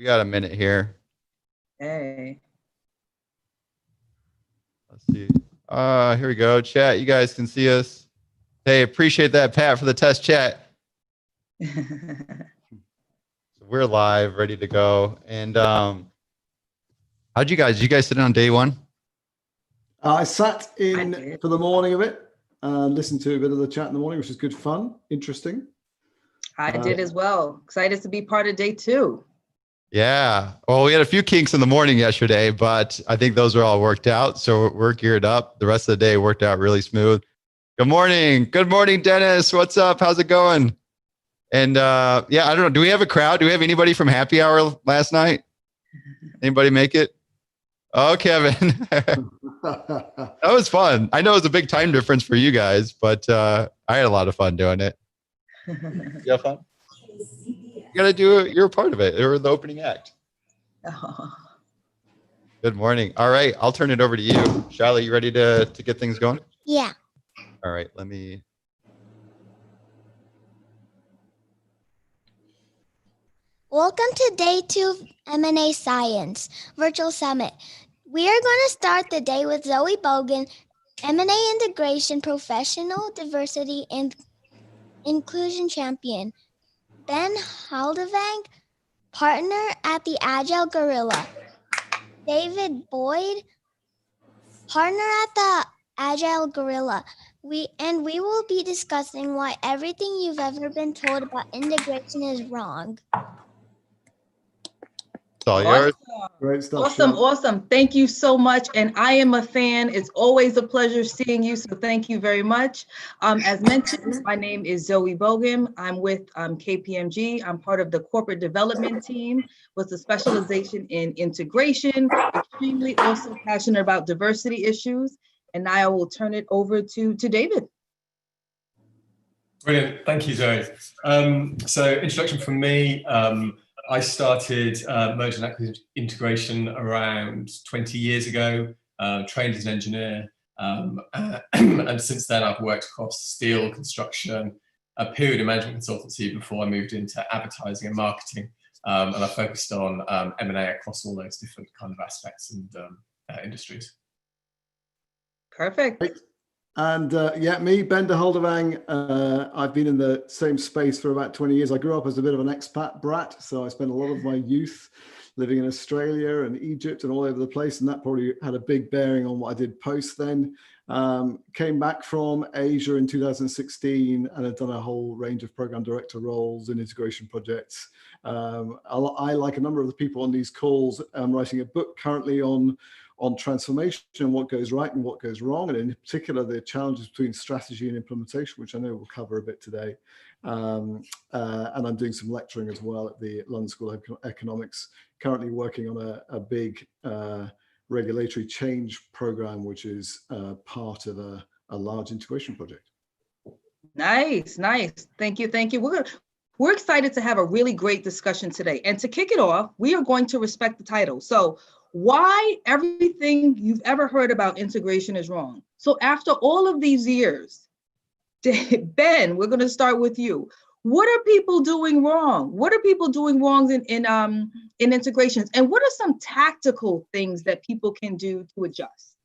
We got a minute here. Hey. Let's see. Here we go. Chat, you guys can see us. Hey, appreciate that, Pat, for the test chat. So we're live, ready to go. And how'd you guys sit in on day one? I sat in for the morning of it and listened to a bit of the chat in the morning, which was good fun, interesting. I did as well. Excited to be part of day two. Yeah. Well, we had a few kinks in the morning yesterday, but I think those are all worked out. So we're geared up. The rest of the day worked out really smooth. Good morning. Good morning, Dennis. What's up? How's it going? And yeah, I don't know. Do we have a crowd? Do we have anybody from happy hour last night? Anybody make it? Oh, Kevin. That was fun. I know it was a big time difference for you guys, but I had a lot of fun doing it. You have fun? You got to do it. You're a part of it. You're the opening act. Oh. Good morning. All right. I'll turn it over to you. Charlotte, you ready to get things going? Yeah. All right. Let me. Welcome to day 2 of M&A Science Virtual Summit. We are going to start the day with Zoe Bogan, M&A Integration Professional, Diversity and Inclusion Champion. Ben Haldevang, Partner at the Agile Gorilla. David Boyd, Partner at the Agile Gorilla. We will be discussing why everything you've ever been told about integration is wrong. It's all yours. Great stuff. Awesome, Sean. awesome. Thank you so much. And I am a fan. It's always a pleasure seeing you. So thank you very much. As mentioned, my name is Zoe Bogan. I'm with KPMG. I'm part of the corporate development team with a specialization in integration, extremely also passionate about diversity issues. And now I will turn it over to David. Brilliant. Thank you, Zoe. So introduction from me. I started merger and acquisition integration around 20 years ago, trained as an engineer, and since then I've worked across steel, construction, a period of management consultancy before I moved into advertising and marketing, and I focused on M&A across all those different kind of aspects and industries. Perfect. And yeah, me, Ben de Haldevang, I've been in the same space for about 20 years. I grew up as a bit of an expat brat, so I spent a lot of my youth living in Australia and Egypt and all over the place, and that probably had a big bearing on what I did post then. Came back from Asia in 2016 and had done a whole range of program director roles in integration projects. I, like a number of the people on these calls, I'm writing a book currently on transformation and what goes right and what goes wrong, and in particular the challenges between strategy and implementation, which I know we'll cover a bit today. And I'm doing some lecturing as well at the London School of Economics, currently working on a big regulatory change program, which is part of a large integration project. Nice, nice. Thank you, thank you. We're excited to have a really great discussion today. And to kick it off, we are going to respect the title. So why everything you've ever heard about integration is wrong. So after all of these years, Ben, we're going to start with you. What are people doing wrong? What are people doing wrong in integrations? And what are some tactical things that people can do to adjust?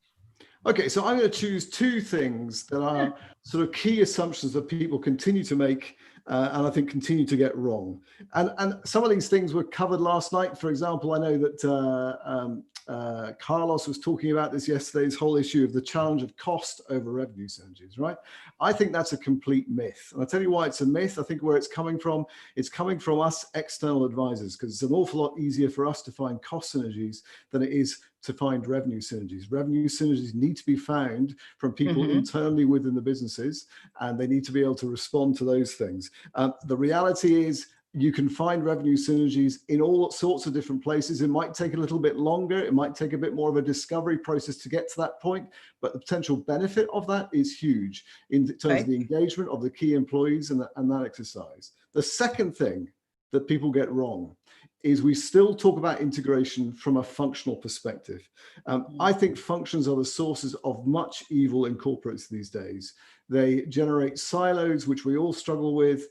Okay, so I'm going to choose two things that are sort of key assumptions that people continue to make and I think continue to get wrong. And some of these things were covered last night. For example, I know that Carlos was talking about this yesterday, this whole issue of the challenge of cost over revenue synergies, right? I think that's a complete myth. And I'll tell you why it's a myth. I think where it's coming from us external advisors, because it's an awful lot easier for us to find cost synergies than it is to find revenue synergies. Revenue synergies need to be found from people internally within the businesses, and they need to be able to respond to those things. The reality is you can find revenue synergies in all sorts of different places. It might take a little bit longer. It might take a bit more of a discovery process to get to that point, but the potential benefit of that is huge in terms of the engagement of the key employees and that exercise. The second thing that people get wrong is we still talk about integration from a functional perspective. I think functions are the sources of much evil in corporates these days. They generate silos, which we all struggle with.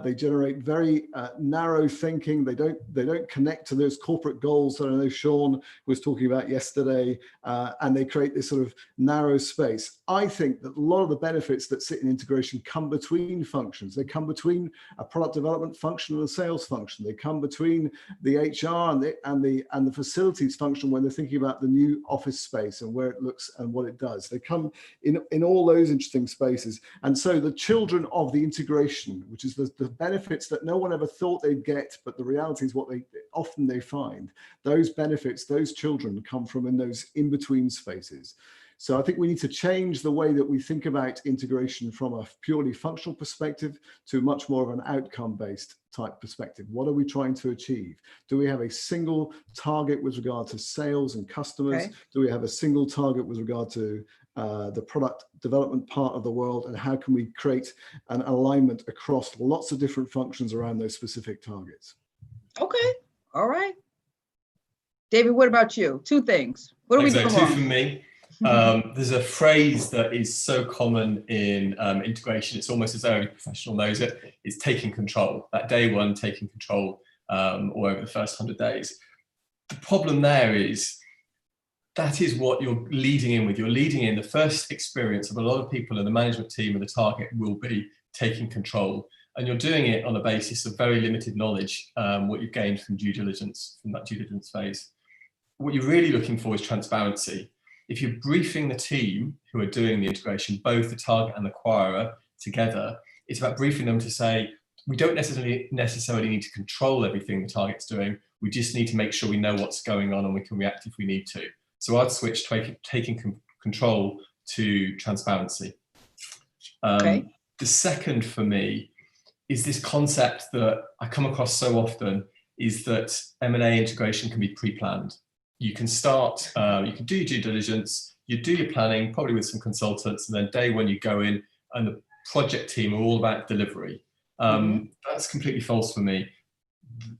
They generate very narrow thinking. They don't connect to those corporate goals that I know Sean was talking about yesterday, and they create this sort of narrow space. I think that a lot of the benefits that sit in integration come between functions. They come between a product development function and a sales function. They come between the HR and the facilities function when they're thinking about the new office space and where it looks and what it does. They come in all those interesting spaces. And so the children of the integration, which is the benefits that no one ever thought they'd get, but the reality is what they find, those benefits, those children come from in those in-between spaces. So I think we need to change the way that we think about integration from a purely functional perspective to much more of an outcome-based type perspective. What are we trying to achieve? Do we have a single target with regard to sales and customers? Okay. Do we have a single target with regard to the product development part of the world? And how can we create an alignment across lots of different functions around those specific targets? Okay, all right. David, what about you? Two things. What are we doing wrong? Two from me. There's a phrase that is so common in integration, it's almost as though every professional knows it, is taking control. That day one, taking control, or over the first 100 days. The problem there is that is what you're leading in with. You're leading in the first experience of a lot of people in the management team and the target will be taking control. And you're doing it on the basis of very limited knowledge, what you've gained from due diligence, from that due diligence phase. What you're really looking for is transparency. If you're briefing the team who are doing the integration, both the target and the acquirer together, it's about briefing them to say, we don't necessarily need to control everything the target's doing. We just need to make sure we know what's going on and we can react if we need to. So I'd switch taking control to transparency. Okay. The second for me is this concept that I come across so often, is that M&A integration can be pre-planned. You can start, you can do your due diligence, you do your planning, probably with some consultants, and then day one you go in and the project team are all about delivery. That's completely false for me.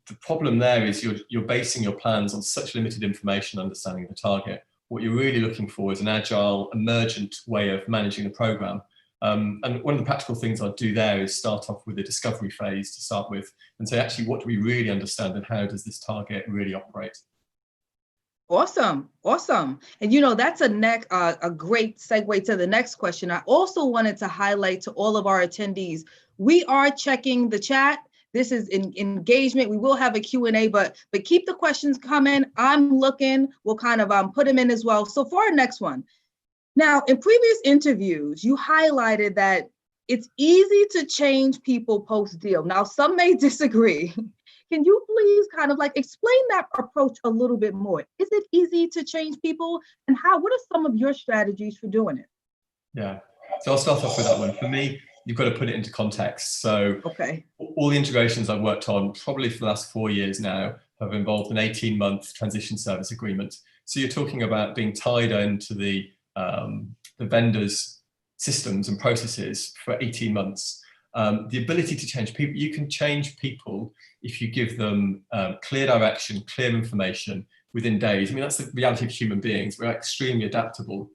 The problem there is you're basing your plans on such limited information, understanding of the target. What you're really looking for is an agile, emergent way of managing the program. And one of the practical things I'd do there is start off with a discovery phase to start with and say, actually, what do we really understand and how does this target really operate? Awesome, awesome. And you know, that's a great segue to the next question. I also wanted to highlight to all of our attendees, we are checking the chat. This is engagement. We will have a Q&A, but keep the questions coming. I'm looking, we'll kind of put them in as well. So for our next one. Now, in previous interviews, you highlighted that it's easy to change people post-deal. Now, some may disagree. Can you please kind of like explain that approach a little bit more? Is it easy to change people? And what are some of your strategies for doing it? Yeah, so I'll start off with that one. For me, you've got to put it into context. So okay. All the integrations I've worked on, probably for the last 4 years now, have involved an 18-month transition service agreement. So you're talking about being tied into the vendor's systems and processes for 18 months. The ability to change people, you can change people if you give them clear direction, clear information within days. I mean, that's the reality of human beings. We're extremely adaptable.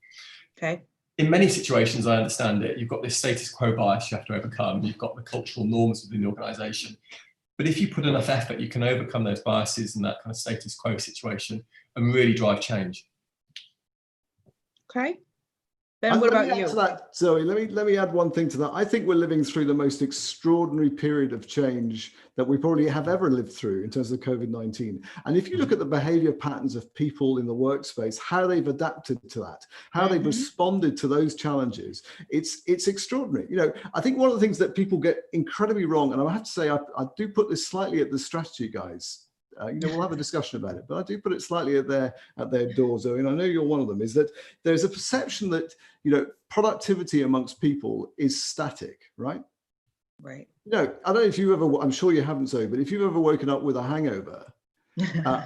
Okay. In many situations, I understand it. You've got this status quo bias you have to overcome. You've got the cultural norms within the organization. But if you put enough effort, you can overcome those biases and that kind of status quo situation and really drive change. Okay. Ben, what about you? Zoe, let me add one thing to that. I think we're living through the most extraordinary period of change that we probably have ever lived through in terms of COVID-19. And if you look at the behavior patterns of people in the workspace, how they've adapted to that, how they've responded to those challenges, it's extraordinary. You know, I think one of the things that people get incredibly wrong, and I have to say, I do put this slightly at the strategy guys. You know, we'll have a discussion about it, but I do put it slightly at their door, Zoe, and I know you're one of them, is that there's a perception that, you know, productivity amongst people is static, right? Right. You know, I don't know if you ever, I'm sure you haven't, Zoe, but if you've ever woken up with a hangover,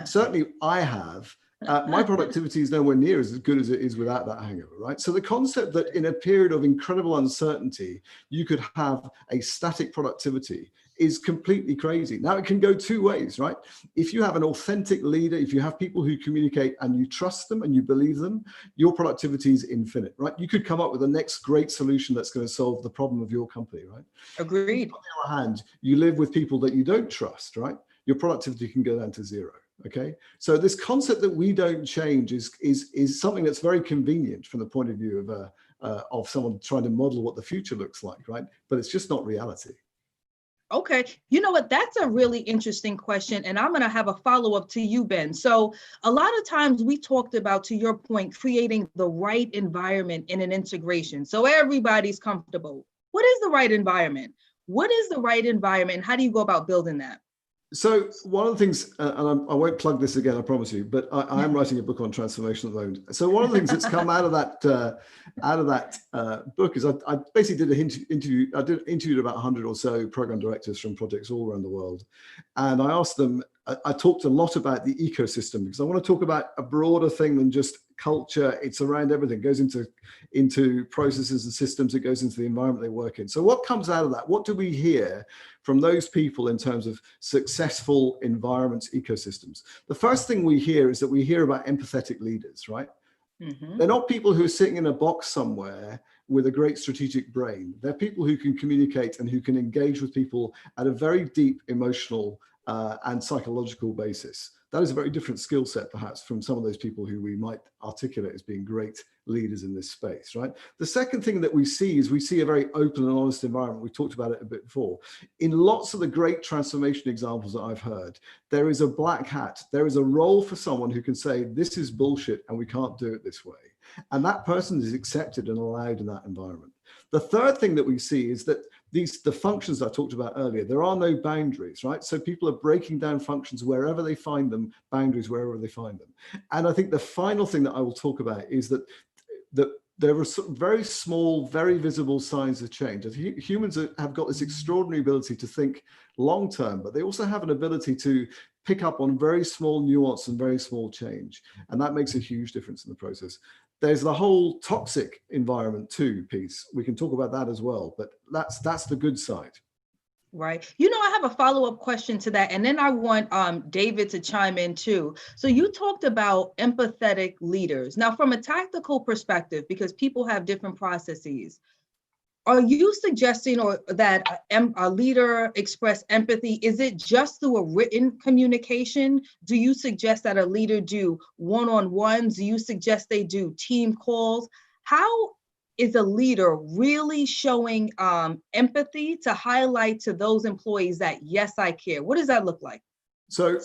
certainly I have, my productivity is nowhere near as good as it is without that hangover, right? So the concept that in a period of incredible uncertainty, you could have a static productivity is completely crazy. Now, it can go two ways, right? If you have an authentic leader, if you have people who communicate and you trust them and you believe them, your productivity is infinite, right? You could come up with the next great solution that's going to solve the problem of your company, right? Agreed. On the other hand, you live with people that you don't trust, right? Your productivity can go down to zero. Okay, so this concept that we don't change is something that's very convenient from the point of view of someone trying to model what the future looks like, right? But it's just not reality. Okay, you know what? That's a really interesting question, and I'm going to have a follow-up to you, Ben. So a lot of times we talked about, to your point, creating the right environment in an integration so everybody's comfortable. What is the right environment? What is the right environment? How do you go about building that? So one of the things, and I won't plug this again, I promise you, but I am writing a book on transformation at the moment. So one of the things that's come out of that book is I basically did an interview. I interviewed about 100 or so program directors from projects all around the world, and I asked them. I talked a lot about the ecosystem because I want to talk about a broader thing than just culture. It's around everything. It goes into processes and systems. It goes into the environment they work in. So what comes out of that? What do we hear from those people in terms of successful environments, ecosystems? The first thing we hear is that we hear about empathetic leaders, right? Mm-hmm. They're not people who are sitting in a box somewhere with a great strategic brain. They're people who can communicate and who can engage with people at a very deep emotional and psychological basis. That is a very different skill set, perhaps, from some of those people who we might articulate as being great leaders in this space, right? The second thing that we see is we see a very open and honest environment. We talked about it a bit before. In lots of the great transformation examples that I've heard, there is a black hat. There is a role for someone who can say, this is bullshit and we can't do it this way. And that person is accepted and allowed in that environment. The third thing that we see is that the functions I talked about earlier, there are no boundaries, right? So people are breaking down functions wherever they find them, boundaries wherever they find them. And I think the final thing that I will talk about is that there are very small, very visible signs of change. Humans have got this extraordinary ability to think long term, but they also have an ability to pick up on very small nuance and very small change. And that makes a huge difference in the process. There's the whole toxic environment too piece. We can talk about that as well, but that's the good side. Right. You know, I have a follow-up question to that, and then I want David to chime in too. So you talked about empathetic leaders. Now, from a tactical perspective, because people have different processes, are you suggesting that a leader express empathy? Is it just through a written communication? Do you suggest that a leader do one-on-ones? Do you suggest they do team calls? How is a leader really showing empathy to highlight to those employees that, yes, I care? What does that look like? So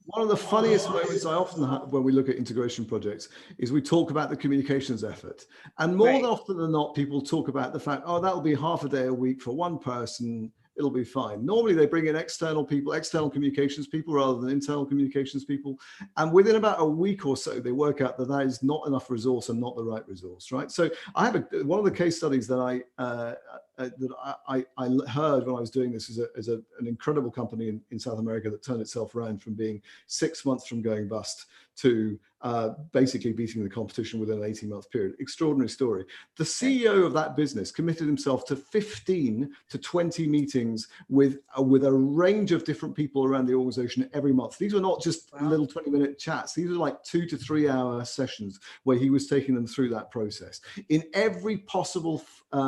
one of the funniest moments I often have when we look at integration projects is we talk about the communications effort. And more than often than not, people talk about the fact, oh, that'll be half a day a week for one person. It'll be fine. Normally they bring in external people, external communications people rather than internal communications people. And within about a week or so, they work out that that is not enough resource and not the right resource, right? So I have one of the case studies that I heard when I was doing this is an incredible company in South America that turned itself around from being 6 months from going bust to basically beating the competition within an 18-month period. Extraordinary story. The CEO of that business committed himself to 15 to 20 meetings with a range of different people around the organization every month. These were not just little 20-minute chats. These were like 2 to 3 hour sessions where he was taking them through that process. In every possible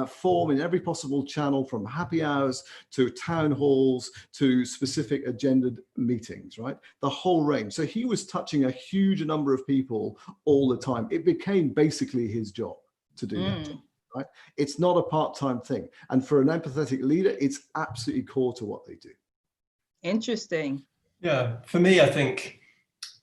form, in every possible channel, from happy hours to town halls to specific agendaed meetings, right? The whole range. So he was touching a huge number of people all the time. It became basically his job to do that job, right? It's not a part-time thing. And for an empathetic leader, it's absolutely core to what they do. Interesting. Yeah, for me, I think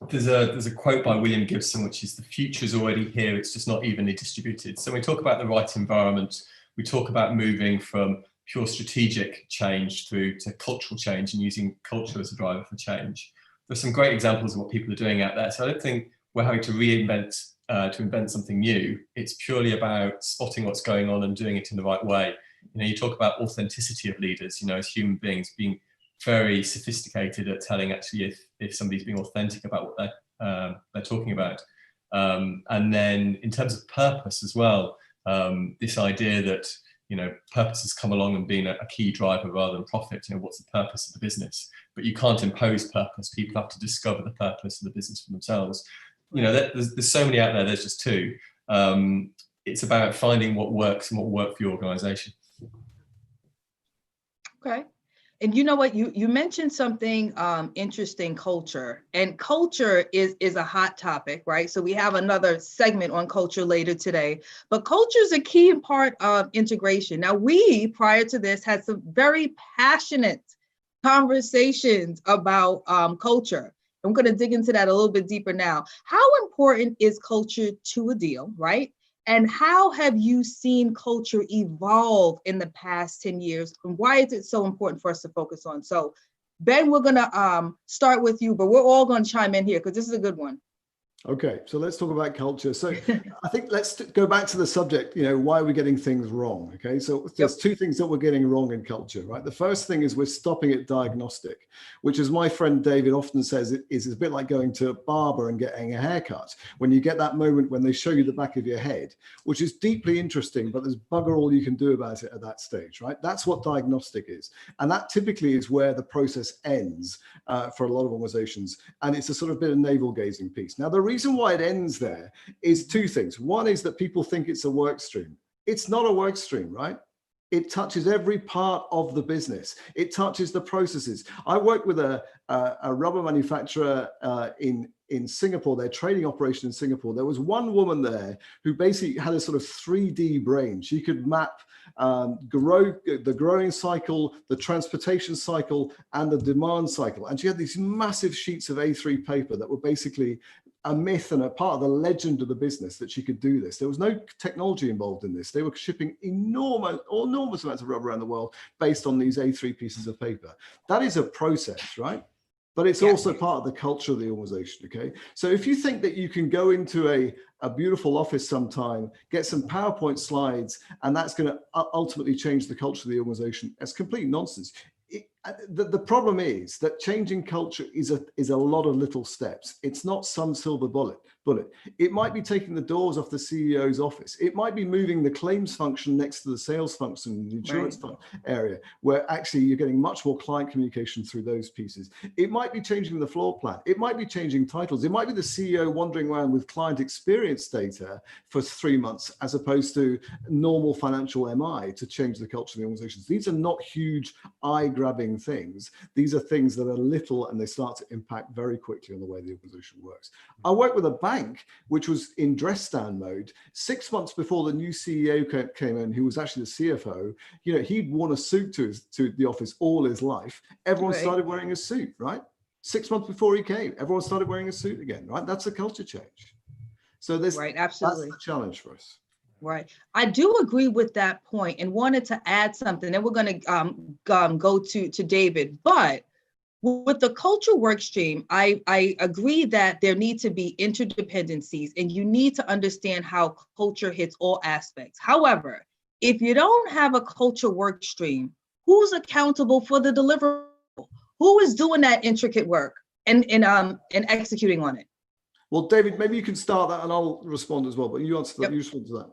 there's a quote by William Gibson, which is, the future is already here, it's just not evenly distributed. So when we talk about the right environment, we talk about moving from pure strategic change through to cultural change and using culture as a driver for change. There's some great examples of what people are doing out there. So I don't think we're having to reinvent, to invent something new. It's purely about spotting what's going on and doing it in the right way. You know, you talk about authenticity of leaders, you know, as human beings being very sophisticated at telling actually if somebody's being authentic about what they're talking about. And then in terms of purpose as well, this idea that, purpose has come along and been a key driver rather than profit. What's the purpose of the business? But you can't impose purpose. People have to discover the purpose of the business for themselves. There's so many out there. There's just two. It's about finding what works and what will work for your organization. Okay. And you know what, you mentioned something interesting, culture. And culture is a hot topic, right? So we have another segment on culture later today, but culture is a key part of integration. Now, we, prior to this, had some very passionate conversations about culture. I'm going to dig into that a little bit deeper now. How important is culture to a deal, right? And how have you seen culture evolve in the past 10 years? And why is it so important for us to focus on? So, Ben, we're going to start with you, but we're all going to chime in here because this is a good one. Okay, so let's talk about culture. So I think let's go back to the subject, why are we getting things wrong? Okay, so there's two things that we're getting wrong in culture, right? The first thing is we're stopping at diagnostic, which, as my friend David often says, is a bit like going to a barber and getting a haircut. When you get that moment when they show you the back of your head, which is deeply interesting, but there's bugger all you can do about it at that stage, right? That's what diagnostic is. And that typically is where the process ends for a lot of organizations. And it's a sort of bit of navel gazing piece. Now, the reason why it ends there is two things. One is that people think it's a work stream. It's not a work stream, right? It touches every part of the business. It touches the processes. I worked with a rubber manufacturer in Singapore, their trading operation in Singapore. There was one woman there who basically had a sort of 3D brain. She could map the growing cycle, the transportation cycle, and the demand cycle. And she had these massive sheets of A3 paper that were basically a myth and a part of the legend of the business that she could do this. There was no technology involved in this. They were shipping enormous amounts of rubber around the world based on these A3 pieces of paper. That is a process, right? But it's also part of the culture of the organization, okay? So if you think that you can go into a beautiful office sometime, get some PowerPoint slides, and that's going to ultimately change the culture of the organization, that's complete nonsense. The problem is that changing culture is a lot of little steps. It's not some silver bullet. It might be taking the doors off the CEO's office. It might be moving the claims function next to the sales function in the insurance area, where actually you're getting much more client communication through those pieces. It might be changing the floor plan. It might be changing titles. It might be the CEO wandering around with client experience data for 3 months, as opposed to normal financial MI to change the culture of the organizations. These are not huge eye-grabbing things. These are things that are little, and they start to impact very quickly on the way the organization works. I worked with a bank which was in dress stand mode 6 months before the new CEO came in, who was actually the CFO. He'd worn a suit to the office all his life. Everyone started wearing a suit, right? 6 months before he came, everyone started wearing a suit again, right? That's a culture change. So absolutely, that's the challenge for us. Right. I do agree with that point and wanted to add something. Then we're going to go to David. But with the culture work stream, I agree that there need to be interdependencies and you need to understand how culture hits all aspects. However, if you don't have a culture work stream, who's accountable for the deliverable? Who is doing that intricate work and executing on it? Well, David, maybe you can start that and I'll respond as well, but you answer that. You respond to that.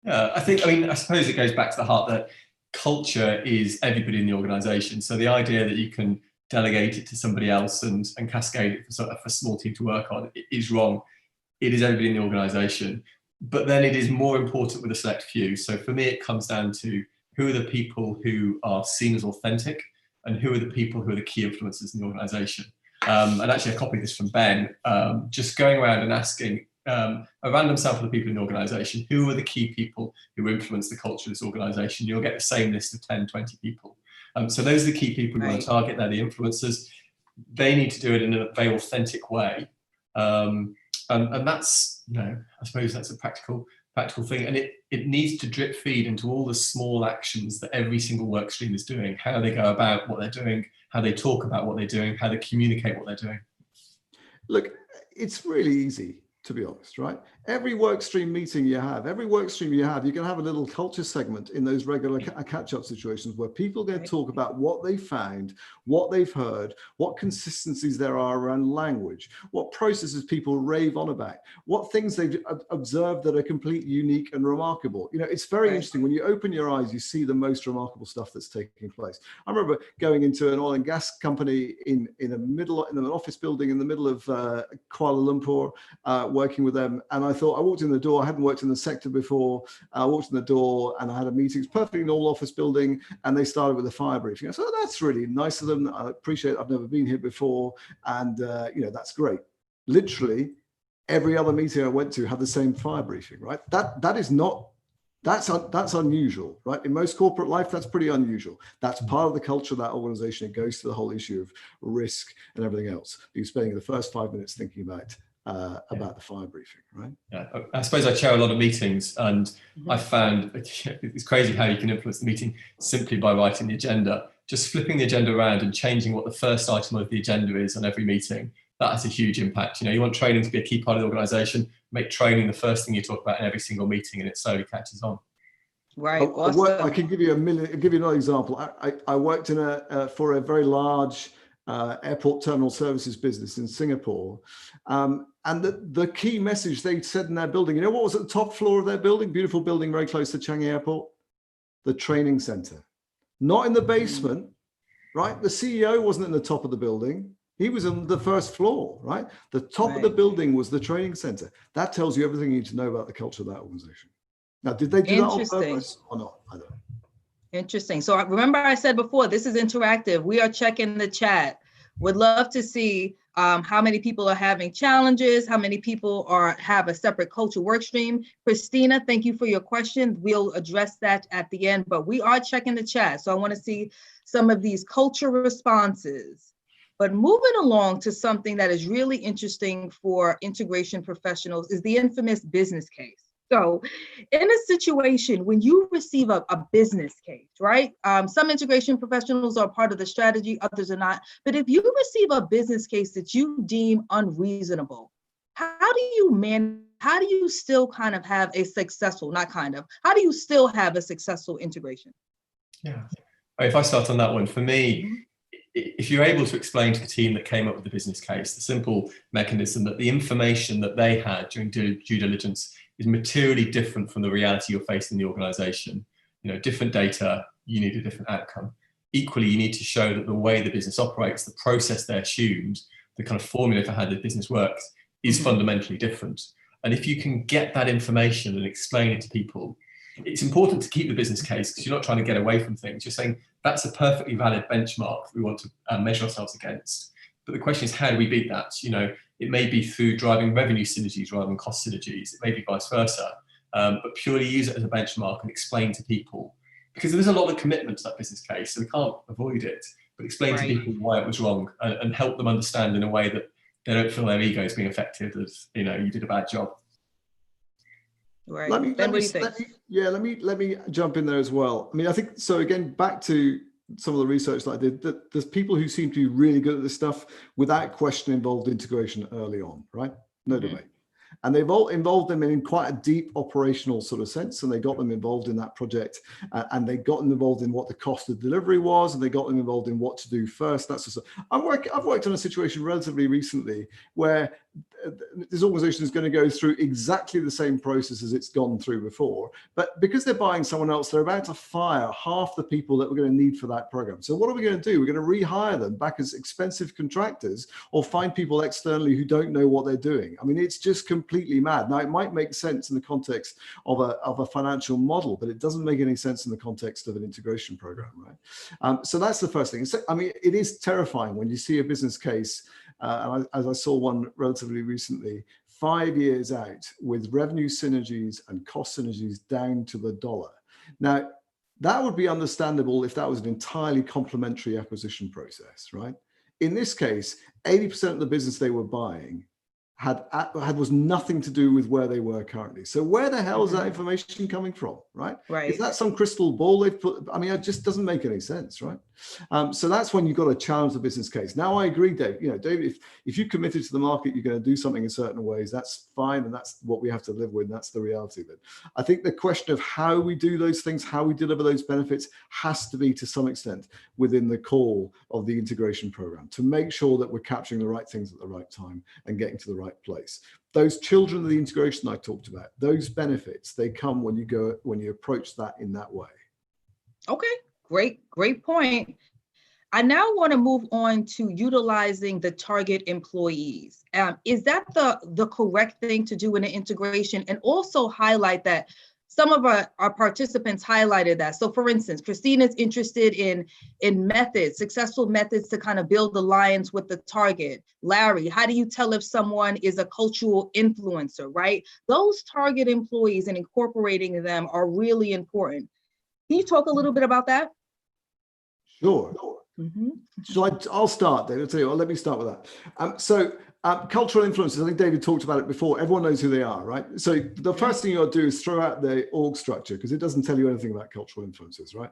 Yeah, I suppose it goes back to the heart that culture is everybody in the organization. So the idea that you can delegate it to somebody else and cascade it for a small team to work on is wrong. It is everybody in the organization. But then it is more important with a select few. So for me, it comes down to who are the people who are seen as authentic and who are the people who are the key influencers in the organization. And actually, I copied this from Ben, just going around and asking a random sample of people in the organization, who are the key people who influence the culture of this organization? You'll get the same list of 10, 20 people. So those are the key people you want to target. They're the influencers. They need to do it in a very authentic way. And that's, I suppose that's a practical thing. And it needs to drip feed into all the small actions that every single work stream is doing, how they go about what they're doing, how they talk about what they're doing, how they communicate what they're doing. Look, it's really easy to be honest, right? Every work stream meeting you have, you can have a little culture segment in those regular catch-up situations where people are going to talk about what they found, what they've heard, what consistencies there are around language, what processes people rave on about, what things they've observed that are completely unique and remarkable. You know, it's very interesting. When you open your eyes, you see the most remarkable stuff that's taking place. I remember going into an oil and gas company in an office building in the middle of Kuala Lumpur, working with them, and I walked in the door. I hadn't worked in the sector before. I walked in the door and I had a meeting. It's a perfectly normal office building, and they started with a fire briefing. I said, "Oh, that's really nice of them. I appreciate it. I've never been here before, and you know, that's great." Literally, every other meeting I went to had the same fire briefing. Right? That's unusual, right? In most corporate life, that's pretty unusual. That's part of the culture of that organization. It goes to the whole issue of risk and everything else. You're spending the first 5 minutes thinking about the fire briefing, right? Yeah, I suppose I chair a lot of meetings, and I found it's crazy how you can influence the meeting simply by writing the agenda. Just flipping the agenda around and changing what the first item of the agenda is on every meeting, that has a huge impact. You know, you want training to be a key part of the organization, make training the first thing you talk about in every single meeting, and it slowly catches on. Right. Awesome. I can give you another example. I worked for a very large airport terminal services business in Singapore. And the key message they said in their building, you know what was at the top floor of their building? Beautiful building very close to Changi Airport. The training center. Not in the basement, right? The CEO wasn't in the top of the building. He was on the first floor, right? The top of the building was the training center. That tells you everything you need to know about the culture of that organization. Now, did they do that on purpose or not? I don't know. Interesting. So remember I said before, this is interactive. We are checking the chat. Would love to see how many people are having challenges, how many people have a separate culture work stream. Christina, thank you for your question. We'll address that at the end, but we are checking the chat. So I want to see some of these culture responses. But moving along to something that is really interesting for integration professionals is the infamous business case. So in a situation when you receive a business case, right? Some integration professionals are part of the strategy, others are not. But if you receive a business case that you deem unreasonable, how do you still kind of have a successful, how do you still have a successful integration? Yeah, if I start on that one, for me, if you're able to explain to the team that came up with the business case, the simple mechanism that the information that they had during due diligence is materially different from the reality you're facing in the organization. You know, different data, you need a different outcome. Equally, you need to show that the way the business operates, the process they assumed, the kind of formula for how the business works is fundamentally different. And if you can get that information and explain it to people, it's important to keep the business case because you're not trying to get away from things. You're saying that's a perfectly valid benchmark we want to measure ourselves against. But the question is, how do we beat that? You know, it may be through driving revenue synergies rather than cost synergies. It may be vice versa. But purely use it as a benchmark and explain to people, because there's a lot of commitment to that business case, so we can't avoid it. But explain to people why it was wrong and help them understand in a way that they don't feel their ego is being affected as, you know, you did a bad job. Right. Let me jump in there as well. I mean, I think so. Again, back to some of the research that I did, that there's people who seem to be really good at this stuff without question involved integration early on, right? No debate. And they've all involved them in quite a deep operational sort of sense, and they got them involved in that project, and they got them involved in what the cost of delivery was, and they got them involved in what to do first. That's just, I've worked on a situation relatively recently where this organization is going to go through exactly the same process as it's gone through before, but because they're buying someone else, they're about to fire half the people that we're going to need for that program. So what are we going to do? We're going to rehire them back as expensive contractors or find people externally who don't know what they're doing. I mean, it's just completely mad. Now, it might make sense in the context of a financial model, but it doesn't make any sense in the context of an integration program, right? So that's the first thing. So, I mean, it is terrifying when you see a business case, as I saw one relatively recently, 5 years out with revenue synergies and cost synergies down to the dollar. Now, that would be understandable if that was an entirely complementary acquisition process, right? In this case, 80% of the business they were buying was nothing to do with where they were currently. So where the hell is that information coming from, right? Is that some crystal ball they've put? I mean, it just doesn't make any sense, right? So that's when you've got to challenge the business case. Now, I agree, Dave. Dave, if you committed to the market, you're going to do something in certain ways. That's fine, and that's what we have to live with. And that's the reality of it. I think the question of how we do those things, how we deliver those benefits, has to be to some extent within the core of the integration program to make sure that we're capturing the right things at the right time and getting to the right place. Those children of the integration I talked about, those benefits, they come when you approach that in that way. Okay, great point. I now want to move on to utilizing the target employees. Is that the correct thing to do in an integration? And also highlight that some of our participants highlighted that. So for instance, Christina's interested in methods, successful methods to kind of build alliance with the target. Larry, how do you tell if someone is a cultural influencer, right? Those target employees and incorporating them are really important. Can you talk a little bit about that? Sure. Mm-hmm. I'll start, David. I'll tell you what, let me start with that. Cultural influences, I think David talked about it before. Everyone knows who they are, right? So the first thing you got to do is throw out the org structure, because it doesn't tell you anything about cultural influences, right?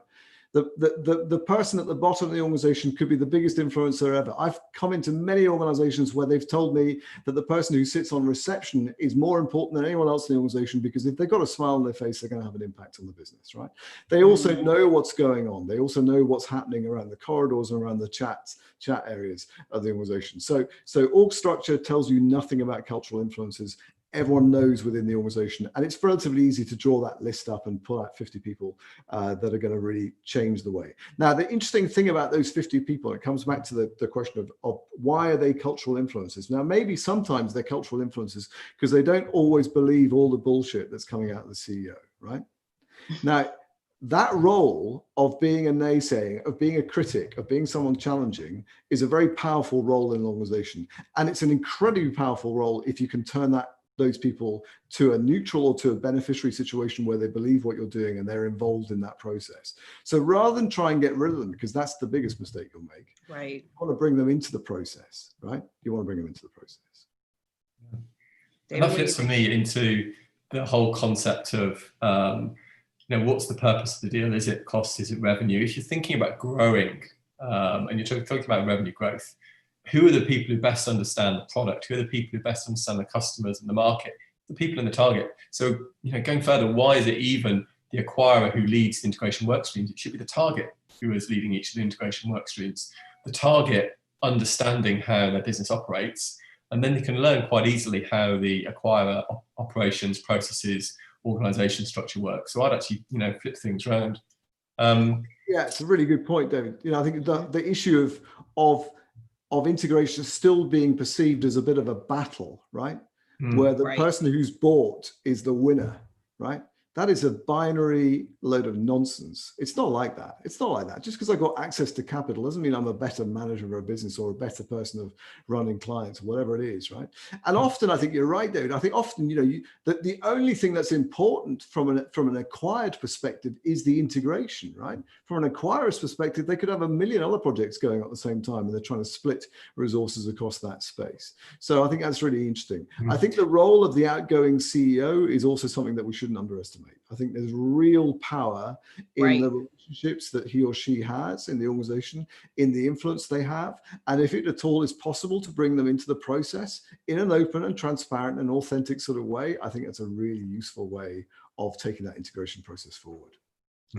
The person at the bottom of the organization could be the biggest influencer ever. I've come into many organizations where they've told me that the person who sits on reception is more important than anyone else in the organization, because if they've got a smile on their face, they're going to have an impact on the business, right? They also know what's going on. They also know what's happening around the corridors and around the chat areas of the organization. So org structure tells you nothing about cultural influences. Everyone knows within the organization, and it's relatively easy to draw that list up and pull out 50 people that are going to really change the way. Now, the interesting thing about those 50 people, it comes back to the question of why are they cultural influences? Now, maybe sometimes they're cultural influences because they don't always believe all the bullshit that's coming out of the CEO, right? Now, that role of being a naysaying, of being a critic, of being someone challenging is a very powerful role in an organization. And it's an incredibly powerful role if you can turn those people to a neutral or to a beneficiary situation where they believe what you're doing and they're involved in that process. So rather than try and get rid of them, because that's the biggest mistake you'll make, right? You want to bring them into the process, right? You want to bring them into the process. And that fits for me into the whole concept of, what's the purpose of the deal? Is it cost? Is it revenue? If you're thinking about growing and you're talking about revenue growth, who are the people who best understand the product? Who are the people who best understand the customers and the market? The people in the target. So, going further, why is it even the acquirer who leads the integration work streams? It should be the target who is leading each of the integration work streams. The target understanding how their business operates, and then they can learn quite easily how the acquirer operations, processes, organization structure works. So I'd actually, flip things around. Yeah, it's a really good point, David. I think the issue of integration still being perceived as a bit of a battle, right? Where the person who's bought is the winner, right? That is a binary load of nonsense. It's not like that. It's not like that. Just because I've got access to capital doesn't mean I'm a better manager of a business or a better person of running clients or whatever it is, right? And often, I think you're right, David. I think often, that the only thing that's important from an acquired perspective is the integration, right? From an acquirer's perspective, they could have a million other projects going on at the same time, and they're trying to split resources across that space. So I think that's really interesting. I think the role of the outgoing CEO is also something that we shouldn't underestimate. I think there's real power in the relationships that he or she has in the organization, in the influence they have. And if it at all is possible to bring them into the process in an open and transparent and authentic sort of way, I think that's a really useful way of taking that integration process forward.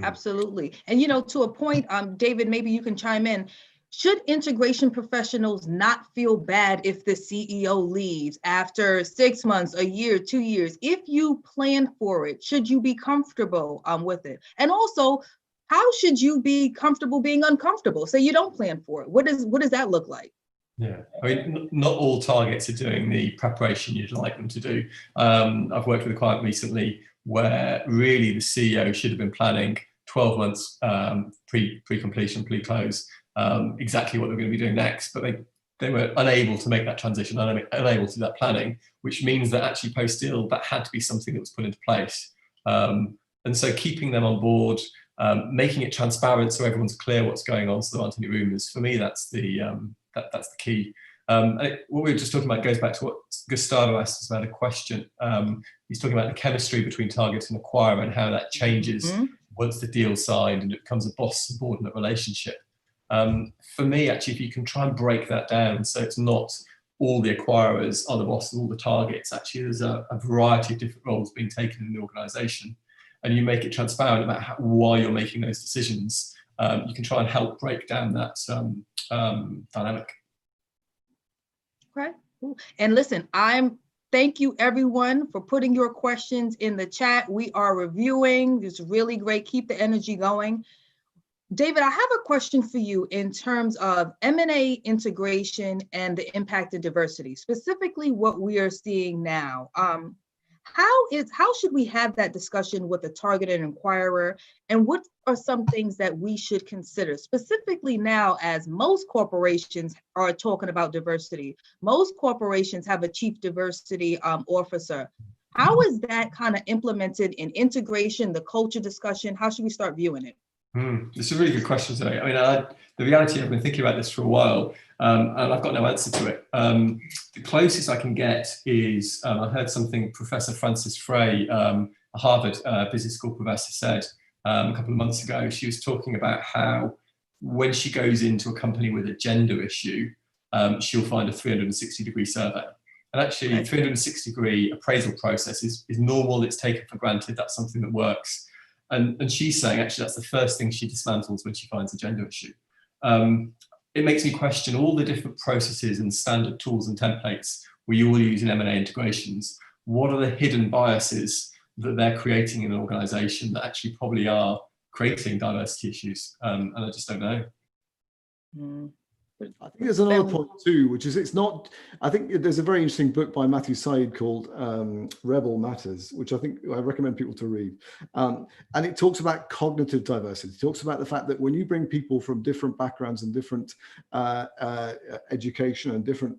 Absolutely. And, to a point, David, maybe you can chime in. Should integration professionals not feel bad if the CEO leaves after 6 months, a year, 2 years? If you plan for it, should you be comfortable with it? And also, how should you be comfortable being uncomfortable? Say you don't plan for it. What does that look like? Yeah, I mean, not all targets are doing the preparation you'd like them to do. I've worked with a client recently where really the CEO should have been planning 12 months pre-completion, pre-close, exactly what they're going to be doing next, but they were unable to make that transition, unable to do that planning, which means that actually post-deal, that had to be something that was put into place. And so keeping them on board, making it transparent so everyone's clear what's going on, so there aren't any rumors. For me, that's the key. What we were just talking about goes back to what Gustavo asked us about a question. He's talking about the chemistry between target and acquirer and how that changes once the deal's signed and it becomes a boss-subordinate relationship. For me, actually, if you can try and break that down, so it's not all the acquirers are the boss and all the targets. Actually, there's a variety of different roles being taken in the organisation, and you make it transparent about why you're making those decisions. You can try and help break down that dynamic. Right. And listen, thank you everyone for putting your questions in the chat. We are reviewing. It's really great. Keep the energy going. David, I have a question for you in terms of M&A integration and the impact of diversity, specifically what we are seeing now. How should we have that discussion with a targeted inquirer, and what are some things that we should consider, specifically now as most corporations are talking about diversity? Most corporations have a chief diversity officer. How is that kind of implemented in integration, the culture discussion? How should we start viewing it? It's a really good question today. I mean, the reality, I've been thinking about this for a while, and I've got no answer to it. The closest I can get is, I heard something Professor Frances Frey, a Harvard Business School professor, said a couple of months ago. She was talking about how when she goes into a company with a gender issue, she'll find a 360-degree survey. And actually, 360-degree appraisal process is normal, it's taken for granted, that's something that works. And she's saying, actually, that's the first thing she dismantles when she finds a gender issue. It makes me question all the different processes and standard tools and templates we all use in M&A integrations. What are the hidden biases that they're creating in an organization that actually probably are creating diversity issues? And I just don't know. I think there's another point too, which is I think there's a very interesting book by Matthew Said called Rebel Matters, which I recommend people to read. And it talks about cognitive diversity. It talks about the fact that when you bring people from different backgrounds and different education and different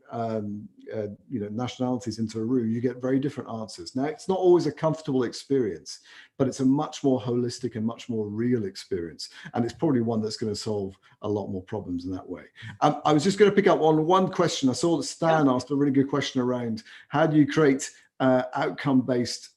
nationalities into a room, you get very different answers. Now, it's not always a comfortable experience, but it's a much more holistic and much more real experience. And it's probably one that's going to solve a lot more problems in that way. I was just going to pick up on one question. I saw that Stan asked a really good question around how do you create outcome-based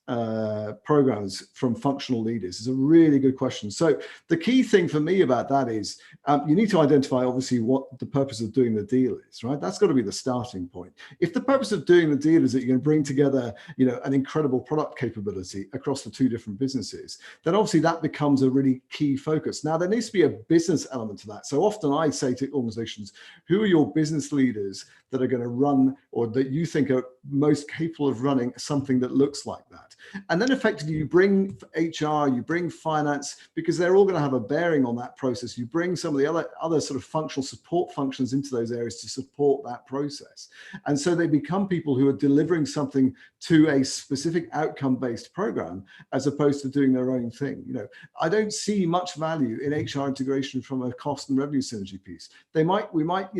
programs from functional leaders? Is a really good question. So the key thing for me about that is you need to identify obviously what the purpose of doing the deal is, right? That's got to be the starting point. If the purpose of doing the deal is that you're going to bring together, an incredible product capability across the two different businesses, then obviously that becomes a really key focus. Now there needs to be a business element to that. So often I say to organizations, who are your business leaders that are going to run, or that you think are most capable of running something that looks like that? And then effectively you bring HR, you bring finance, because they're all going to have a bearing on that process. You bring some of the other sort of functional support functions into those areas to support that process. And so they become people who are delivering something to a specific outcome-based program, as opposed to doing their own thing. I don't see much value in HR integration from a cost and revenue synergy piece. We might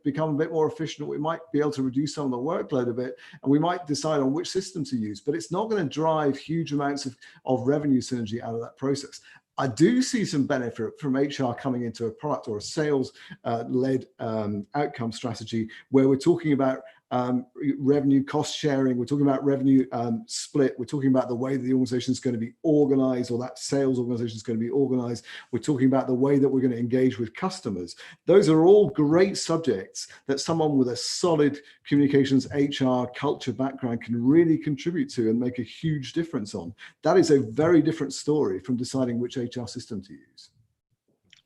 become a bit more efficient. We might be able to reduce some of the workload a bit, and we might decide on which system to use, but it's not going to drive huge amounts of revenue synergy out of that process. I do see some benefit from HR coming into a product or a sales-led outcome strategy where we're talking about revenue cost sharing, we're talking about revenue split, we're talking about the way the organization is going to be organized, or that sales organization is going to be organized, we're talking about the way that we're going to engage with customers. Those are all great subjects that someone with a solid communications, HR, culture background can really contribute to and make a huge difference on. That is a very different story from deciding which HR system to use.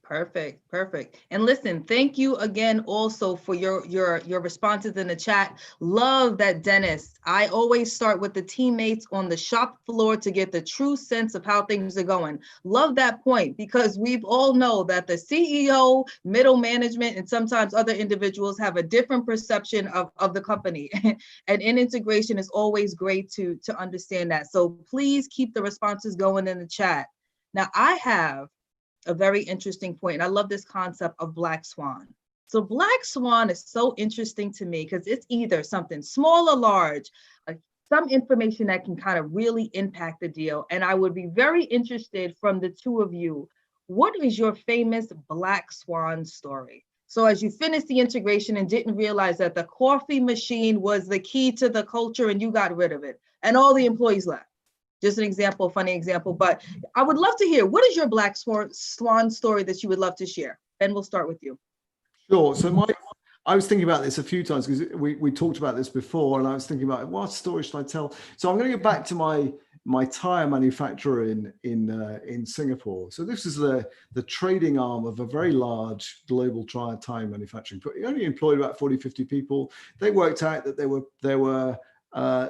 Perfect. And listen, thank you again also for your responses in the chat. Love that, Dennis. I always start with the teammates on the shop floor to get the true sense of how things are going. Love that point, because we've all know that the CEO, middle management, and sometimes other individuals have a different perception of the company. And in integration, it's always great to understand that. So please keep the responses going in the chat. Now, I have a very interesting point, and I love this concept of Black Swan. So Black Swan is so interesting to me because it's either something small or large, some information that can kind of really impact the deal. And I would be very interested from the two of you, what is your famous Black Swan story? So as you finished the integration and didn't realize that the coffee machine was the key to the culture and you got rid of it and all the employees left. Just an example, funny example, but I would love to hear, what is your Black Swan story that you would love to share? Ben, we'll start with you. Sure. So I was thinking about this a few times because we talked about this before, and I was thinking about what story should I tell. So I'm going to go back to my tire manufacturer in Singapore. So this is the trading arm of a very large global tire manufacturing. But it only employed about 40, 50 people. They worked out that there were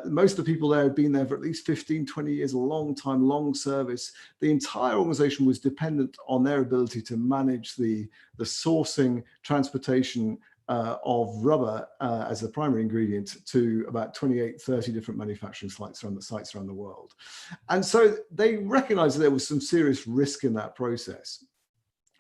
most of the people there had been there for at least 15, 20 years, a long time, long service. The entire organization was dependent on their ability to manage the sourcing, transportation of rubber as the primary ingredient to about 28, 30 different manufacturing sites around the world. And so they recognized that there was some serious risk in that process.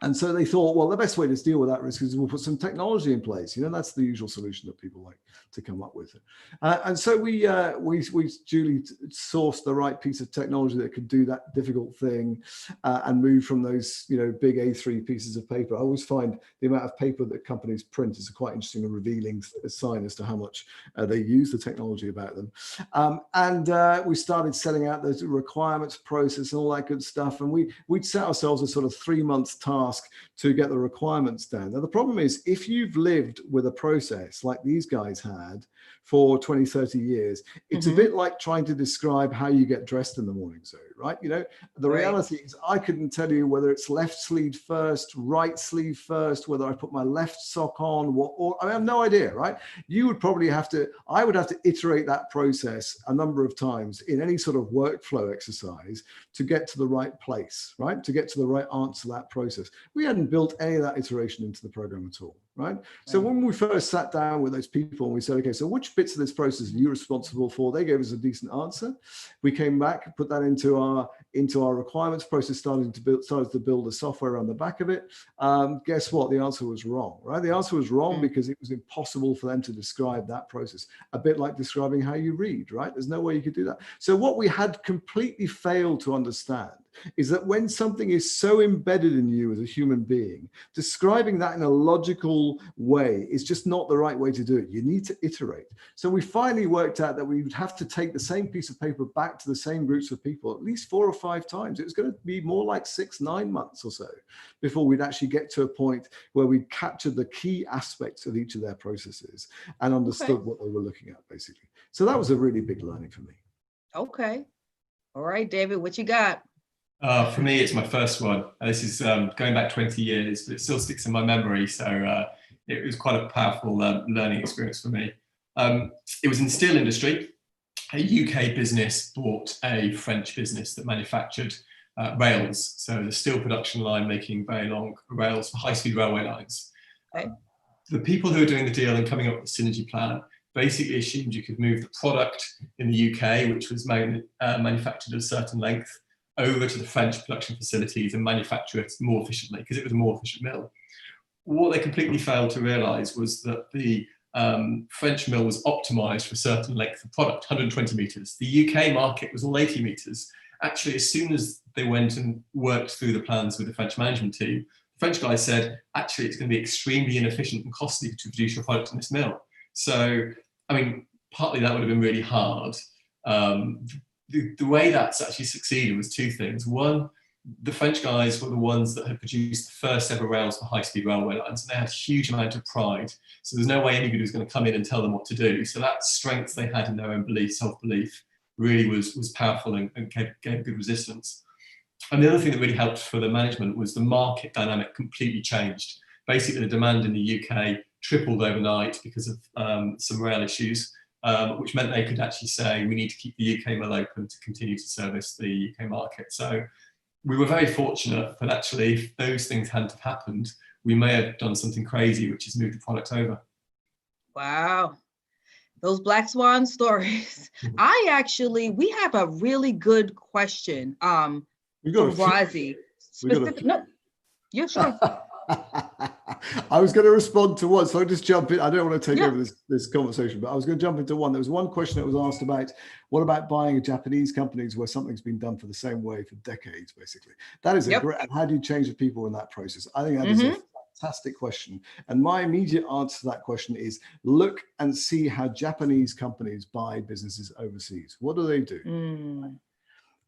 And so they thought, well, the best way to deal with that risk is we'll put some technology in place. You know, that's the usual solution that people like to come up with. And so we duly sourced the right piece of technology that could do that difficult thing and move from those, you know, big A3 pieces of paper. I always find the amount of paper that companies print is a quite interesting and revealing sign as to how much they use the technology about them. And we started setting out the requirements process and all that good stuff. And we'd set ourselves a sort of 3-month task to get the requirements down. Now, the problem is if you've lived with a process like these guys had for 20, 30 years, it's a bit like trying to describe how you get dressed in the morning, so right? You know, the reality is I couldn't tell you whether it's left sleeve first, right sleeve first, whether I put my left sock on, I have no idea, right? You would probably I would have to iterate that process a number of times in any sort of workflow exercise to get to the right place, right? To get to the right answer to that process. We hadn't built any of that iteration into the program at all, right? So when we first sat down with those people and we said, okay, so which bits of this process are you responsible for? They gave us a decent answer. We came back, put that into our requirements process, started to build the software on the back of it. Guess what? The answer was wrong, right? The answer was wrong because it was impossible for them to describe that process. A bit like describing how you read, right? There's no way you could do that. So what we had completely failed to understand is that when something is so embedded in you as a human being, describing that in a logical way is just not the right way to do it. You need to iterate. So we finally worked out that we would have to take the same piece of paper back to the same groups of people at least 4 or 5 times. It was going to be more like 6, 9 months or so before we'd actually get to a point where we captured the key aspects of each of their processes and understood what they were looking at, basically. So that was a really big learning for me. Okay. All right, David, what you got? For me, it's my first one. This is going back 20 years, but it still sticks in my memory. So it was quite a powerful learning experience for me. It was in the steel industry. A UK business bought a French business that manufactured rails. So the steel production line making very long rails for high-speed railway lines. Okay. The people who were doing the deal and coming up with the synergy plan basically assumed you could move the product in the UK, which was manufactured at a certain length, over to the French production facilities and manufacture it more efficiently because it was a more efficient mill. What they completely failed to realize was that the French mill was optimized for a certain length of product, 120 meters. The UK market was all 80 meters. Actually, as soon as they went and worked through the plans with the French management team, the French guys said, actually, it's going to be extremely inefficient and costly to produce your product in this mill. So, I mean, partly that would have been really hard. The way that's actually succeeded was 2 things. One, the French guys were the ones that had produced the first ever rails for high-speed railway lines, and they had a huge amount of pride. So there's no way anybody was going to come in and tell them what to do. So that strength they had in their own belief, self-belief, really was powerful and gave good resistance. And the other thing that really helped for the management was the market dynamic completely changed. Basically, the demand in the UK tripled overnight because of some rail issues. Which meant they could actually say, we need to keep the UK mill open to continue to service the UK market. So we were very fortunate, but actually if those things hadn't have happened, we may have done something crazy, which is move the product over. Wow. Those Black Swan stories. We have a really good question from Razi. No, yeah, sure. I was going to respond to one, so I'll just jump in. I don't want to take over this conversation, but I was going to jump into one. There was one question that was asked about, what about buying Japanese companies where something's been done for the same way for decades, basically? That is a great, and how do you change the people in that process? I think that is a fantastic question. And my immediate answer to that question is look and see how Japanese companies buy businesses overseas. What do they do?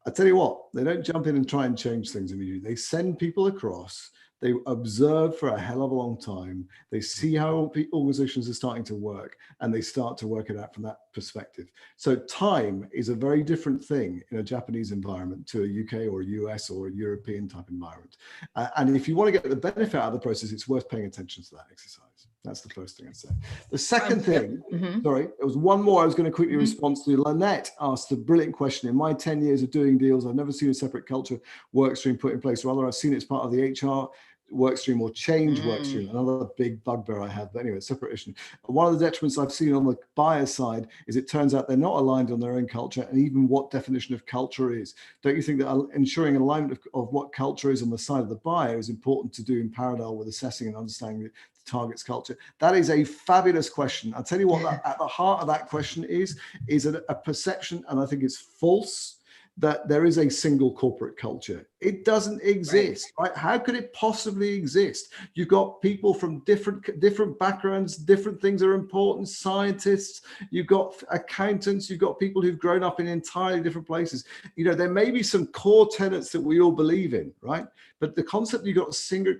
I tell you what, they don't jump in and try and change things immediately. They send people across. They observe for a hell of a long time. They see how organizations are starting to work, and they start to work it out from that perspective. So time is a very different thing in a Japanese environment to a UK or a US or a European type environment. And if you want to get the benefit out of the process, it's worth paying attention to that exercise. That's the first thing I'd say. The second thing, sorry, there was one more I was going to quickly respond to. Lynette asked a brilliant question. In my 10 years of doing deals, I've never seen a separate culture work stream put in place. Rather, I've seen it as part of the HR work stream or change work stream. Another big bugbear I have, but anyway, separate issue. One of the detriments I've seen on the buyer side is it turns out they're not aligned on their own culture and even what definition of culture is. Don't you think that ensuring alignment of what culture is on the side of the buyer is important to do in parallel with assessing and understanding the target's culture? That is a fabulous question. I'll tell you what, at the heart of that question is a perception, and I think it's false, that there is a single corporate culture. It doesn't exist, right? How could it possibly exist? You've got people from different backgrounds, different things are important, scientists, you've got accountants, you've got people who've grown up in entirely different places. You know, there may be some core tenets that we all believe in, right? But the concept you've got a single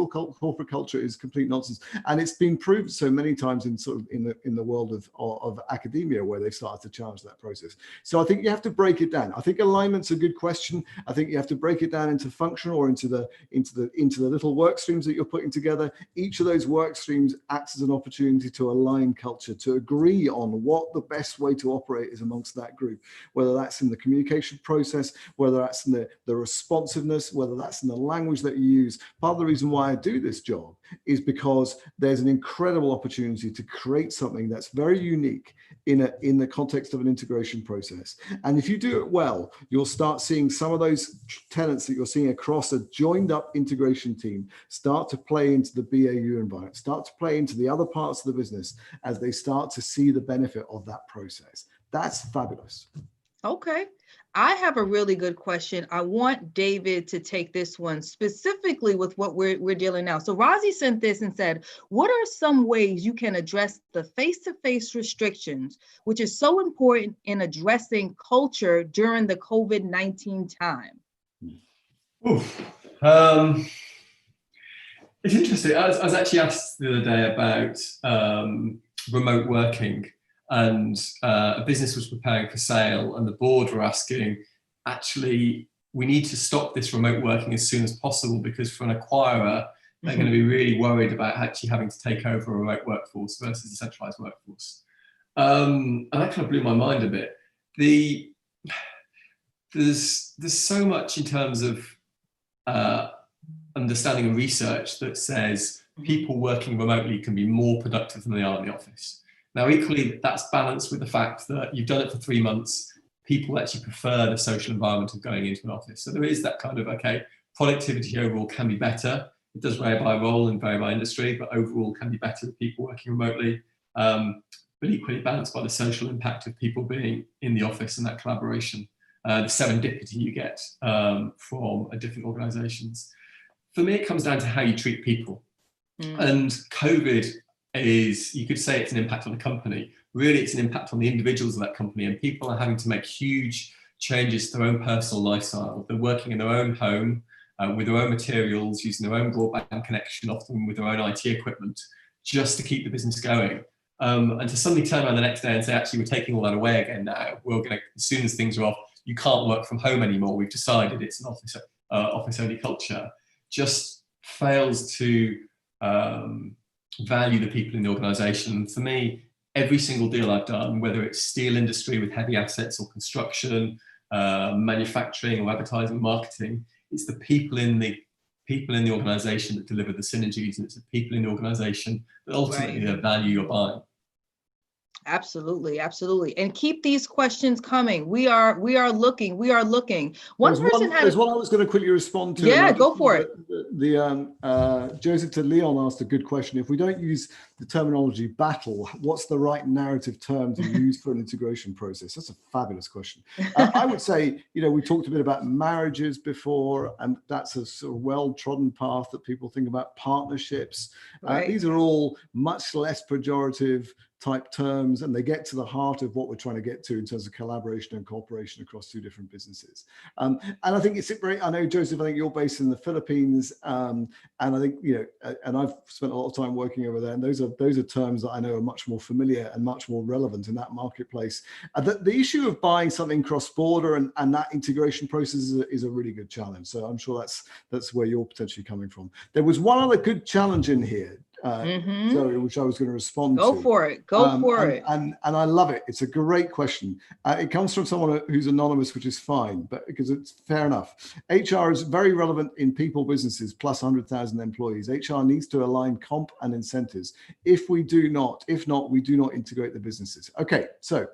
corporate culture is complete nonsense. And it's been proved so many times in sort of in the world of academia, where they've started to challenge that process. So I think you have to break it down. I think alignment's a good question. I think you have to break it down into functional or into the little work streams that you're putting together. Each of those work streams acts as an opportunity to align culture, to agree on what the best way to operate is amongst that group, whether that's in the communication process, whether that's in the responsiveness, whether that's in the language that you use. Part of the reason why I do this job is because there's an incredible opportunity to create something that's very unique in the context of an integration process. And if you do it well, you'll start seeing some of those tenets that you're seeing across a joined up integration team start to play into the BAU environment, start to play into the other parts of the business as they start to see the benefit of that process. That's fabulous. Okay. I have a really good question. I want David to take this one specifically with what we're dealing now. So Razi sent this and said, what are some ways you can address the face-to-face restrictions, which is so important in addressing culture during the COVID-19 time? It's interesting. I was actually asked the other day about remote working. And a business was preparing for sale, and the board were asking, actually, we need to stop this remote working as soon as possible, because for an acquirer, they're going to be really worried about actually having to take over a remote workforce versus a centralized workforce. And that kind of blew my mind a bit. There's so much in terms of understanding and research that says people working remotely can be more productive than they are in the office. Now, equally, that's balanced with the fact that you've done it for 3 months. People actually prefer the social environment of going into an office. So there is that kind of, okay, productivity overall can be better. It does vary by role and vary by industry, but overall can be better with people working remotely. But equally balanced by the social impact of people being in the office and that collaboration, the serendipity you get from different organizations. For me, it comes down to how you treat people. And COVID is, you could say it's an impact on the company. Really, it's an impact on the individuals of that company, and people are having to make huge changes to their own personal lifestyle. They're working in their own home with their own materials, using their own broadband connection, often with their own IT equipment, just to keep the business going. And to suddenly turn around the next day and say, actually, we're taking all that away again now. We're going to, as soon as things are off, you can't work from home anymore. We've decided it's an office-only culture. Just fails to value the people in the organization. For me, every single deal I've done, whether it's steel industry with heavy assets or construction, manufacturing or advertising, marketing, it's the people in the organization that deliver the synergies, and it's the people in the organization that ultimately the value you're buying. Absolutely, absolutely. And keep these questions coming. We are looking. There's one I was going to quickly respond to. Yeah, go for it. Joseph to Leon asked a good question. If we don't use the terminology battle, what's the right narrative term to use for an integration process? That's a fabulous question. I would say, we talked a bit about marriages before, and that's a sort of well-trodden path that people think about. Partnerships. These are all much less pejorative type terms, and they get to the heart of what we're trying to get to in terms of collaboration and cooperation across two different businesses. And I think it's great. I know, Joseph, I think you're based in the Philippines, and I think, and I've spent a lot of time working over there, and those are terms that I know are much more familiar and much more relevant in that marketplace. The issue of buying something cross-border and that integration process is a really good challenge. So I'm sure that's where you're potentially coming from. There was one other good challenge in here, Zoe, which I was going to respond to. Go for it. And I love it. It's a great question. It comes from someone who's anonymous, which is fine, but because it's fair enough. HR is very relevant in people businesses plus 100,000 employees. HR needs to align comp and incentives. If not, we do not integrate the businesses. Okay, so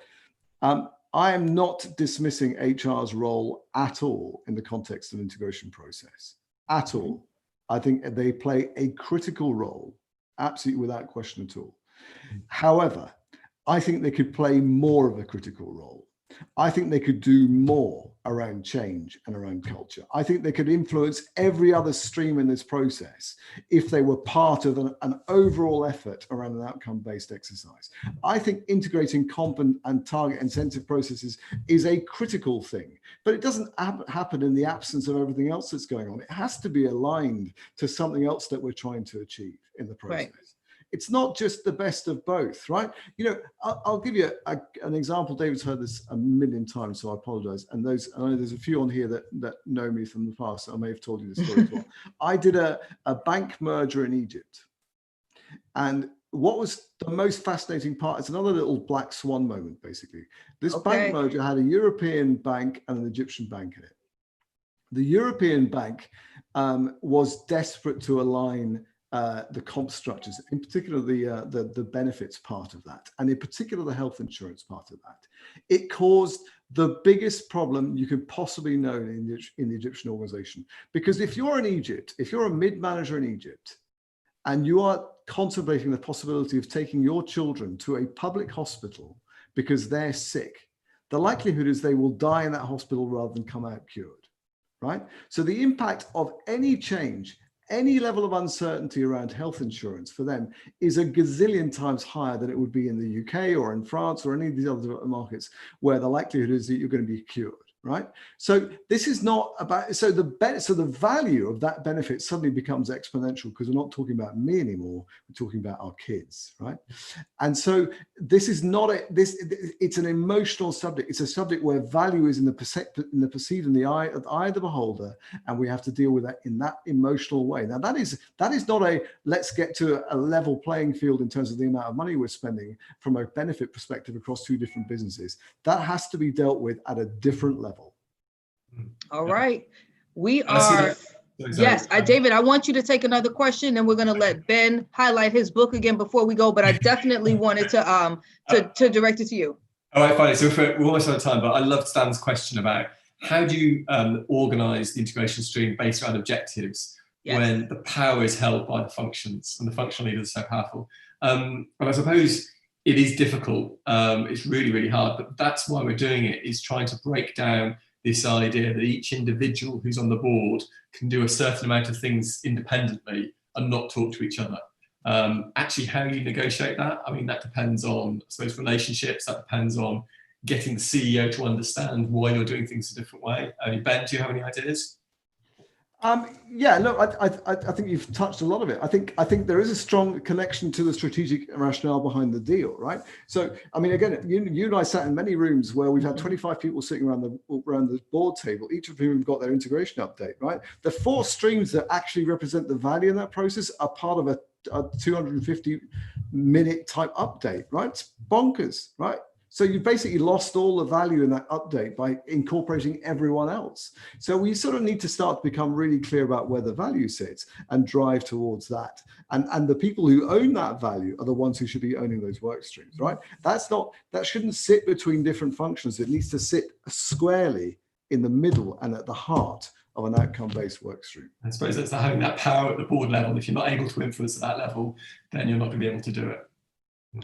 I am not dismissing HR's role at all in the context of integration process, at all. I think they play a critical role, absolutely without question at all. However, I think they could play more of a critical role. I think they could do more around change and around culture. I think they could influence every other stream in this process if they were part of an overall effort around an outcome-based exercise. I think integrating comp and target incentive processes is a critical thing, but it doesn't happen in the absence of everything else that's going on. It has to be aligned to something else that we're trying to achieve in the process. Right. It's not just the best of both, right? I'll give you an example. David's heard this a million times, so I apologize. And I know there's a few on here that know me from the past. I may have told you this story as well. I did a bank merger in Egypt. And what was the most fascinating part, it's another little black swan moment, basically. This bank merger had a European bank and an Egyptian bank in it. The European bank was desperate to align the comp structures, in particular the benefits part of that, and in particular the health insurance part of that. It caused the biggest problem you could possibly know in the Egyptian organization. Because if you're in Egypt, if you're a mid-manager in Egypt, and you are contemplating the possibility of taking your children to a public hospital because they're sick, the likelihood is they will die in that hospital rather than come out cured, right? So the impact of any change, any level of uncertainty around health insurance for them is a gazillion times higher than it would be in the UK or in France or any of these other markets where the likelihood is that you're going to be cured, right? So this is not about, so the value of that benefit suddenly becomes exponential because we're not talking about me anymore, we're talking about our kids, right? And so this is not it's an emotional subject. It's a subject where value is in the perceived in the eye of the beholder, and we have to deal with that in that emotional way. Now that is not a let's get to a level playing field in terms of the amount of money we're spending from a benefit perspective across two different businesses. That has to be dealt with at a different level. All right. We are, yes, David, I want you to take another question, and we're going to let Ben highlight his book again before we go, but I definitely wanted to direct it to you. All right, fine. So we're almost out of time, but I loved Stan's question about how do you organize the integration stream based around objectives when the power is held by the functions and the functional leaders are so powerful. And I suppose it is difficult. It's really, really hard, but that's why we're doing it, is trying to break down this idea that each individual who's on the board can do a certain amount of things independently and not talk to each other. Actually, how you negotiate that, I mean, that depends on, I suppose, relationships. That depends on getting the CEO to understand why you're doing things a different way. Ben, do you have any ideas? Yeah, look, I think you've touched a lot of it. I think there is a strong connection to the strategic rationale behind the deal, right? So, I mean, again, you and I sat in many rooms where we've had 25 people sitting around the board table, each of whom have got their integration update, right? The 4 streams that actually represent the value in that process are part of a 250-minute type update, right? It's bonkers, right? So you basically lost all the value in that update by incorporating everyone else. So we sort of need to start to become really clear about where the value sits and drive towards that. And the people who own that value are the ones who should be owning those work streams, right? That shouldn't sit between different functions. It needs to sit squarely in the middle and at the heart of an outcome-based work stream. I suppose it's having that power at the board level. If you're not able to influence at that level, then you're not going to be able to do it.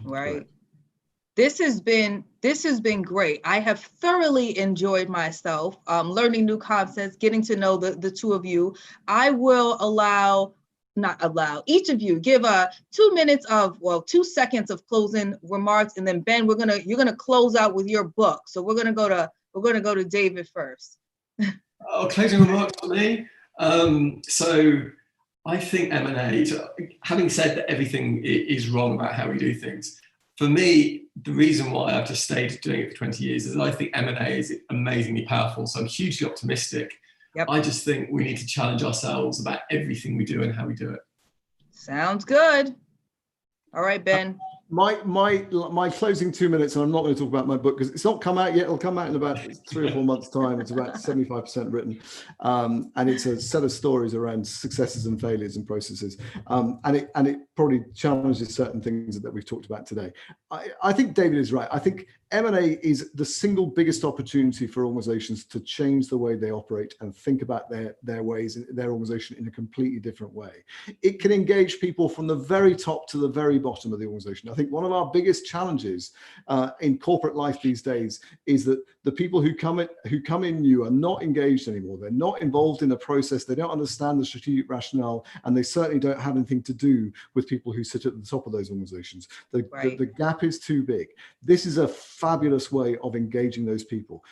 Right. This has been great. I have thoroughly enjoyed myself, learning new concepts, getting to know the two of you. I will allow not allow, each of you give 2 minutes of, 2 seconds of closing remarks, and then Ben, you're gonna close out with your book. So we're gonna go to David first. Oh, closing remarks for me. So I think M&A, having said that everything is wrong about how we do things, for me, the reason why I've just stayed doing it for 20 years is I think M&A is amazingly powerful. So I'm hugely optimistic. Yep. I just think we need to challenge ourselves about everything we do and how we do it. Sounds good. All right, Ben. My closing 2 minutes, and I'm not going to talk about my book because it's not come out yet. It'll come out in about 3 or 4 months' time. It's about 75% written, and it's a set of stories around successes and failures and processes, and it probably challenges certain things that we've talked about today. I think David is right. I think M&A is the single biggest opportunity for organizations to change the way they operate and think about their ways, their organization in a completely different way. It can engage people from the very top to the very bottom of the organization. I think one of our biggest challenges in corporate life these days is that the people who come in new are not engaged anymore. They're not involved in the process. They don't understand the strategic rationale, and they certainly don't have anything to do with people who sit at the top of those organizations. The gap is too big. This is a fabulous way of engaging those people.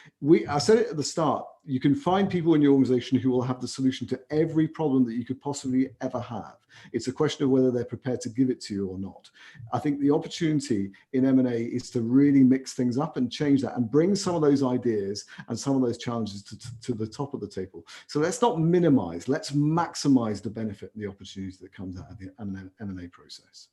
I said it at the start, you can find people in your organization who will have the solution to every problem that you could possibly ever have. It's a question of whether they're prepared to give it to you or not. I think the opportunity in M&A is to really mix things up and change that and bring some of those ideas and some of those challenges to the top of the table. So let's not minimize, let's maximize the benefit and the opportunity that comes out of the M&A process.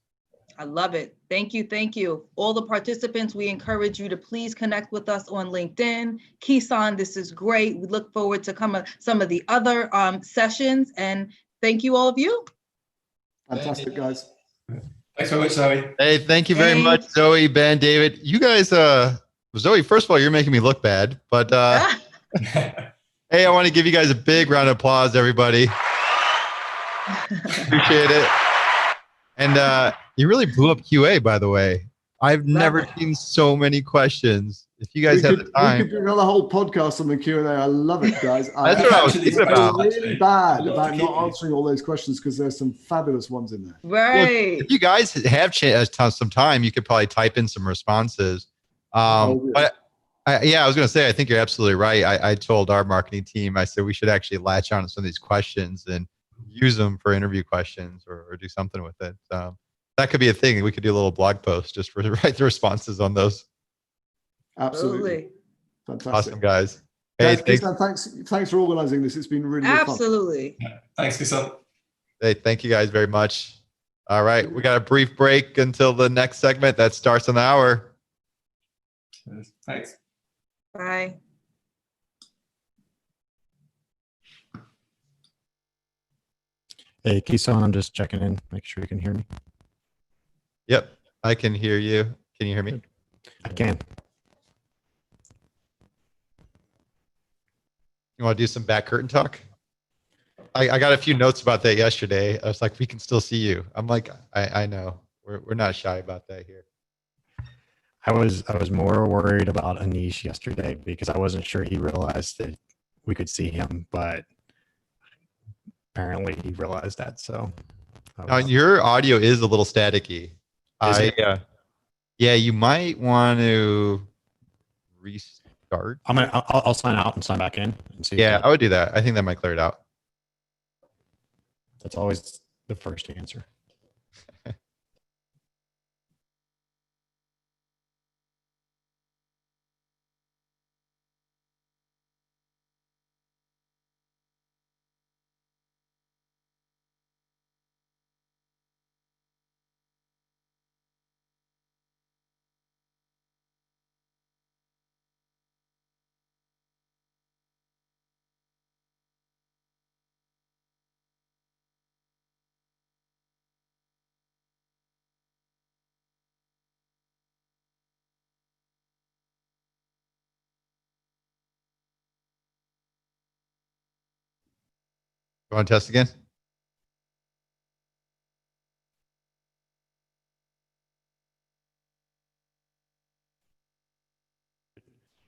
I love it. Thank you. Thank you. All the participants, we encourage you to please connect with us on LinkedIn. Kisan, this is great. We look forward to some of the other sessions, and thank you, all of you. Fantastic, guys. Thanks very much, Zoe. Hey, thank you very much, Zoe, Ben, David. You guys, Zoe, first of all, you're making me look bad, but hey, I want to give you guys a big round of applause, everybody. Appreciate it. And you really blew up QA, by the way. I've never seen so many questions. If you guys have the time, we could do another whole podcast on the Q&A. I love it, guys. That's what I was thinking about. Really bad about not answering all those questions because there's some fabulous ones in there. Right. Well, if you guys have some time, you could probably type in some responses. But I was going to say, I think you're absolutely right. I told our marketing team, I said we should actually latch on to some of these questions and use them for interview questions or do something with it. That could be a thing. We could do a little blog post just for write the responses on those. Absolutely. Fantastic. Awesome, guys. Hey, thanks for organizing this. It's been really fun. Absolutely. Thanks, Kisan. Hey, thank you guys very much. All right. We got a brief break until the next segment that starts in an hour. Thanks. Bye. Hey, Kisan, I'm just checking in, make sure you can hear me. Yep, I can hear you. Can you hear me? I can. You want to do some back curtain talk? I got a few notes about that yesterday. I was like, we can still see you. I'm like, I know. We're not shy about that here. I was more worried about Anish yesterday because I wasn't sure he realized that we could see him, but apparently he realized that. So now, your audio is a little staticky. Yeah, you might want to restart. I'll sign out and sign back in and see. Yeah, I would do that. I think that might clear it out. That's always the first answer. You want to test again?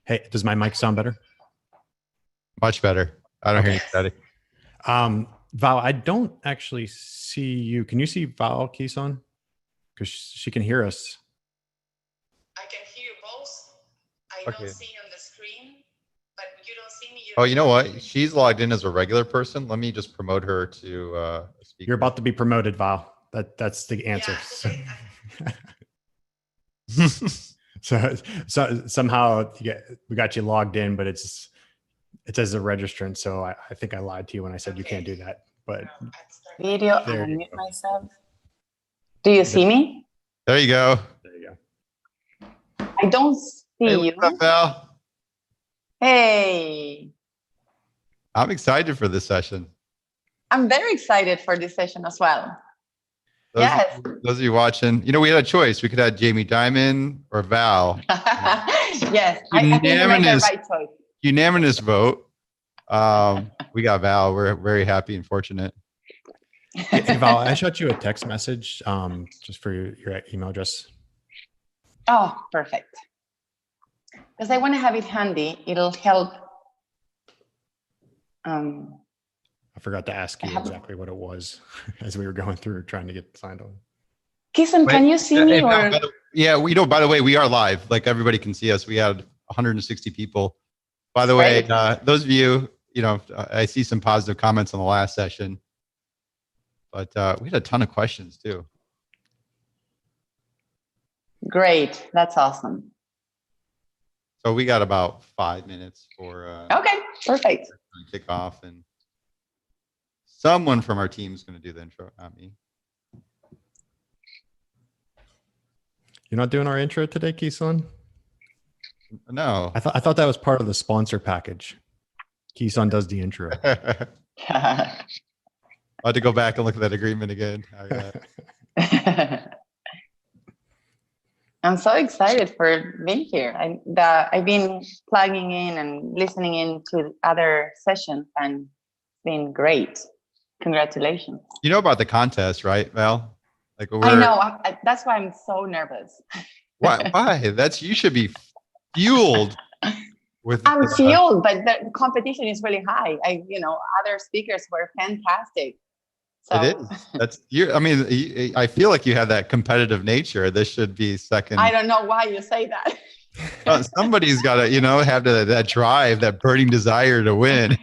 Hey, does my mic sound better? Much better. I don't hear you static. Val, I don't actually see you. Can you see Val Kison? Because she can hear us. I can hear you both. I Okay. don't see you on the screen, but you don't see me. Oh, you know what? She's logged in as a regular person. Let me just promote her to a speaker. You're about to be promoted, Val. That's the answer. Yeah, So somehow we got you logged in, but it says a registrant. So I think I lied to you when I said you can't do that. But video, There I'll you mute go. myself. Do you see me? There you go. there you go. I don't see Hey, you. what's up, Val? Hey, I'm excited for this session. I'm very excited for this session as well. Yes. Those of you watching, we had a choice. We could have Jamie Dimon or Val. Yes, I think you made the right choice. Unanimous vote. We got Val. We're very happy and fortunate. Hey, Val, I shot you a text message just for your email address. Oh, perfect. Because I want to have it handy. It'll help. I forgot to ask you exactly what it was as we were going through trying to get signed on. Kison, can you see me? Hey, Val, Or by the way, we are live. Like everybody can see us. We had 160 people. By the way, those of you, I see some positive comments on the last session, but we had a ton of questions too. Great, that's awesome. So we got about 5 minutes for Okay, perfect. kick off, and someone from our team is going to do the intro, not me. You're not doing our intro today, Kison? No. I thought that was part of the sponsor package. Kison does the intro. I had to go back and look at that agreement again. I'm so excited for being here. I've been plugging in and listening in to other sessions, and it's been great. Congratulations. You know about the contest, right, Val? Like I know. That's why I'm so nervous. Why? You should be fueled with. I'm fueled, but the competition is really high. Other speakers were fantastic. So. It is. That's you. I mean, I feel like you have that competitive nature. This should be second. I don't know why you say that. Somebody's got to, have that drive, that burning desire to win.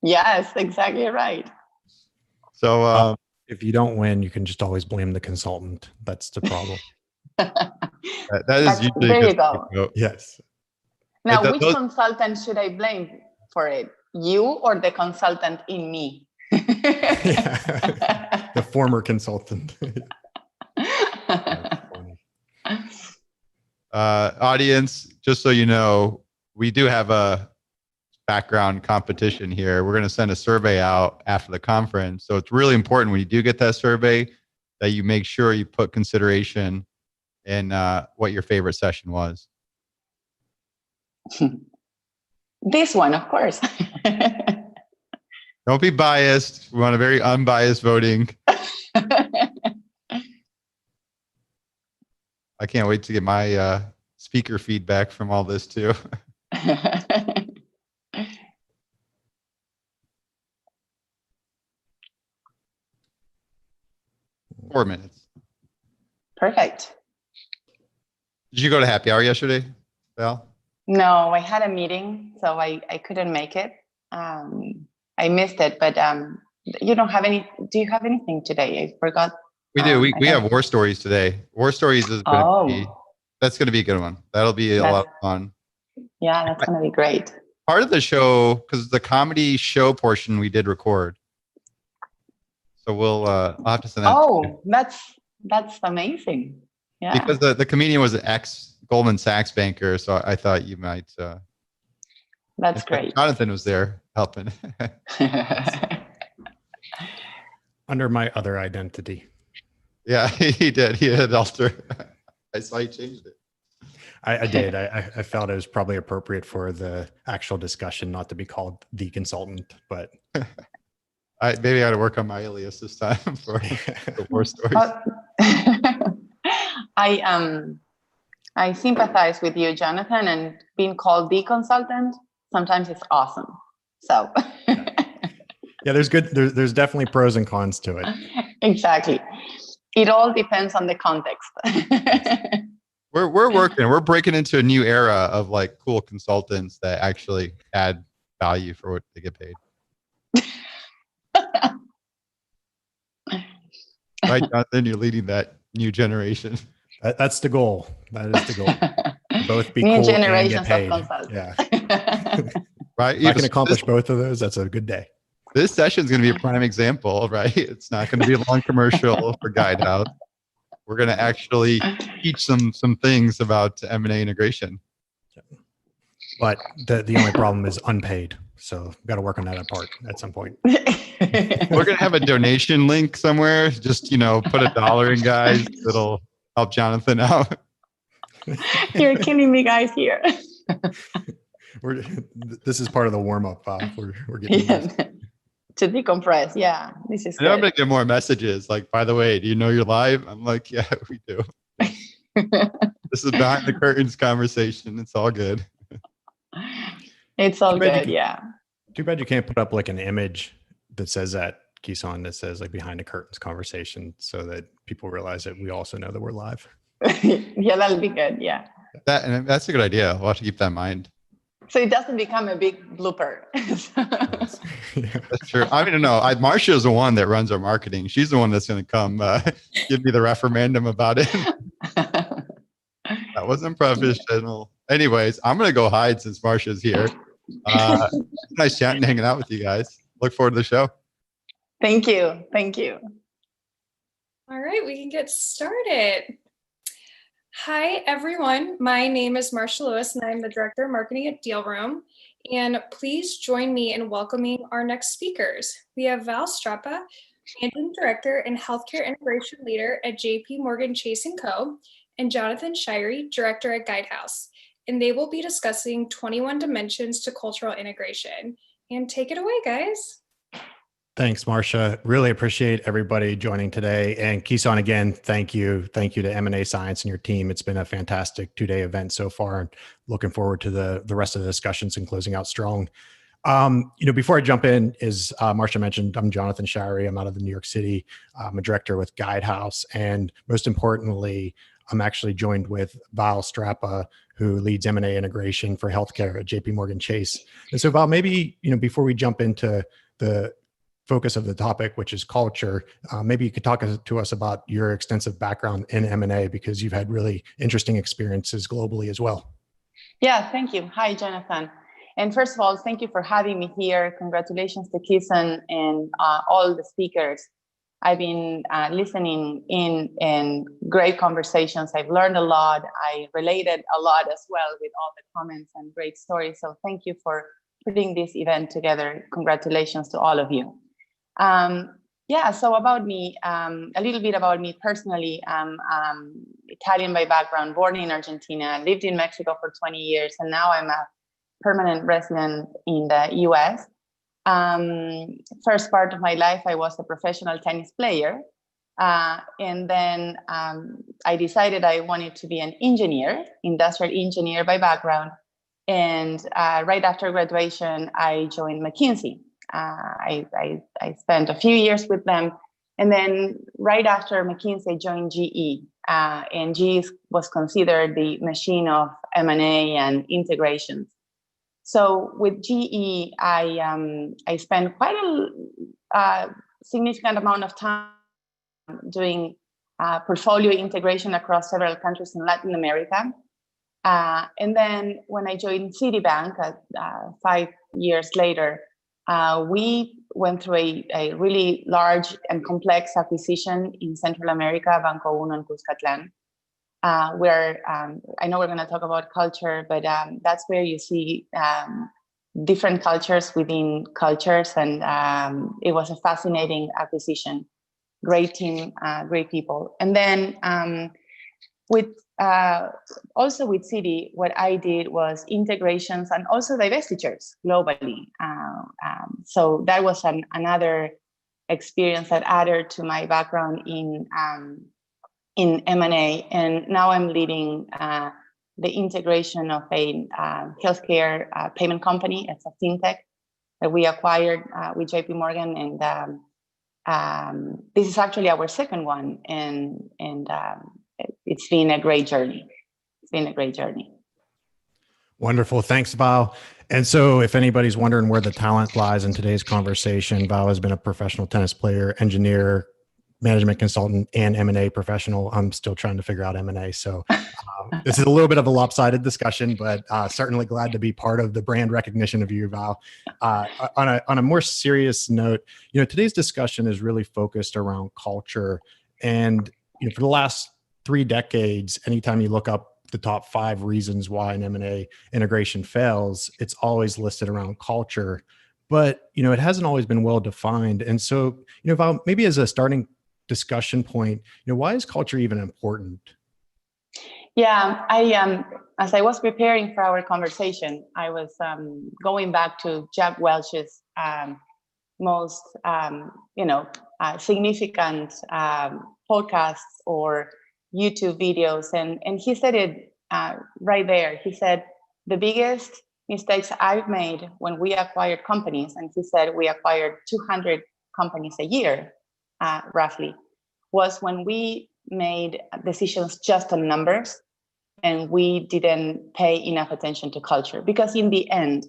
Yes, exactly right. So if you don't win, you can just always blame the consultant. That's the problem. that is usually there you go. Yes. Now, which consultant should I blame for it? You or the consultant in me? Yeah. The former consultant. Audience, just so you know, we do have a background competition here. We're going to send a survey out after the conference. So it's really important when you do get that survey that you make sure you put consideration in what your favorite session was. This one, of course. Don't be biased. We want a very unbiased voting. I can't wait to get my speaker feedback from all this too. 4 minutes. Perfect. Did you go to happy hour yesterday, Val? No, I had a meeting, so I couldn't make it. I missed it, but you don't have any. Do you have anything today? I forgot. We do. We have war stories today. War stories is going to be. That's going to be a good one. That'll be a lot of fun. Yeah, that's going to be great. Part of the show, because the comedy show portion we did record. So I'll have to send that. Oh, that's amazing. Yeah. Because the comedian was an ex-Goldman Sachs banker, so I thought you might. That's great. Jonathan was there helping. Under my other identity. Yeah, he did. He had alter. I saw he changed it. I did. I felt it was probably appropriate for the actual discussion not to be called the consultant, but maybe I got to work on my alias this time for the war stories. I sympathize with you, Jonathan, and being called the consultant sometimes it's awesome. So Yeah, there's definitely pros and cons to it. Exactly. It all depends on the context. We're breaking into a new era of like cool consultants that actually add value for what they get paid. Right, Jonathan, you're leading that new generation. That's the goal. That is the goal. Both be New cool and generations get paid. of consultants. Yeah. Right. If I can accomplish both of those, that's a good day. This session is going to be a prime example, right? It's not going to be a long commercial for Guidehouse. We're going to actually teach some things about M&A integration. But the only problem is unpaid. So we've got to work on that part at some point. We're going to have a donation link somewhere. Just, put $1 in, guys. It'll help Jonathan out. You're killing me, guys, here. This is part of the warm up. We're getting to decompress. Yeah, this is. And I'm going to get more messages like, by the way, do you know you're live? I'm like, yeah, we do. This is behind the curtains conversation. It's all good. It's all good. Yeah. Too bad you can't put up like an image that says that, Kisan, that says like behind the curtains conversation, so that people realize that we also know that we're live. Yeah, that'll be good. Yeah. That's a good idea. We'll have to keep that in mind. So it doesn't become a big blooper. That's true. I mean, no, Marcia's the one that runs our marketing. She's the one that's going to come give me the referendum about it. That wasn't professional. Anyways, I'm going to go hide since Marcia's here. Nice chatting and hanging out with you guys. Look forward to the show. Thank you. Thank you. All right, we can get started. Hi, everyone. My name is Marcia Lewis, and I'm the Director of Marketing at Deal Room. And please join me in welcoming our next speakers. We have Val Strappa, Managing Director and Healthcare Integration Leader at JPMorgan Chase & Co., and Jonathan Shiery, Director at Guidehouse. And they will be discussing 21 dimensions to cultural integration. And take it away, guys. Thanks, Marcia. Really appreciate everybody joining today. And Kisan, again, thank you. Thank you to M&A Science and your team. It's been a fantastic 2-day event so far. And looking forward to the rest of the discussions and closing out strong. Before I jump in, as Marcia mentioned, I'm Jonathan Shiery. I'm out of New York City. I'm a director with Guidehouse. And most importantly, I'm actually joined with Val Strappa, who leads M&A integration for healthcare at JPMorgan Chase. And so Val, maybe, before we jump into the focus of the topic, which is culture, maybe you could talk to us about your extensive background in M&A, because you've had really interesting experiences globally as well. Yeah, thank you. Hi, Jonathan. And first of all, thank you for having me here. Congratulations to Kisan and all the speakers. I've been listening in and great conversations. I've learned a lot. I related a lot as well with all the comments and great stories. So thank you for putting this event together. Congratulations to all of you. So about me, a little bit about me personally. I'm Italian by background, born in Argentina, lived in Mexico for 20 years, and now I'm a permanent resident in the US. First part of my life, I was a professional tennis player. And then I decided I wanted to be an engineer, industrial engineer by background. And right after graduation, I joined McKinsey. I spent a few years with them. And then right after McKinsey, I joined GE. And GE was considered the machine of M&A and integrations. So with GE, I spent quite a significant amount of time doing portfolio integration across several countries in Latin America. And then when I joined Citibank 5 years later, we went through a really large and complex acquisition in Central America, Banco Uno and Cuscatlán, where I know we're going to talk about culture, but that's where you see different cultures within cultures. And it was a fascinating acquisition. Great team, great people. And then also with Citi, what I did was integrations and also divestitures globally. So that was another experience that added to my background in M&A. And now I'm leading the integration of a healthcare payment company. It's a fintech that we acquired with JPMorgan, and this is actually our second one, and it's been a great journey. It's been a great journey. Wonderful. Thanks, Val. And so if anybody's wondering where the talent lies in today's conversation, Val has been a professional tennis player, engineer, management consultant, and M&A professional. I'm still trying to figure out M&A. So this is a little bit of a lopsided discussion, but certainly glad to be part of the brand recognition of you, Val. On a more serious note, today's discussion is really focused around culture. And for the last 3 decades, anytime you look up the top 5 reasons why an M&A integration fails, it's always listed around culture, but it hasn't always been well defined. And so, Val, maybe as a starting discussion point, why is culture even important? Yeah, as I was preparing for our conversation, I was going back to Jack Welch's most significant podcasts or YouTube videos, and he said it right there. He said the biggest mistakes I've made when we acquired companies, and he said we acquired 200 companies a year, roughly, was when we made decisions just on numbers and we didn't pay enough attention to culture. Because in the end,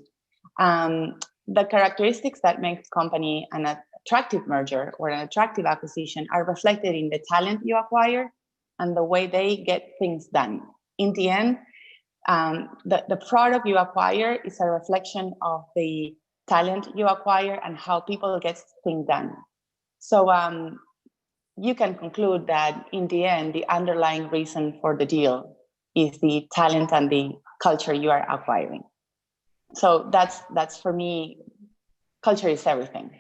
the characteristics that make a company an attractive merger or an attractive acquisition are reflected in the talent you acquire and the way they get things done. In the end, the product you acquire is a reflection of the talent you acquire and how people get things done. So you can conclude that in the end, the underlying reason for the deal is the talent and the culture you are acquiring. So that's for me, culture is everything.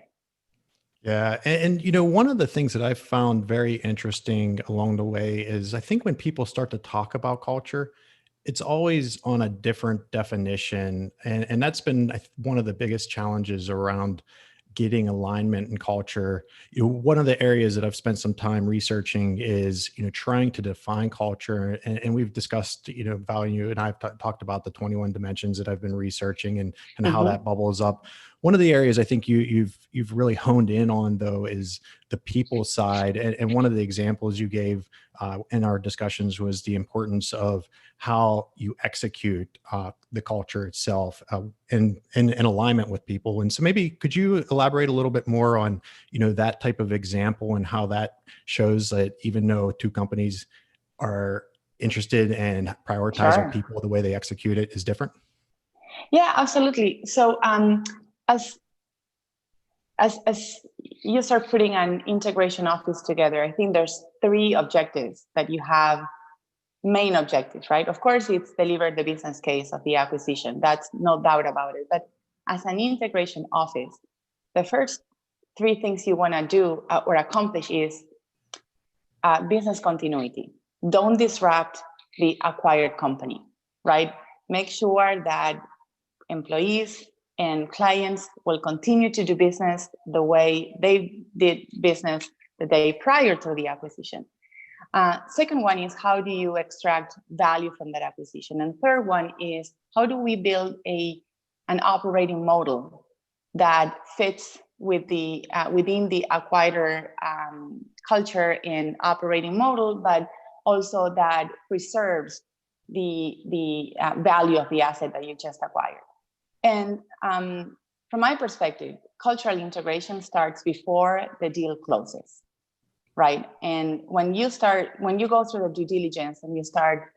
Yeah. And one of the things that I've found very interesting along the way is I think when people start to talk about culture, it's always on a different definition. And that's been one of the biggest challenges around getting alignment in culture. One of the areas that I've spent some time researching is, trying to define culture. And we've discussed, Val, you and I've talked about the 21 dimensions that I've been researching and how that bubbles up. One of the areas I think you've really honed in on, though, is the people side. And one of the examples you gave in our discussions was the importance of how you execute the culture itself in alignment with people. And so maybe could you elaborate a little bit more on, that type of example and how that shows that even though 2 companies are interested and prioritizing people, the way they execute it is different? Yeah, absolutely. So as you start putting an integration office together, I think there's 3 objectives that you have, main objectives, right? Of course, it's deliver the business case of the acquisition. That's no doubt about it. But as an integration office, the first 3 things you want to do or accomplish is business continuity. Don't disrupt the acquired company, right? Make sure that employees and clients will continue to do business the way they did business the day prior to the acquisition. Second one is how do you extract value from that acquisition? And third one is how do we build an operating model that fits with the within the acquirer culture and operating model, but also that preserves the value of the asset that you just acquired. And from my perspective, cultural integration starts before the deal closes, right? And when you go through the due diligence and you start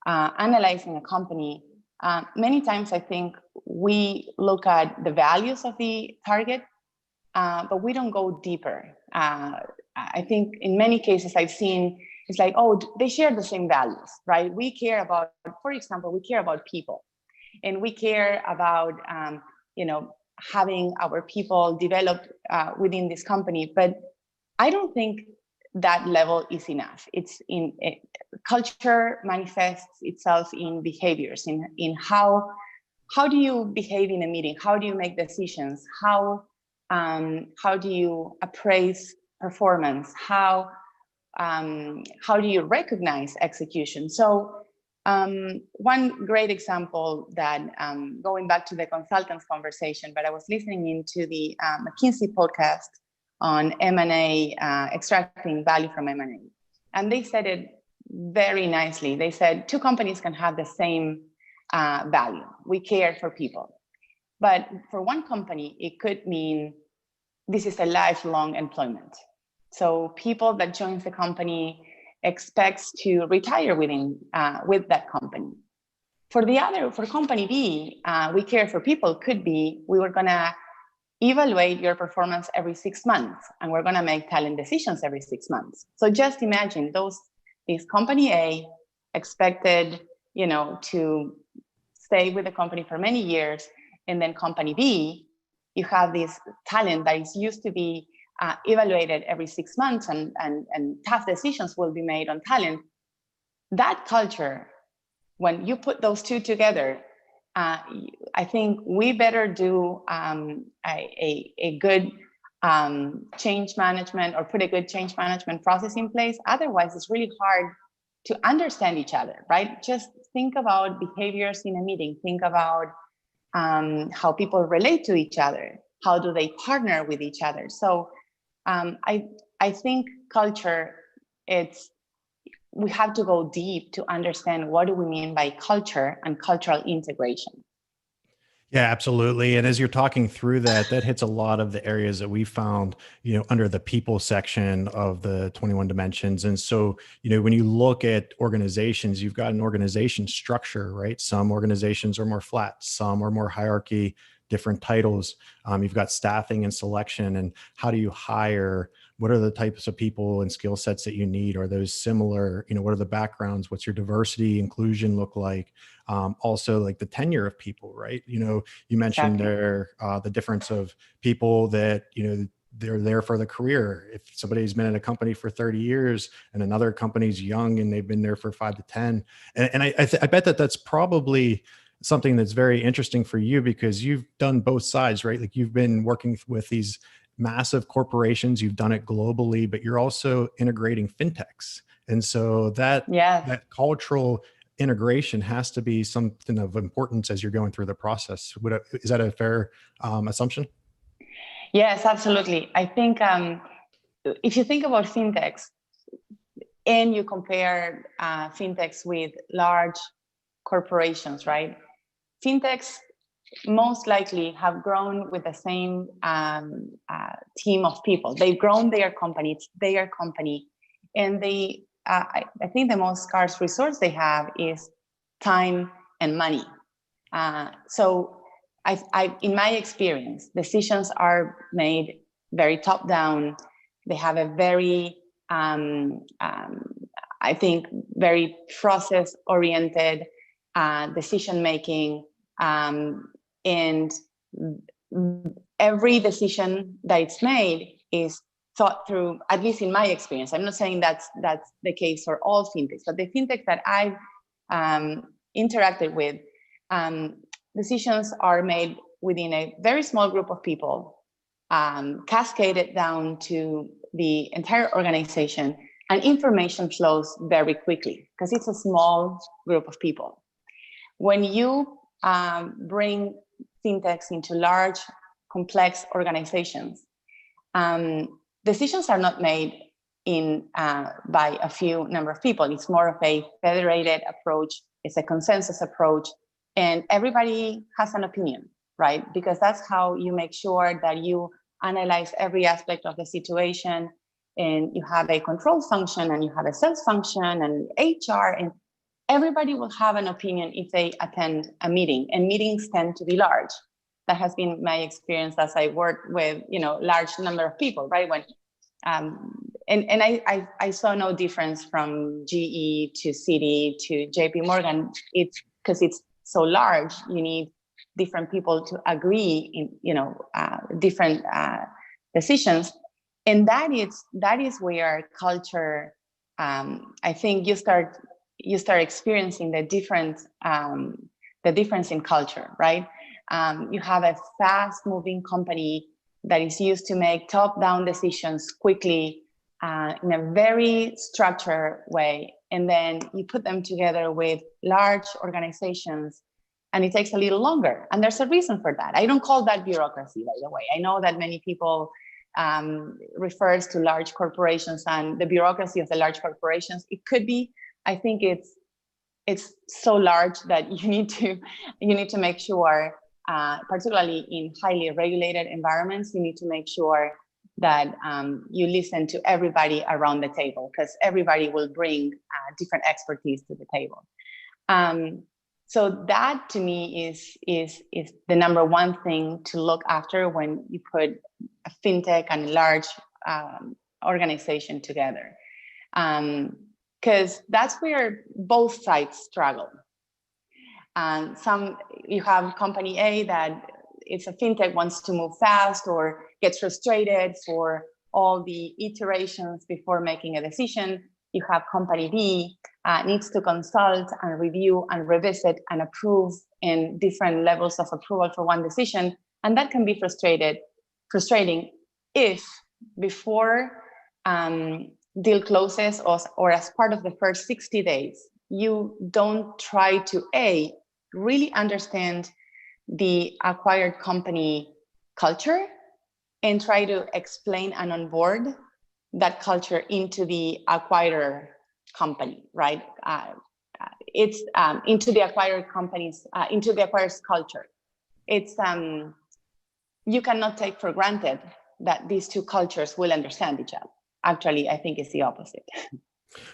analyzing a company, many times I think we look at the values of the target, but we don't go deeper. I think in many cases I've seen, it's like, oh, they share the same values, right? We care about, for example, we care about people. And we care about, having our people develop within this company. But I don't think that level is enough. Culture manifests itself in behaviors, in how do you behave in a meeting? How do you make decisions? How do you appraise performance? How do you recognize execution? So One great example that, going back to the consultants conversation, but I was listening into the McKinsey podcast on M&A, extracting value from M&A. And they said it very nicely. They said two companies can have the same value. We care for people. But for one company, it could mean this is a lifelong employment. So people that joins the company expects to retire with that company. For company B, we care for people could be, we were gonna evaluate your performance every 6 months, and we're gonna make talent decisions every 6 months. So just imagine this company A expected, to stay with the company for many years, and then company B, you have this talent that is used to be evaluated every 6 months, and tough decisions will be made on talent. That culture, when you put those two together, I think we better do a good change management, or put a good change management process in place. Otherwise, it's really hard to understand each other, right? Just think about behaviors in a meeting. Think about how people relate to each other. How do they partner with each other? So I think culture, we have to go deep to understand what do we mean by culture and cultural integration. Yeah, absolutely. And as you're talking through that hits a lot of the areas that we found, under the people section of the 21 dimensions. And so, when you look at organizations, you've got an organization structure, right? Some organizations are more flat, some are more hierarchy, different titles. You've got staffing and selection, and how do you hire? What are the types of people and skill sets that you need? Are those similar? What are the backgrounds? What's your diversity, inclusion look like? Also, like the tenure of people, right? You mentioned there the difference of people that, they're there for the career. If somebody's been in a company for 30 years and another company's young and they've been there for 5 to 10. And I bet that's probably something that's very interesting for you, because you've done both sides, right? Like, you've been working with these massive corporations, you've done it globally, but you're also integrating fintechs. And so that cultural integration has to be something of importance as you're going through the process. Is that a fair assumption? Yes, absolutely. I think if you think about fintechs and you compare fintechs with large corporations, right? Fintechs most likely have grown with the same team of people. They've grown their company, it's their company. And I think the most scarce resource they have is time and money. So in my experience, decisions are made very top down. They have a very, I think, very process oriented decision making. And every decision that it's made is thought through, at least in my experience. I'm not saying that's the case for all fintechs, but the fintechs that I've interacted with, decisions are made within a very small group of people, cascaded down to the entire organization, and information flows very quickly because it's a small group of people. When you bring fintechs into large, complex organizations, decisions are not made by a few number of people. It's more of a federated approach. It's a consensus approach, and everybody has an opinion, right? Because that's how you make sure that you analyze every aspect of the situation, and you have a control function, and you have a sales function, and HR, and everybody will have an opinion if they attend a meeting, and meetings tend to be large. That has been my experience as I work with, large number of people, right? When, and I saw no difference from GE to Citi to JPMorgan. It's because it's so large, you need different people to agree in, different decisions. And that is where culture, I think you start experiencing the difference in culture, right? You have a fast-moving company that is used to make top-down decisions quickly in a very structured way, and then you put them together with large organizations, and it takes a little longer. And there's a reason for that. I don't call that bureaucracy, by the way. I know that many people refers to large corporations and the bureaucracy of the large corporations. It could be. I think it's so large that you need to make sure, particularly in highly regulated environments, you need to make sure that you listen to everybody around the table, because everybody will bring different expertise to the table. So that to me is the number one thing to look after when you put a fintech and a large organization together, because that's where both sides struggle. And you have company A that it's a fintech, wants to move fast or gets frustrated for all the iterations before making a decision. You have company B needs to consult and review and revisit and approve in different levels of approval for one decision. And that can be frustrating if before deal closes or as part of the first 60 days, you don't try to really understand the acquired company culture and try to explain and onboard that culture into the acquirer company, right? It's into the acquired companies, into the acquirer's culture. It's you cannot take for granted that these two cultures will understand each other. Actually, I think it's the opposite.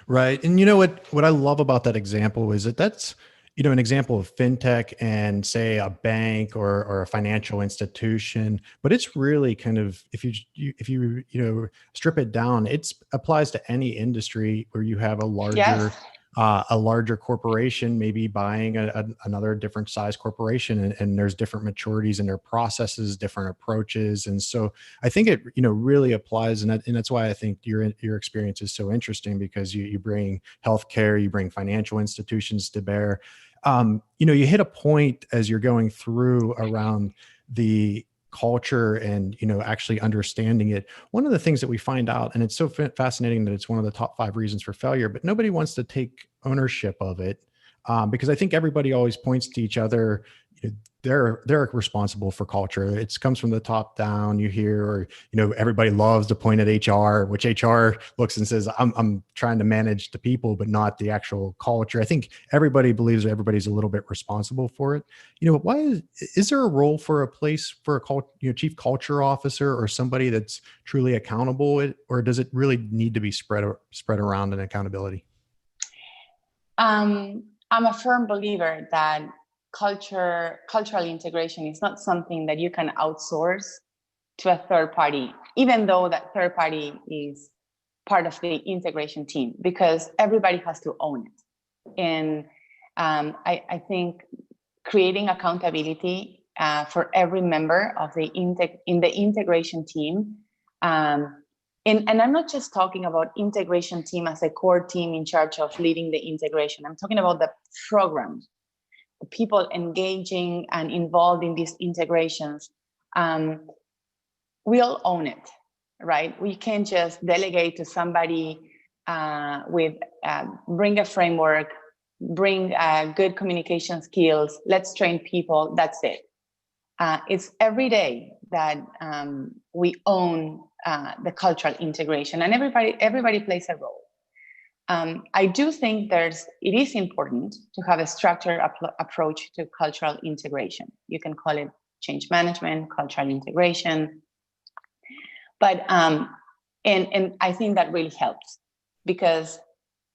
Right. And you know what I love about that example is that's an example of fintech and say a bank or a financial institution, but it's really kind of, if you strip it down, it applies to any industry where you have a larger corporation, maybe buying another different size corporation, and there's different maturities in their processes, different approaches. And so I think it, really applies. And that's why I think your experience is so interesting, because you bring healthcare, you bring financial institutions to bear. You hit a point as you're going through around the culture and, actually understanding it. One of the things that we find out, and it's so fascinating that it's one of the top 5 reasons for failure, but nobody wants to take ownership of it, because I think everybody always points to each other. They're responsible for culture. It comes from the top down. You hear, or everybody loves to point at HR, which HR looks and says, I'm trying to manage the people, but not the actual culture. I think everybody believes everybody's a little bit responsible for it. Why is there a role for a place for a chief culture officer or somebody that's truly accountable, or does it really need to be spread around in accountability? I'm a firm believer that cultural integration is not something that you can outsource to a third party, even though that third party is part of the integration team, because everybody has to own it. And I think creating accountability for every member of in the integration team, and I'm not just talking about integration team as a core team in charge of leading the integration. I'm talking about the program, the people engaging and involved in these integrations. We all own it, right? We can't just delegate to somebody bring a framework, bring good communication skills, let's train people, that's it. It's every day that we own the cultural integration, and everybody plays a role. I do think it is important to have a structured approach to cultural integration. You can call it change management, cultural integration, but and I think that really helps, because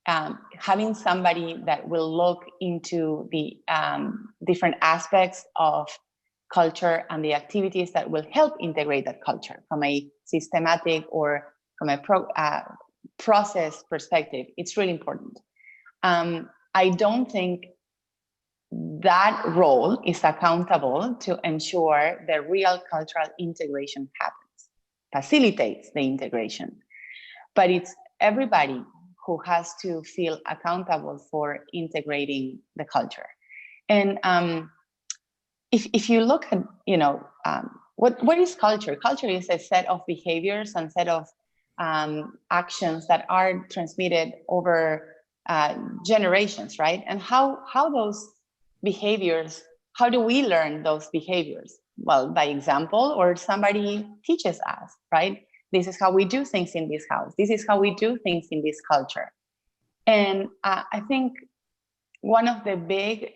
having somebody that will look into the different aspects of culture and the activities that will help integrate that culture from a systematic or from a process perspective, it's really important. I don't think that role is accountable to ensure the real cultural integration happens, facilitates the integration, but it's everybody who has to feel accountable for integrating the culture. And if you look at, what is culture? Culture is a set of behaviors and set of actions that are transmitted over generations, right? And how those behaviors, how do we learn those behaviors? Well, by example, or somebody teaches us, right? This is how we do things in this house. This is how we do things in this culture. And I think one of the big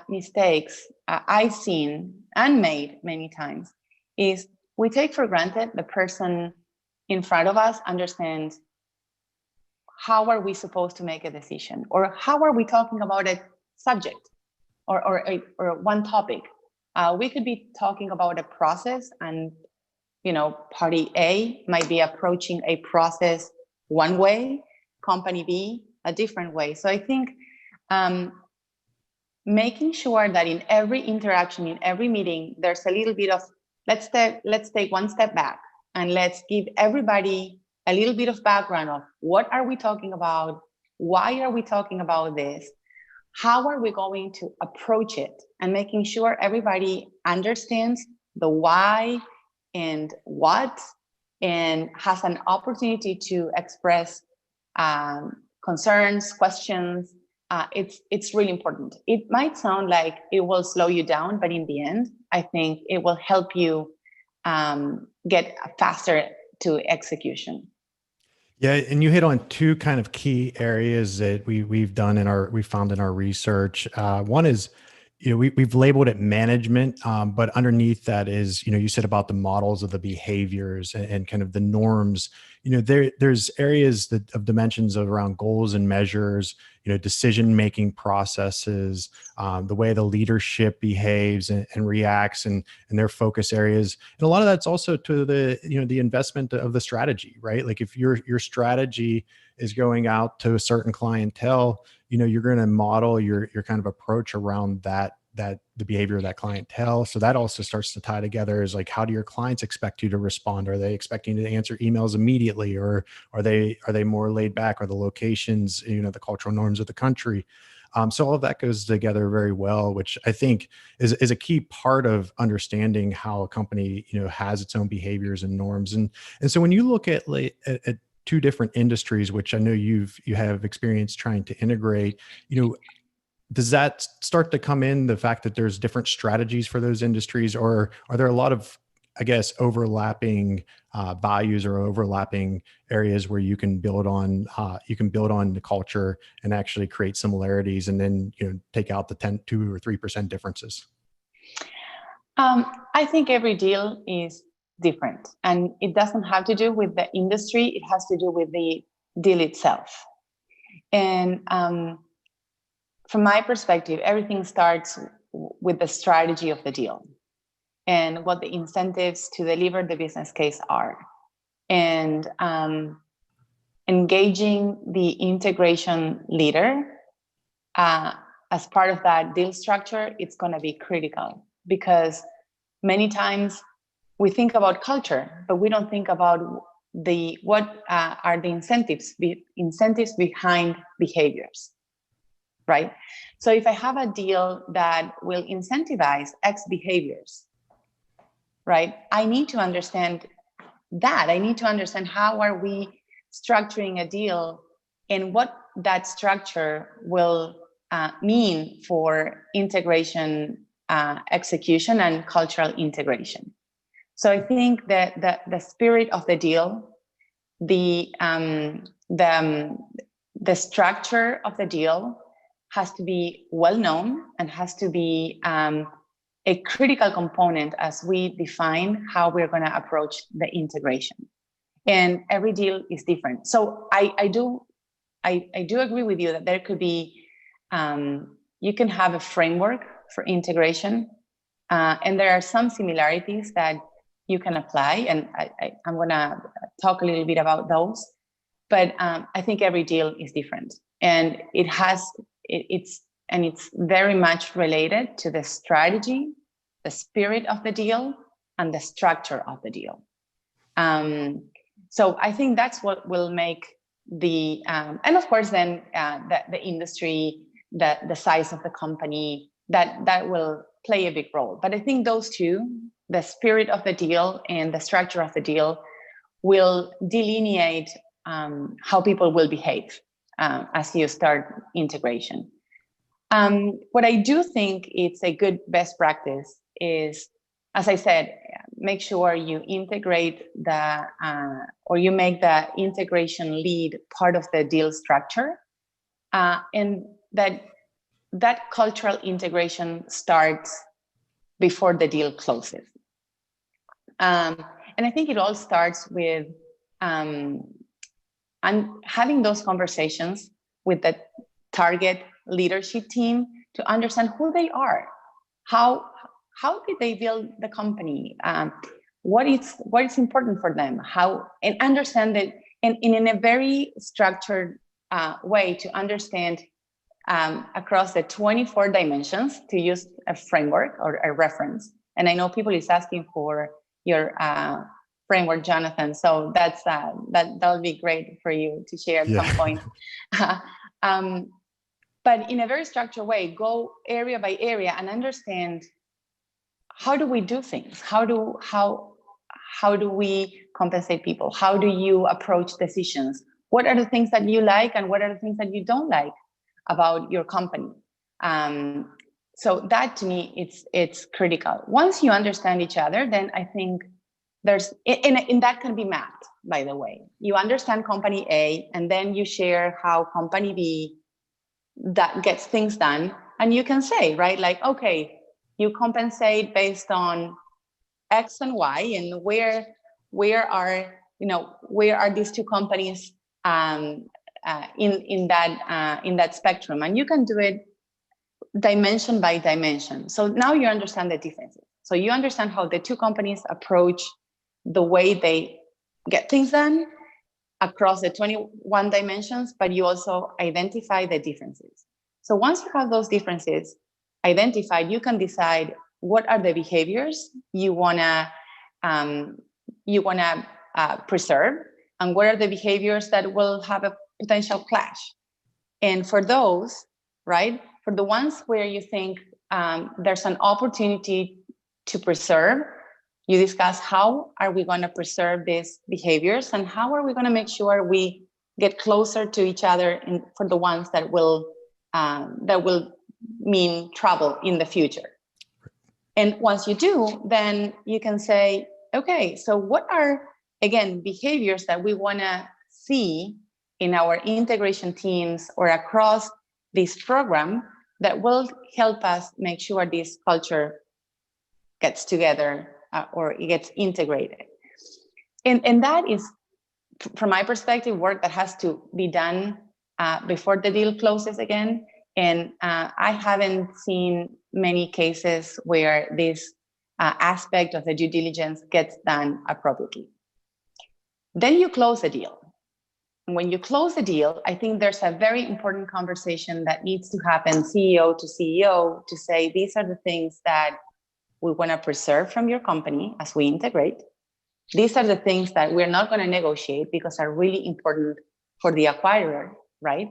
mistakes I've seen and made many times is we take for granted the person in front of us understands how are we supposed to make a decision, or how are we talking about a subject or one topic. We could be talking about a process, and party A might be approaching a process one way, company B a different way. So I think making sure that in every interaction, in every meeting, there's a little bit of let's take one step back and let's give everybody a little bit of background of what are we talking about, why are we talking about this, how are we going to approach it, and making sure everybody understands the why and what, and has an opportunity to express concerns, questions. It's really important. It might sound like it will slow you down, but in the end, I think it will help you get faster to execution. Yeah, and you hit on two kind of key areas that we found in our research. One is, we've labeled it management, but underneath that is, you said about the models of the behaviors and kind of the norms. There's areas of dimensions around goals and measures, decision-making processes, the way the leadership behaves and reacts, and their focus areas. And a lot of that's also to the, the investment of the strategy, right? Like if your strategy is going out to a certain clientele, you're going to model your kind of approach around that the behavior of that clientele. So that also starts to tie together is like, how do your clients expect you to respond? Are they expecting you to answer emails immediately, or are they more laid back? Are the locations, the cultural norms of the country? So all of that goes together very well, which I think is a key part of understanding how a company, has its own behaviors and norms. And so when you look at two different industries, which I know you have experience trying to integrate, does that start to come in, the fact that there's different strategies for those industries, or are there a lot of, I guess, overlapping values or overlapping areas where you can build on the culture and actually create similarities, and then take out the 2 or 3% differences? I think every deal is different, and it doesn't have to do with the industry. It has to do with the deal itself. And from my perspective, everything starts with the strategy of the deal and what the incentives to deliver the business case are. And engaging the integration leader as part of that deal structure, it's going to be critical, because many times we think about culture, but we don't think about what are the incentives behind behaviors. Right? So if I have a deal that will incentivize X behaviors, right? I need to understand that. I need to understand how are we structuring a deal and what that structure will mean for integration, execution, and cultural integration. So I think that the spirit of the deal, the structure of the deal has to be well known and has to be a critical component as we define how we're going to approach the integration. And every deal is different. So I do agree with you that there could be, you can have a framework for integration, and there are some similarities that you can apply, and I'm going to talk a little bit about those. But I think every deal is different, and it's very much related to the strategy, the spirit of the deal, and the structure of the deal. So I think that's what will make the, and of course then the industry, the size of the company, that will play a big role. But I think those two, the spirit of the deal and the structure of the deal, will delineate how people will behave. as you start integration. What I do think it's a good best practice is, as I said, make sure you integrate or you make the integration lead part of the deal structure, and that cultural integration starts before the deal closes. And I think it all starts with and having those conversations with the target leadership team to understand who they are, how did they build the company, what is important for them, and understand it in a very structured way to understand across the 24 dimensions, to use a framework or a reference. And I know people is asking for your framework, Jonathan. So that'll be great for you to share at some point. But in a very structured way, go area by area and understand, how do we do things? How do we compensate people? How do you approach decisions? What are the things that you like and what are the things that you don't like about your company? So that, to me, it's critical. Once you understand each other, then I think and that can be mapped, by the way. You understand company A, and then you share how company B that gets things done, and you can say, right, like, okay, you compensate based on X and Y, and where are these two companies in that spectrum, and you can do it dimension by dimension. So now you understand the differences. So you understand how the two companies approach the way they get things done across the 21 dimensions, but you also identify the differences. So once you have those differences identified, you can decide what are the behaviors you wanna preserve, and what are the behaviors that will have a potential clash. And for those, right, for the ones where you think there's an opportunity to preserve, you discuss how are we going to preserve these behaviors, and how are we going to make sure we get closer to each other for the ones that will mean trouble in the future. And once you do, then you can say, okay, so what are, again, behaviors that we want to see in our integration teams or across this program that will help us make sure this culture gets together or it gets integrated. And that is, from my perspective, work that has to be done before the deal closes again. And I haven't seen many cases where this aspect of the due diligence gets done appropriately. Then you close the deal. And when you close the deal, I think there's a very important conversation that needs to happen CEO to CEO to say, these are the things that we want to preserve from your company as we integrate. These are the things that we're not going to negotiate because are really important for the acquirer, right?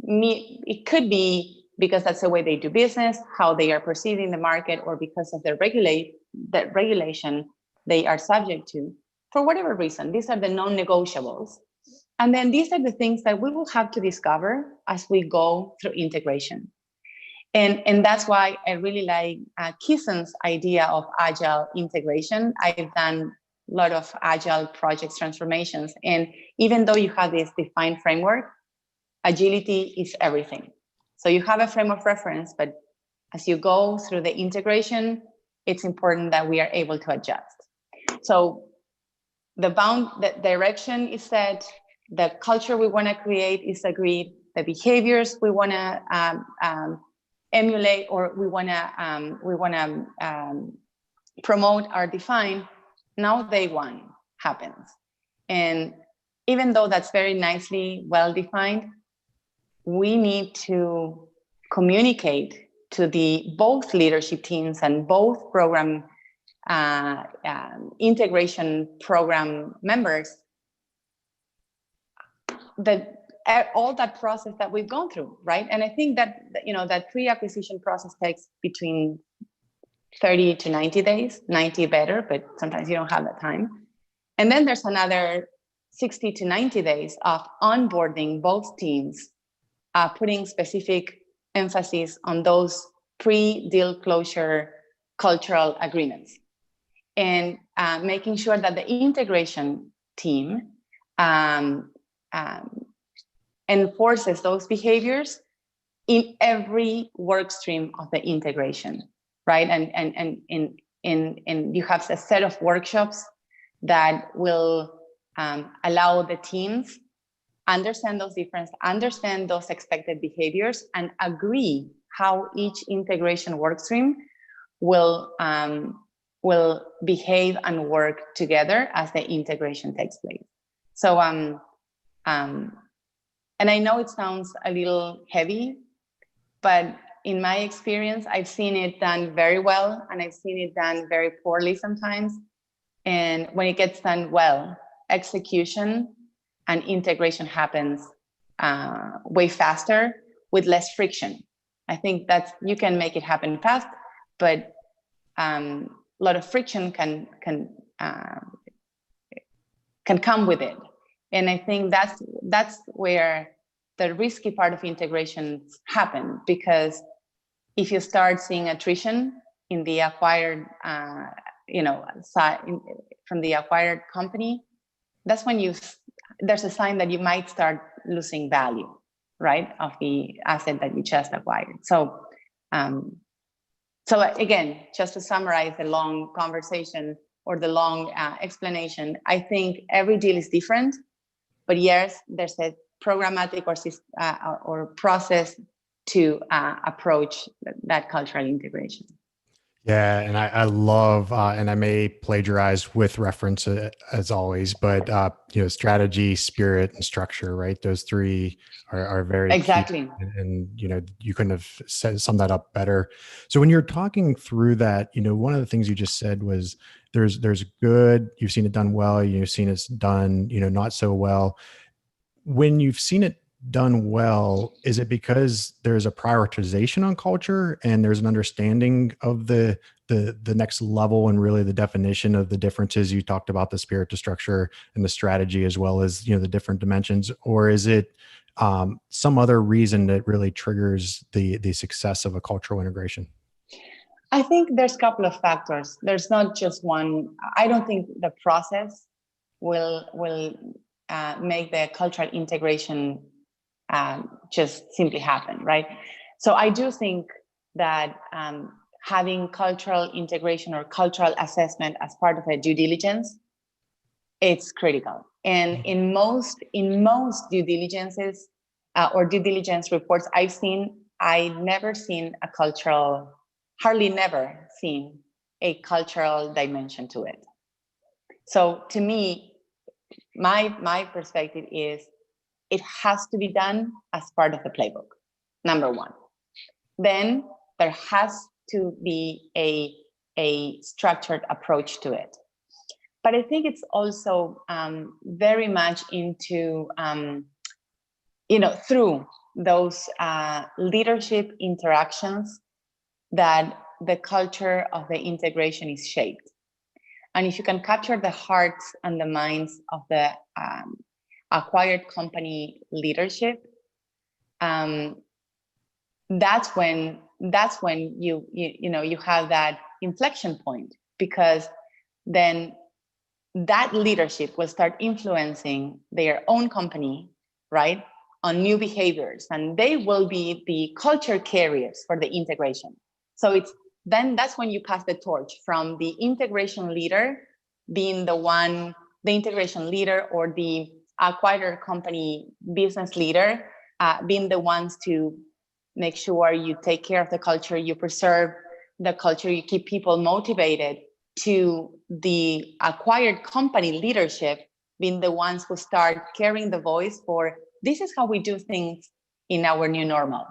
It could be because that's the way they do business, how they are perceiving the market, or because of the regulation they are subject to. For whatever reason, these are the non-negotiables. And then these are the things that we will have to discover as we go through integration. And that's why I really like Kison's idea of Agile integration. I've done a lot of Agile projects transformations. And even though you have this defined framework, agility is everything. So you have a frame of reference, but as you go through the integration, it's important that we are able to adjust. So the direction is set, the culture we want to create is agreed, the behaviors we want to emulate or we want to promote are defined. Now day one happens. And even though that's very nicely well defined, we need to communicate to both leadership teams and both program integration program members that all that process that we've gone through, right? And I think that that pre-acquisition process takes between 30 to 90 days, 90 better, but sometimes you don't have that time. And then there's another 60 to 90 days of onboarding both teams, putting specific emphasis on those pre-deal closure cultural agreements, and making sure that the integration team enforces those behaviors in every work stream of the integration, right? And you have a set of workshops that will allow the teams understand those differences, understand those expected behaviors, and agree how each integration workstream will behave and work together as the integration takes place. So, and I know it sounds a little heavy, but in my experience, I've seen it done very well, and I've seen it done very poorly sometimes. And when it gets done well, execution and integration happens way faster with less friction. I think that you can make it happen fast, but a lot of friction can come with it. And I think that's where the risky part of integrations happen, because if you start seeing attrition in the acquired, from the acquired company, that's when there's a sign that you might start losing value, right, of the asset that you just acquired. So, so again, just to summarize the long conversation or the long explanation, I think every deal is different, but yes, there's a programmatic or process to approach that cultural integration. Yeah, and I love, and I may plagiarize with reference as always, but strategy, spirit, and structure, right? Those three are very exactly key, and you couldn't have summed that up better. So when you're talking through that, one of the things you just said was there's good, you've seen it done well, you've seen it's done, not so well. When you've seen it done well, is it because there's a prioritization on culture and there's an understanding of the next level and really the definition of the differences? You talked about the spirit, the structure, and the strategy, as well as the different dimensions, or is it some other reason that really triggers the success of a cultural integration? I think there's a couple of factors. There's not just one. I don't think the process will make the cultural integration just simply happen, right? So I do think that having cultural integration or cultural assessment as part of a due diligence, it's critical. And in most due diligences or due diligence reports I've never seen hardly never seen a cultural dimension to it. So to me, my perspective is it has to be done as part of the playbook, number one. Then there has to be a structured approach to it. But I think it's also very much into, through those leadership interactions that the culture of the integration is shaped. And if you can capture the hearts and the minds of the acquired company leadership, that's when you have that inflection point, because then that leadership will start influencing their own company, right, on new behaviors, and they will be the culture carriers for the integration. So that's when you pass the torch from the integration leader being the integration leader or the acquired company business leader being the ones to make sure you take care of the culture, you preserve the culture, you keep people motivated, to the acquired company leadership being the ones who start carrying the voice for this is how we do things in our new normal.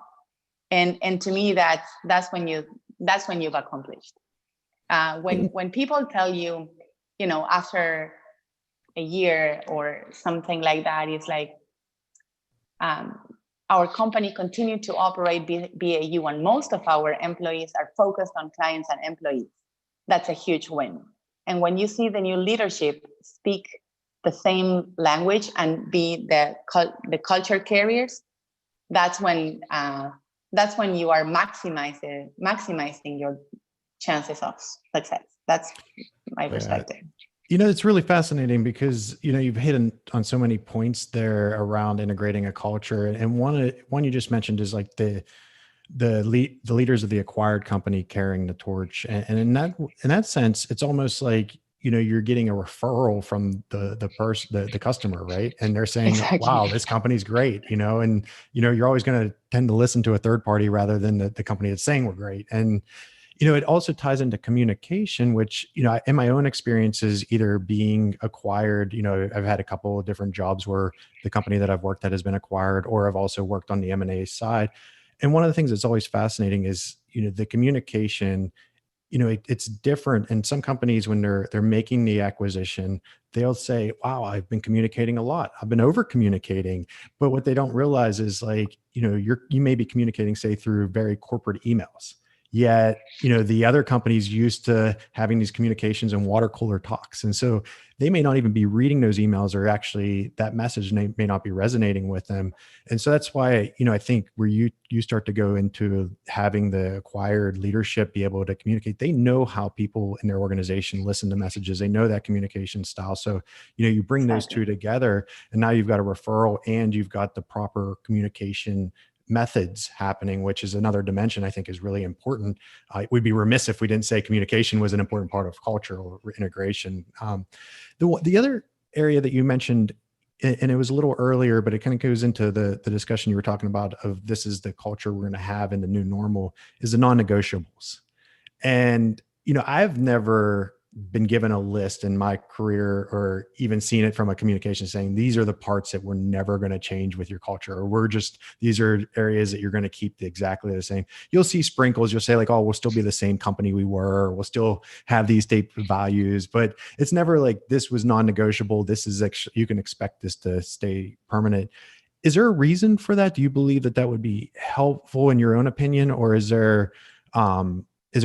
And to me, that's when you've accomplished. When people tell you, after a year or something like that, it's like our company continued to operate BAU, and most of our employees are focused on clients and employees. That's a huge win. And when you see the new leadership speak the same language and be the culture carriers, that's when you are maximizing your chances of success. That's my perspective. It's really fascinating because, you've hit on so many points there around integrating a culture. And one you just mentioned is like the leaders of the acquired company carrying the torch. And in that sense, it's almost like, you're getting a referral from the customer, right? And they're saying, exactly. Wow, this company's great, and, you're always going to tend to listen to a third party rather than the company that's saying we're great. And, it also ties into communication, which, in my own experiences, either being acquired, I've had a couple of different jobs where the company that I've worked at has been acquired, or I've also worked on the M&A side. And one of the things that's always fascinating is, the communication, it's different. And some companies, when they're making the acquisition, they'll say, wow, I've been communicating a lot. I've been over communicating. But what they don't realize is like, you may be communicating, say, through very corporate emails. Yet, the other companies used to having these communications and water cooler talks. And so they may not even be reading those emails, or actually that message may not be resonating with them. And so that's why, I think where you start to go into having the acquired leadership be able to communicate, they know how people in their organization listen to messages. They know that communication style. So, you bring those two together, and now you've got a referral and you've got the proper communication methods happening, which is another dimension I think is really important. We'd be remiss if we didn't say communication was an important part of culture or integration. The other area that you mentioned, and it was a little earlier, but it kind of goes into the discussion you were talking about of this is the culture we're going to have in the new normal, is the non-negotiables. And, I've never been given a list in my career, or even seen it from a communication saying, these are the parts that we're never going to change with your culture, or these are areas that you're going to keep exactly the same. You'll see sprinkles. You'll say like, oh, we'll still be the same company we were, or we'll still have these type of values, but it's never like this was non-negotiable. This is actually, you can expect this to stay permanent. Is there a reason for that? Do you believe that would be helpful in your own opinion? Or is there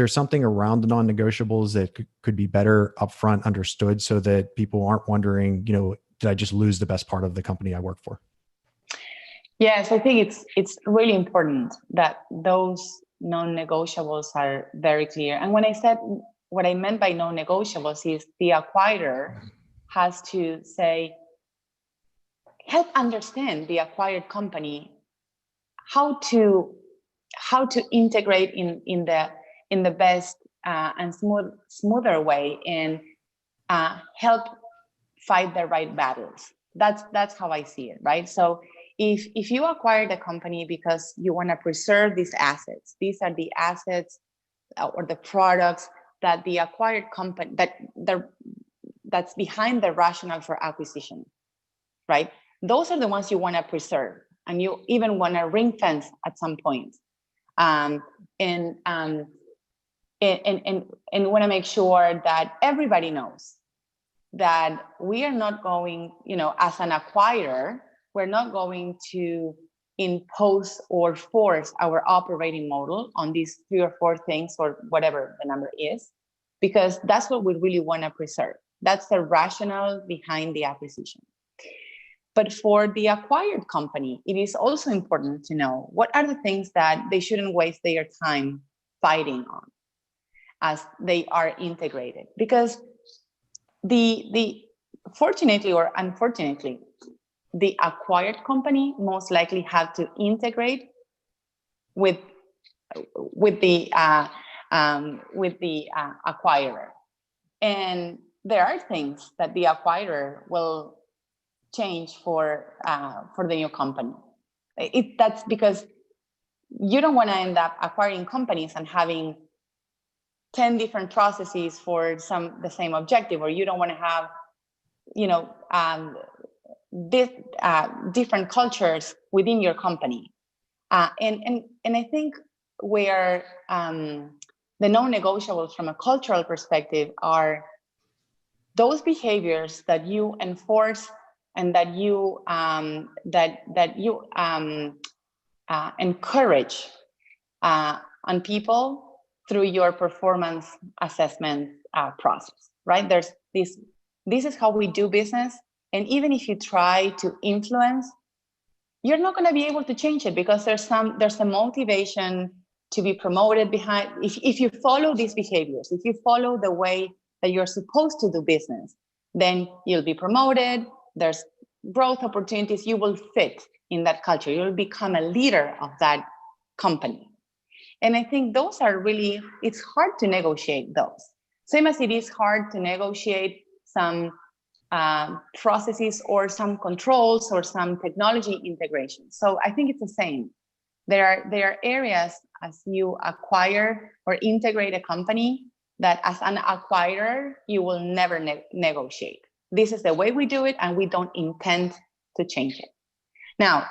something around the non-negotiables that could be better upfront understood so that people aren't wondering, did I just lose the best part of the company I work for? Yes, I think it's really important that those non-negotiables are very clear. And when I said what I meant by non-negotiables is the acquirer has to say, help understand the acquired company, how to integrate in the best and smoother way, and help fight the right battles. That's how I see it, right? So if you acquired a company because you want to preserve these assets, these are the assets or the products that the acquired company that's behind the rationale for acquisition, right? Those are the ones you want to preserve, and you even want to ring fence at some point, and want to make sure that everybody knows that we are not going, as an acquirer, we're not going to impose or force our operating model on these 3 or 4 things or whatever the number is, because that's what we really want to preserve. That's the rationale behind the acquisition. But for the acquired company, it is also important to know what are the things that they shouldn't waste their time fighting on as they are integrated. Because the fortunately or unfortunately, the acquired company most likely have to integrate with the acquirer. And there are things that the acquirer will change for the new company. That's because you don't want to end up acquiring companies and having 10 different processes for the same objective, or you don't want to have, different cultures within your company. And I think where the non-negotiables from a cultural perspective are those behaviors that you enforce and that you encourage on people through your performance assessment process, right? There's this is how we do business, And even if you try to influence, you're not going to be able to change it, because there's a motivation to be promoted behind. If you follow these behaviors, if you follow the way that you're supposed to do business, then you'll be promoted. There's growth opportunities. You will fit in that culture. You'll become a leader of that company. And I think those are really, it's hard to negotiate those. Same as it is hard to negotiate some processes or some controls or some technology integration. So I think it's the same. There are areas as you acquire or integrate a company that as an acquirer, you will never negotiate. This is the way we do it, and we don't intend to change it. Now,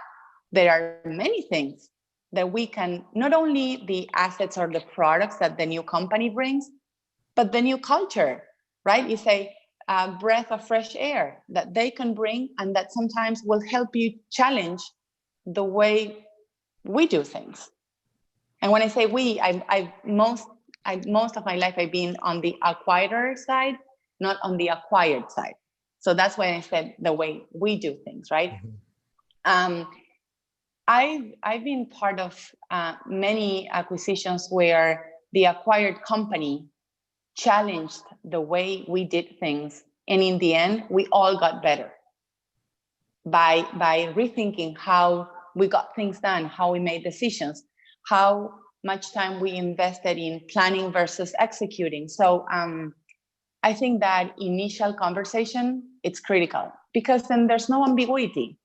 there are many things that we can, not only the assets or the products that the new company brings, but the new culture, right? You say a breath of fresh air that they can bring, and that sometimes will help you challenge the way we do things. And when I say we, most of my life I've been on the acquirer side, not on the acquired side. So that's why I said the way we do things, right? Mm-hmm. I've been part of many acquisitions where the acquired company challenged the way we did things, and in the end, we all got better by rethinking how we got things done, how we made decisions, how much time we invested in planning versus executing. So I think that initial conversation, it's critical, because then there's no ambiguity.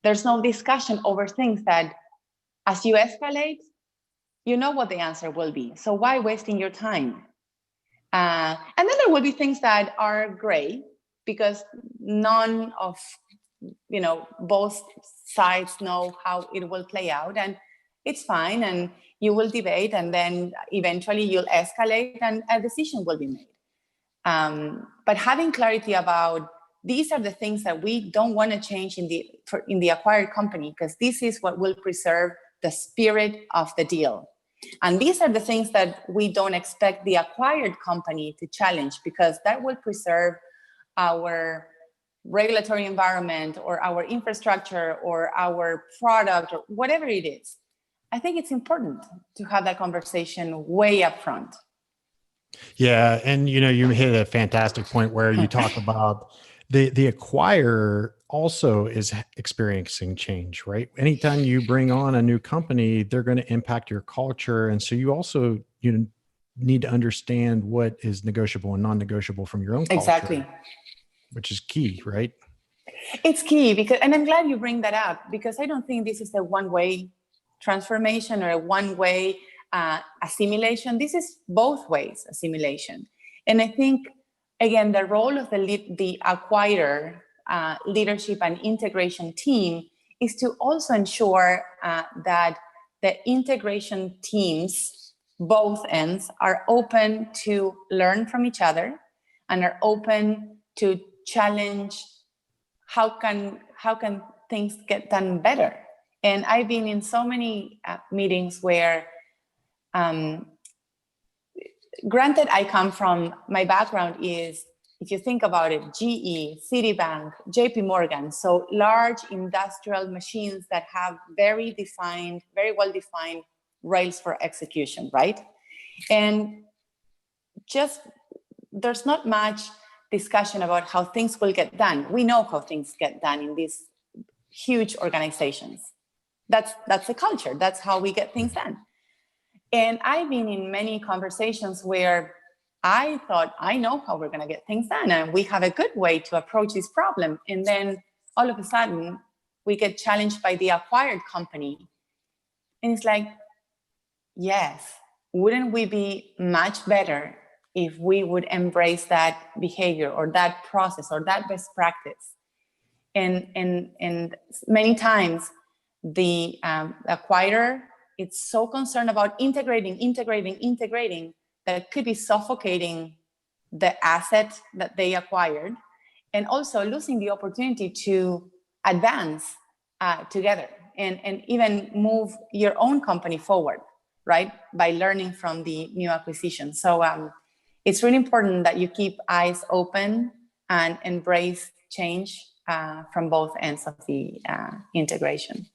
There's no discussion over things that, as you escalate, you know what the answer will be. So why wasting your time? And then there will be things that are gray, because none of, both sides know how it will play out, and it's fine. And you will debate, and then eventually you'll escalate, and a decision will be made. But having clarity about these are the things that we don't want to change in the acquired company, because this is what will preserve the spirit of the deal. And these are the things that we don't expect the acquired company to challenge, because that will preserve our regulatory environment or our infrastructure or our product or whatever it is. I think it's important to have that conversation way up front. Yeah. And, you hit a fantastic point where you talk about the acquirer also is experiencing change, right? Anytime you bring on a new company, they're going to impact your culture. And so you also, need to understand what is negotiable and non-negotiable from your own culture. Exactly. Which is key, right? It's key, because, and I'm glad you bring that up, because I don't think this is a one-way transformation or a one-way assimilation. This is both ways assimilation. And I think, again, the role of the acquirer leadership and integration team is to also ensure that the integration teams, both ends, are open to learn from each other and are open to challenge how can things get done better. And I've been in so many meetings where, granted, I come from, my background is, if you think about it, GE, Citibank, JPMorgan, so large industrial machines that have very well-defined rails for execution, right? And just, there's not much discussion about how things will get done. We know how things get done in these huge organizations. That's the culture. That's how we get things done. And I've been in many conversations where I thought, I know how we're going to get things done, and we have a good way to approach this problem. And then all of a sudden, we get challenged by the acquired company. And it's like, yes, wouldn't we be much better if we would embrace that behavior or that process or that best practice? And many times, the acquirer, it's so concerned about integrating, that it could be suffocating the asset that they acquired, and also losing the opportunity to advance together and even move your own company forward, right? By learning from the new acquisition. So it's really important that you keep eyes open and embrace change from both ends of the integration.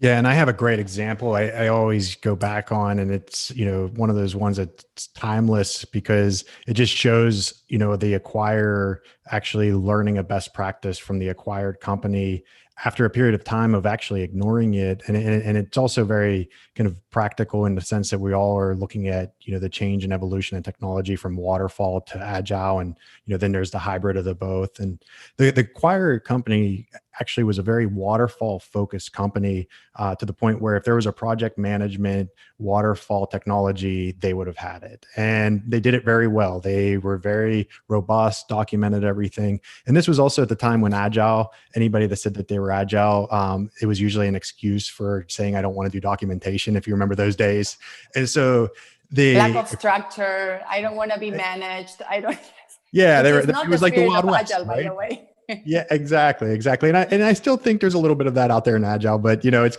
Yeah, and I have a great example I always go back on, and it's, one of those ones that's timeless because it just shows, the acquirer actually learning a best practice from the acquired company after a period of time of actually ignoring it. And it's also very kind of practical in the sense that we all are looking at, the change and evolution in technology from waterfall to agile. And, then there's the hybrid of the both. And the acquired company actually was a very waterfall focused company to the point where if there was a project management waterfall technology, they would have had it. And they did it very well. They were very robust, documented everything. And this was also at the time when Agile, anybody that said that they were Agile, it was usually an excuse for saying, I don't want to do documentation, if you remember those days. And so the lack of structure, I don't want to be managed. I don't. Yeah, it was like the Wild West, Agile, right? by the way. Yeah, exactly. And I still think there's a little bit of that out there in Agile, but it's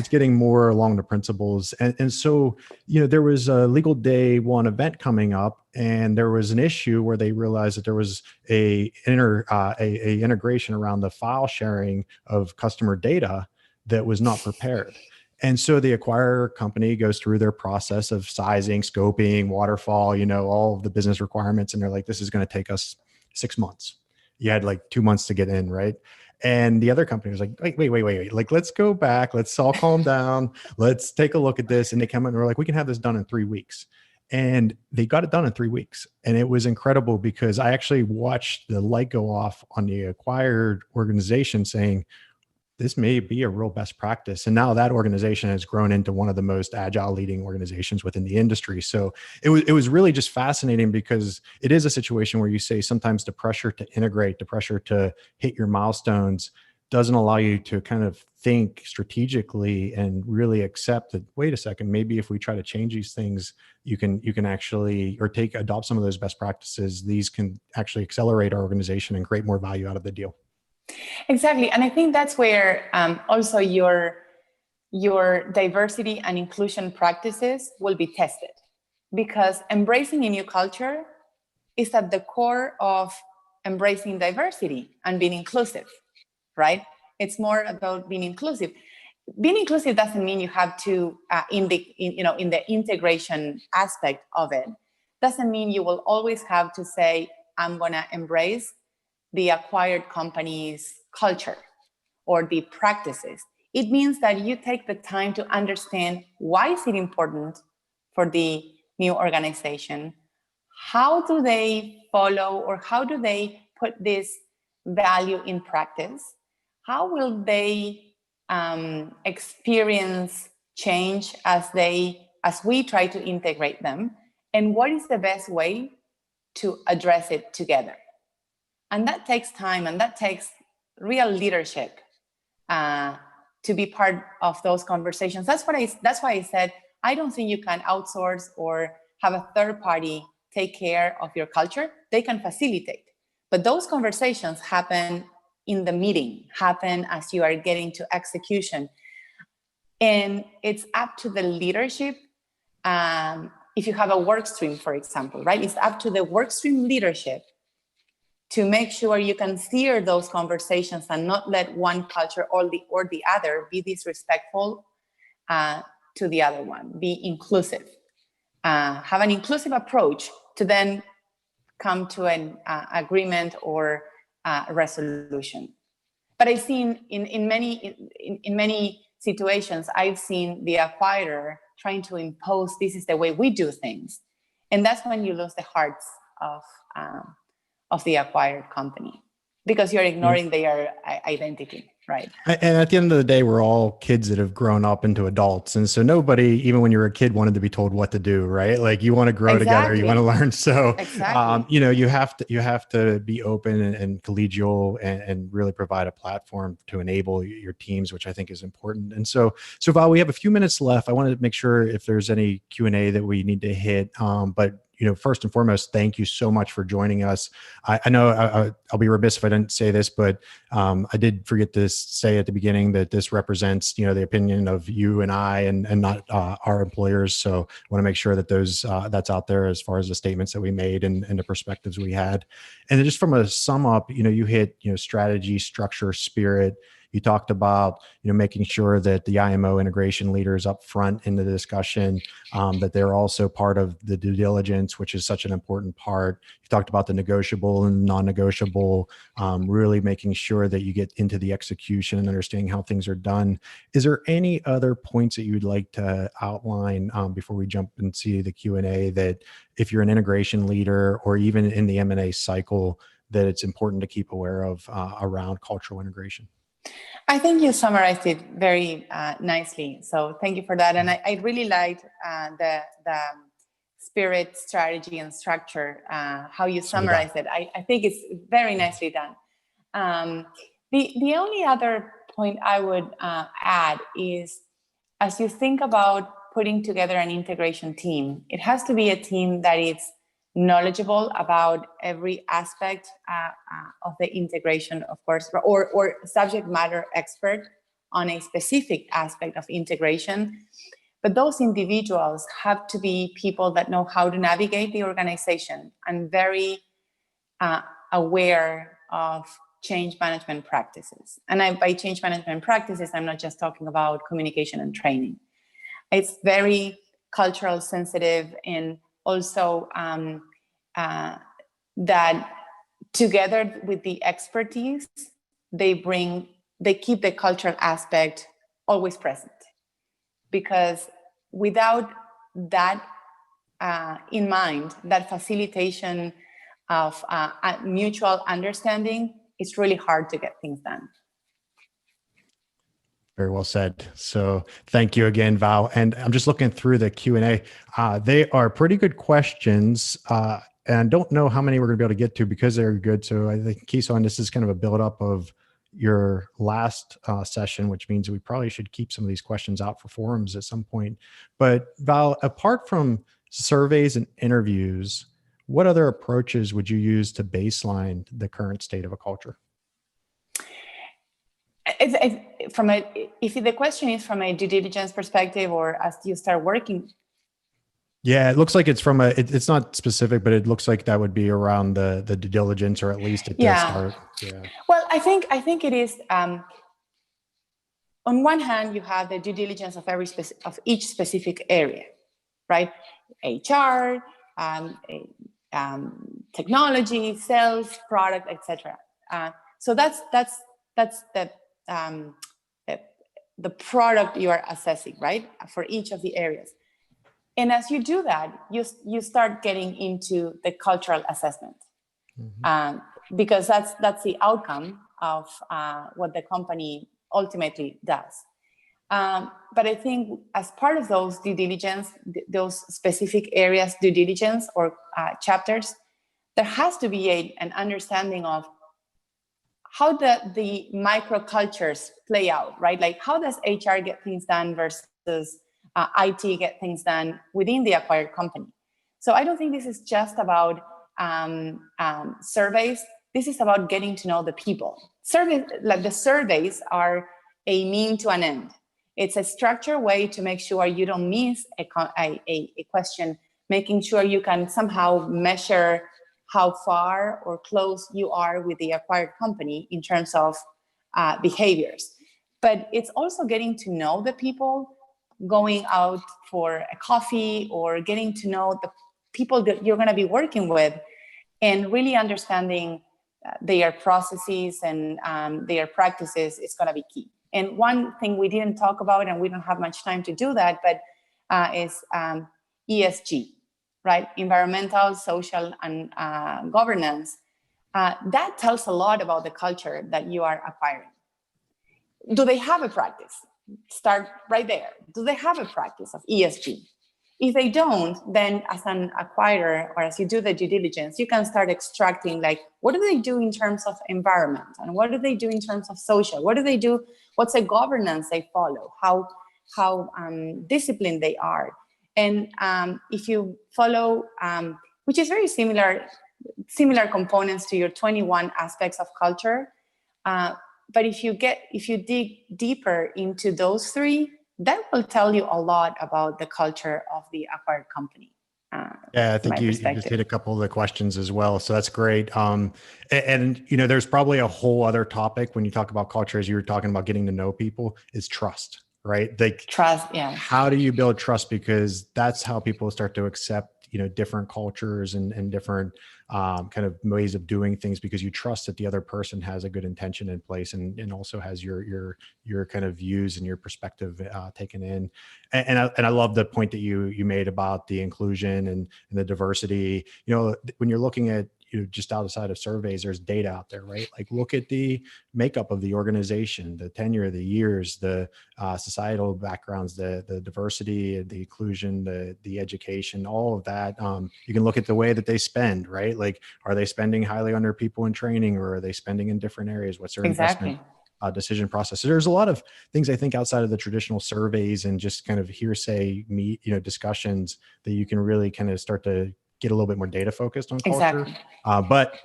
getting more along the principles. And so, there was a legal day one event coming up, and there was an issue where they realized that there was a integration around the file sharing of customer data that was not prepared. And so the acquirer company goes through their process of sizing, scoping, waterfall, all of the business requirements, and they're like, this is going to take us 6 months. You had like 2 months to get in, right? And the other company was like, wait. Like, let's go back. Let's all calm down. Let's take a look at this. And they come in and we're like, we can have this done in 3 weeks. And they got it done in 3 weeks. And it was incredible because I actually watched the light go off on the acquired organization saying, this may be a real best practice. And now that organization has grown into one of the most agile leading organizations within the industry. So it was really just fascinating because it is a situation where you say sometimes the pressure to integrate, the pressure to hit your milestones doesn't allow you to kind of think strategically and really accept that, wait a second, maybe if we try to change these things, you can actually, or adopt some of those best practices. These can actually accelerate our organization and create more value out of the deal. Exactly. And I think that's where also your diversity and inclusion practices will be tested, because embracing a new culture is at the core of embracing diversity and being inclusive, right? It's more about being inclusive. Being inclusive doesn't mean you have to, in the integration aspect of it, doesn't mean you will always have to say, I'm going to embrace the acquired company's culture or the practices. It means that you take the time to understand why is it important for the new organization, how do they follow or how do they put this value in practice, how will they experience change as we try to integrate them, and what is the best way to address it together. And that takes time, and that takes real leadership to be part of those conversations. That's why I said, I don't think you can outsource or have a third party take care of your culture. They can facilitate. But those conversations happen in the meeting, happen as you are getting to execution. And it's up to the leadership. If you have a work stream, for example, right? It's up to the work stream leadership to make sure you can steer those conversations and not let one culture or the other be disrespectful to the other one. Be inclusive. Have an inclusive approach to then come to an agreement or resolution. But I've seen in many situations, I've seen the acquirer trying to impose, this is the way we do things. And that's when you lose the hearts of the acquired company, because you're ignoring their identity, right? And at the end of the day, we're all kids that have grown up into adults. And so nobody, even when you were a kid, wanted to be told what to do, right? Like you want to grow together, you want to learn. So, you have to be open and collegial and really provide a platform to enable your teams, which I think is important. And so Val, we have a few minutes left. I wanted to make sure if there's any Q&A that we need to hit, but first and foremost, thank you so much for joining us. I know I'll be remiss if I didn't say this, but I did forget to say at the beginning that this represents, the opinion of you and I, and not our employers. So I want to make sure that that's out there as far as the statements that we made and the perspectives we had. And then just from a sum up, you hit, strategy, structure, spirit. You talked about, making sure that the IMO integration leaders up front in the discussion, that they're also part of the due diligence, which is such an important part. You talked about the negotiable and non-negotiable, really making sure that you get into the execution and understanding how things are done. Is there any other points that you would like to outline before we jump into the Q&A, that if you're an integration leader or even in the M&A cycle, that it's important to keep aware of around cultural integration? I think you summarized it very nicely. So thank you for that. And I really liked the spirit, strategy, and structure, how you summarized it. I think it's very nicely done. The only other point I would add is, as you think about putting together an integration team, it has to be a team that is knowledgeable about every aspect of the integration, of course, or subject matter expert on a specific aspect of integration. But those individuals have to be people that know how to navigate the organization and very aware of change management practices. And by change management practices, I'm not just talking about communication and training. It's very cultural sensitive, and also that together with the expertise they keep the cultural aspect always present. Because without that in mind, that facilitation of mutual understanding, it's really hard to get things done. Very well said. So thank you again, Val. And I'm just looking through the Q&A. They are pretty good questions. And I don't know how many we're going to be able to get to because they're good. So I think, Kisan, this is kind of a build-up of your last session, which means we probably should keep some of these questions out for forums at some point. But Val, apart from surveys and interviews, what other approaches would you use to baseline the current state of a culture? If the question is from a due diligence perspective, or as you start working. Yeah, it looks like it's from it's not specific, but it looks like that would be around the due diligence, or at least it does start. Yeah. Well, I think it is. On one hand, you have the due diligence of each specific area, right? HR, technology, sales, product, etc. So that's the product you are assessing, right, for each of the areas. And as you do that, you start getting into the cultural assessment, because that's the outcome of what the company ultimately does. But I think as part of those due diligence, those specific areas due diligence or chapters, there has to be an understanding of how the microcultures play out, right? Like, how does HR get things done versus IT get things done within the acquired company? So I don't think this is just about surveys. This is about getting to know the people. The surveys are a mean to an end. It's a structured way to make sure you don't miss a question, making sure you can somehow measure how far or close you are with the acquired company in terms of behaviors. But it's also getting to know the people, going out for a coffee, or getting to know the people that you're going to be working with, and really understanding their processes and their practices is going to be key. And one thing we didn't talk about, and we don't have much time to do that, but is ESG, right? Environmental, social, and governance. That tells a lot about the culture that you are acquiring. Do they have a practice? Start right there. Do they have a practice of ESG? If they don't, then as an acquirer, or as you do the due diligence, you can start extracting, like, what do they do in terms of environment? And what do they do in terms of social? What do they do? What's the governance they follow? How disciplined they are? And if you follow, which is very similar components to your 21 aspects of culture. But if you dig deeper into those three, that will tell you a lot about the culture of the acquired company. Yeah, I think you just hit a couple of the questions as well. So that's great. And there's probably a whole other topic when you talk about culture, as you were talking about getting to know people, is trust, right? Like trust, yeah. How do you build trust? Because that's how people start to accept, different cultures and different kind of ways of doing things, because you trust that the other person has a good intention in place and also has your kind of views and your perspective taken in. And I love the point that you made about the inclusion and the diversity. When you're looking at just outside of surveys, there's data out there, right? Like look at the makeup of the organization, the tenure, the years, the societal backgrounds, the diversity, the inclusion, the education, all of that. You can look at the way that they spend, right? Like, are they spending highly on their people in training, or are they spending in different areas? What's their investment decision process? So there's a lot of things, I think, outside of the traditional surveys and just kind of hearsay discussions that you can really kind of start to get a little bit more data focused on culture. Exactly. But,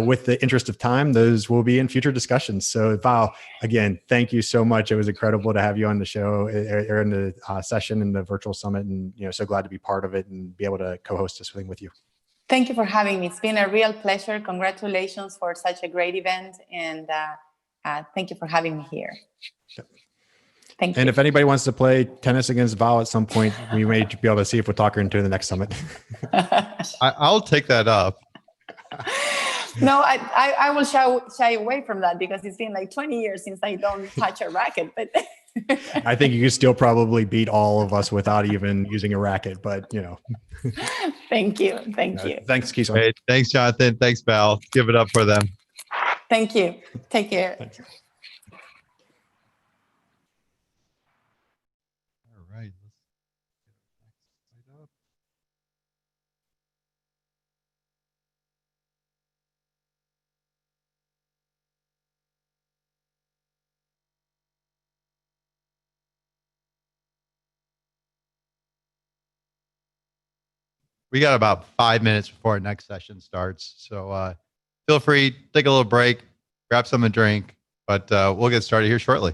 with the interest of time, those will be in future discussions. So Val, again, thank you so much. It was incredible to have you on the show or in the session in the virtual summit, and, so glad to be part of it and be able to co-host this thing with you. Thank you for having me. It's been a real pleasure. Congratulations for such a great event. And thank you for having me here. Yep. Thank you. And if anybody wants to play tennis against Val at some point, we may be able to see if we'll talk her into the next summit. I'll take that up. No, I will shy away from that because it's been like 20 years since I don't touch a racket. But I think you could still probably beat all of us without even using a racket. But Thank you. Thank you. Thanks, Keith. Great. Thanks, Jonathan. Thanks, Val. Give it up for them. Thank you. Take care. Thanks. All right. Let's get up. We got about 5 minutes before our next session starts. So feel free, take a little break, grab something to drink, but we'll get started here shortly.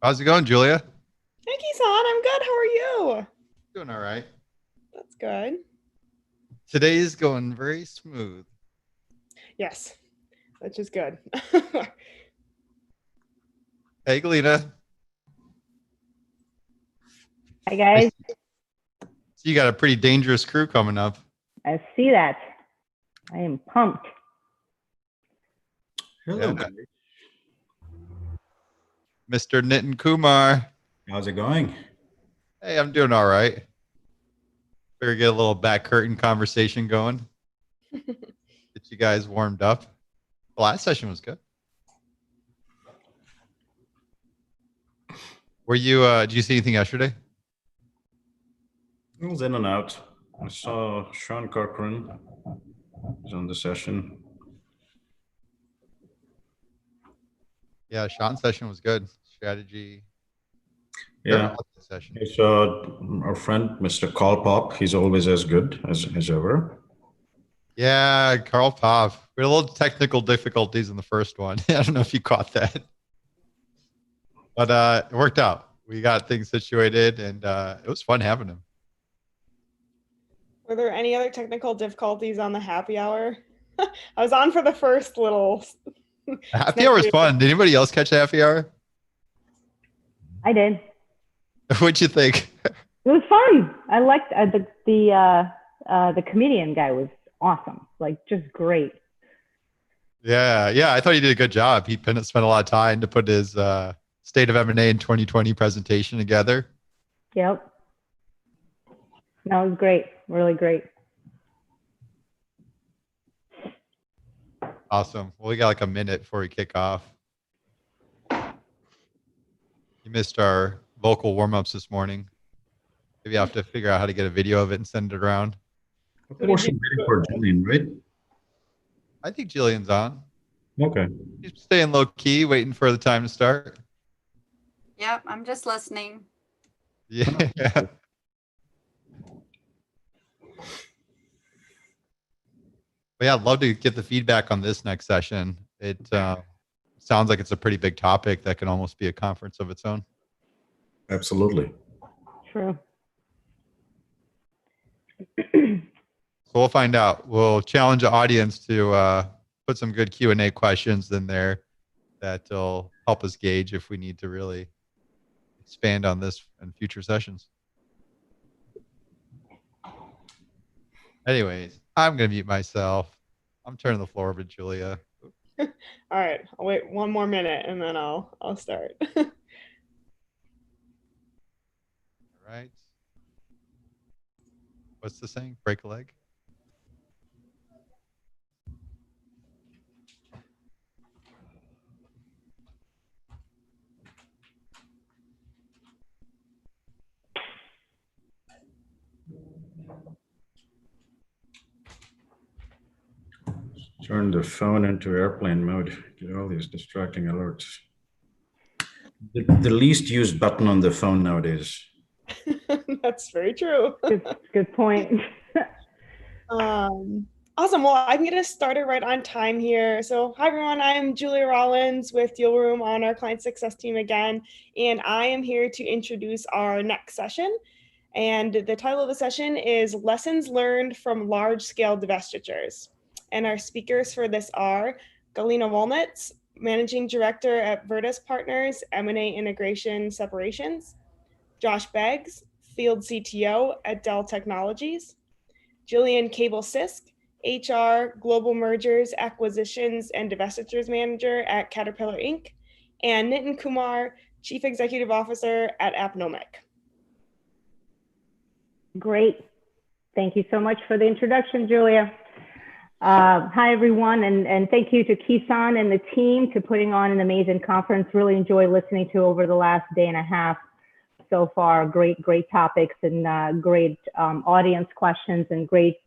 How's it going, Julia? Hey, Kisan, I'm good. How are you? Doing all right. That's good. Today is going very smooth. Yes, which is good. Hey, Galina. Hi, guys. So you got a pretty dangerous crew coming up. I see that. I am pumped. Hello, Yeah. guys. Mr. Nitin Kumar. How's it going? Hey, I'm doing all right. Better get a little back curtain conversation going. Get you guys warmed up. The last session was good. Were you, did you see anything yesterday? It was in and out. I saw Sean Corcoran was on the session. Yeah, Sean's session was good. Strategy. Yeah. Session. I saw our friend, Mr. Carl Pop. He's always as good as ever. Yeah, Carl Pop. We had a little technical difficulties in the first one. I don't know if you caught that. But it worked out. We got things situated, and it was fun having him. Were there any other technical difficulties on the happy hour? I was on for the first little. Happy hour was fun. Did anybody else catch the happy hour? I did. What'd you think? It was fun. I liked the comedian guy was awesome. Like, just great. Yeah. I thought he did a good job. He spent a lot of time to put his State of M&A in 2020 presentation together. Yep. That was great. Really great. Awesome. Well, we got like a minute before we kick off. You missed our vocal warm-ups this morning. Maybe I have to figure out how to get a video of it and send it around. We're waiting for Jillian, right? I think Jillian's on. Okay. She's staying low key, waiting for the time to start. Yep, I'm just listening. Yeah. But yeah, I'd love to get the feedback on this next session. It sounds like it's a pretty big topic that can almost be a conference of its own. Absolutely. True. So we'll find out. We'll challenge the audience to put some good Q&A questions in there that'll help us gauge if we need to really expand on this in future sessions. Anyways, I'm going to mute myself. I'm turning the floor over to Julia. All right, I'll wait one more minute and then I'll start. All right. What's the saying? Break a leg? Turn the phone into airplane mode. Get all these distracting alerts. The least used button on the phone nowadays. That's very true. Good point. Awesome. Well, I can get us started right on time here. So hi, everyone. I'm Julia Rollins with Deal Room on our client success team again, and I am here to introduce our next session. And the title of the session is Lessons Learned from Large-Scale Divestitures. And our speakers for this are Galina Wolinetz, Managing Director at Virtas Partners, M&A Integration Separations, Josh Beggs, Field CTO at Dell Technologies, Jillian Kaebel-Sisk, HR, Global Mergers, Acquisitions, and Divestitures Manager at Caterpillar Inc., and Nitin Kumar, Chief Executive Officer at Appnomic. Great. Thank you so much for the introduction, Julia. Hi, everyone, and thank you to Kisan and the team to putting on an amazing conference. Really enjoyed listening to over the last day and a half so far. Great topics and great audience questions and great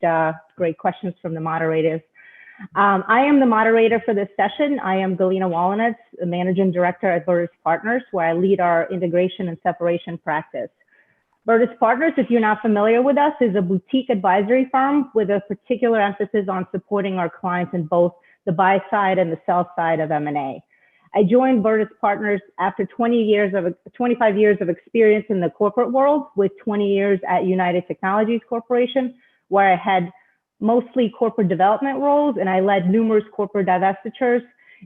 questions from the moderators. I am the moderator for this session. I am Galina Wolinetz, the Managing Director at Virtas Partners, where I lead our integration and separation practice. Virtas Partners, if you're not familiar with us, is a boutique advisory firm with a particular emphasis on supporting our clients in both the buy side and the sell side of M&A. I joined Virtas Partners after 25 years of experience in the corporate world, with 20 years at United Technologies Corporation, where I had mostly corporate development roles, and I led numerous corporate divestitures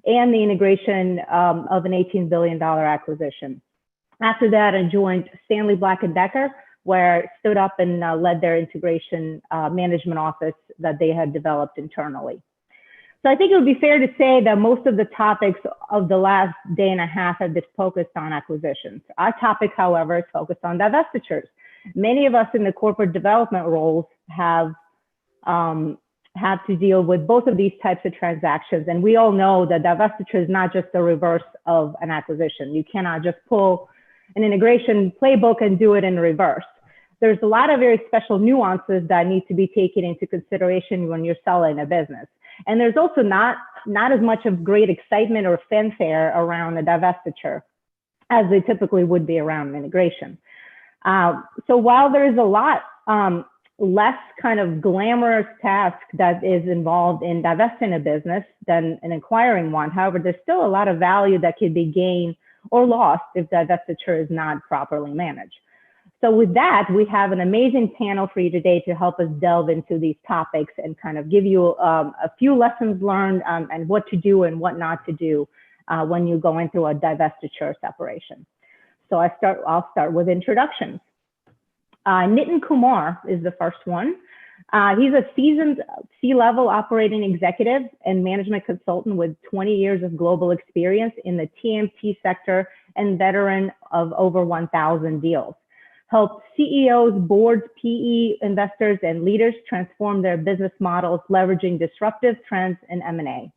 and the integration of an $18 billion acquisition. After that, I joined Stanley Black & Decker, where I stood up and led their integration management office that they had developed internally. So I think it would be fair to say that most of the topics of the last day and a half have been focused on acquisitions. Our topic, however, is focused on divestitures. Many of us in the corporate development roles have to deal with both of these types of transactions. And we all know that divestiture is not just the reverse of an acquisition. You cannot just pull an integration playbook and do it in reverse. There's a lot of very special nuances that need to be taken into consideration when you're selling a business. And there's also not as much of great excitement or fanfare around a divestiture as they typically would be around integration. So while there is a lot less kind of glamorous task that is involved in divesting a business than in acquiring one, however, there's still a lot of value that could be gained or lost if divestiture is not properly managed. So with that, we have an amazing panel for you today to help us delve into these topics and kind of give you a few lessons learned and what to do and what not to do when you go into a divestiture separation. So I'll start with introductions. Nitin Kumar is the first one. He's a seasoned C-level operating executive and management consultant with 20 years of global experience in the TMT sector and veteran of over 1,000 deals. Helped CEOs, boards, PE investors, and leaders transform their business models, leveraging disruptive trends in M&A.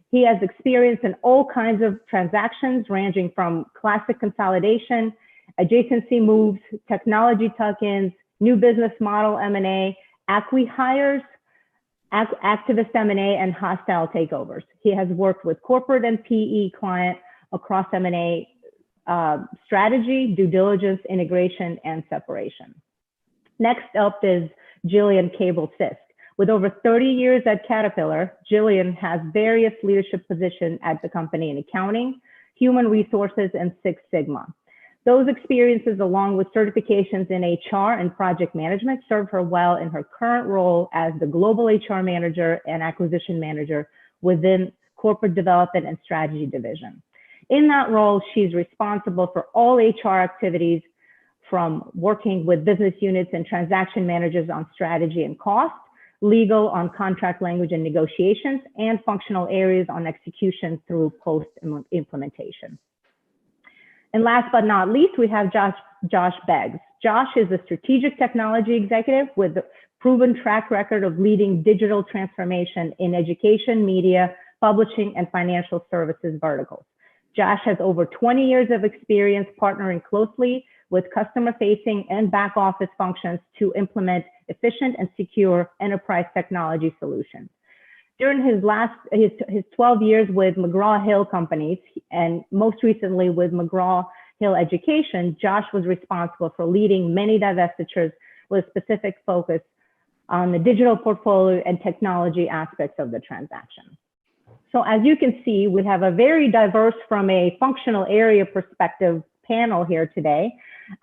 He has experience in all kinds of transactions, ranging from classic consolidation, adjacency moves, technology tuck-ins, new business model M&A, acqui-hires, activist M&A, and hostile takeovers. He has worked with corporate and PE clients across M&A strategy, due diligence, integration, and separation. Next up is Jillian Kaebel-Sisk. With over 30 years at Caterpillar, Jillian has various leadership positions at the company in accounting, human resources, and Six Sigma. Those experiences, along with certifications in HR and project management, serve her well in her current role as the global HR manager and acquisition manager within corporate development and strategy division. In that role, she's responsible for all HR activities, from working with business units and transaction managers on strategy and cost, legal on contract language and negotiations, and functional areas on execution through post-implementation. And last but not least, we have Josh Beggs. Josh is a strategic technology executive with a proven track record of leading digital transformation in education, media, publishing, and financial services verticals. Josh has over 20 years of experience partnering closely with customer-facing and back-office functions to implement efficient and secure enterprise technology solutions. During his 12 years with McGraw-Hill companies, and most recently with McGraw-Hill Education, Josh was responsible for leading many divestitures with specific focus on the digital portfolio and technology aspects of the transaction. So as you can see, we have a very diverse from a functional area perspective panel here today.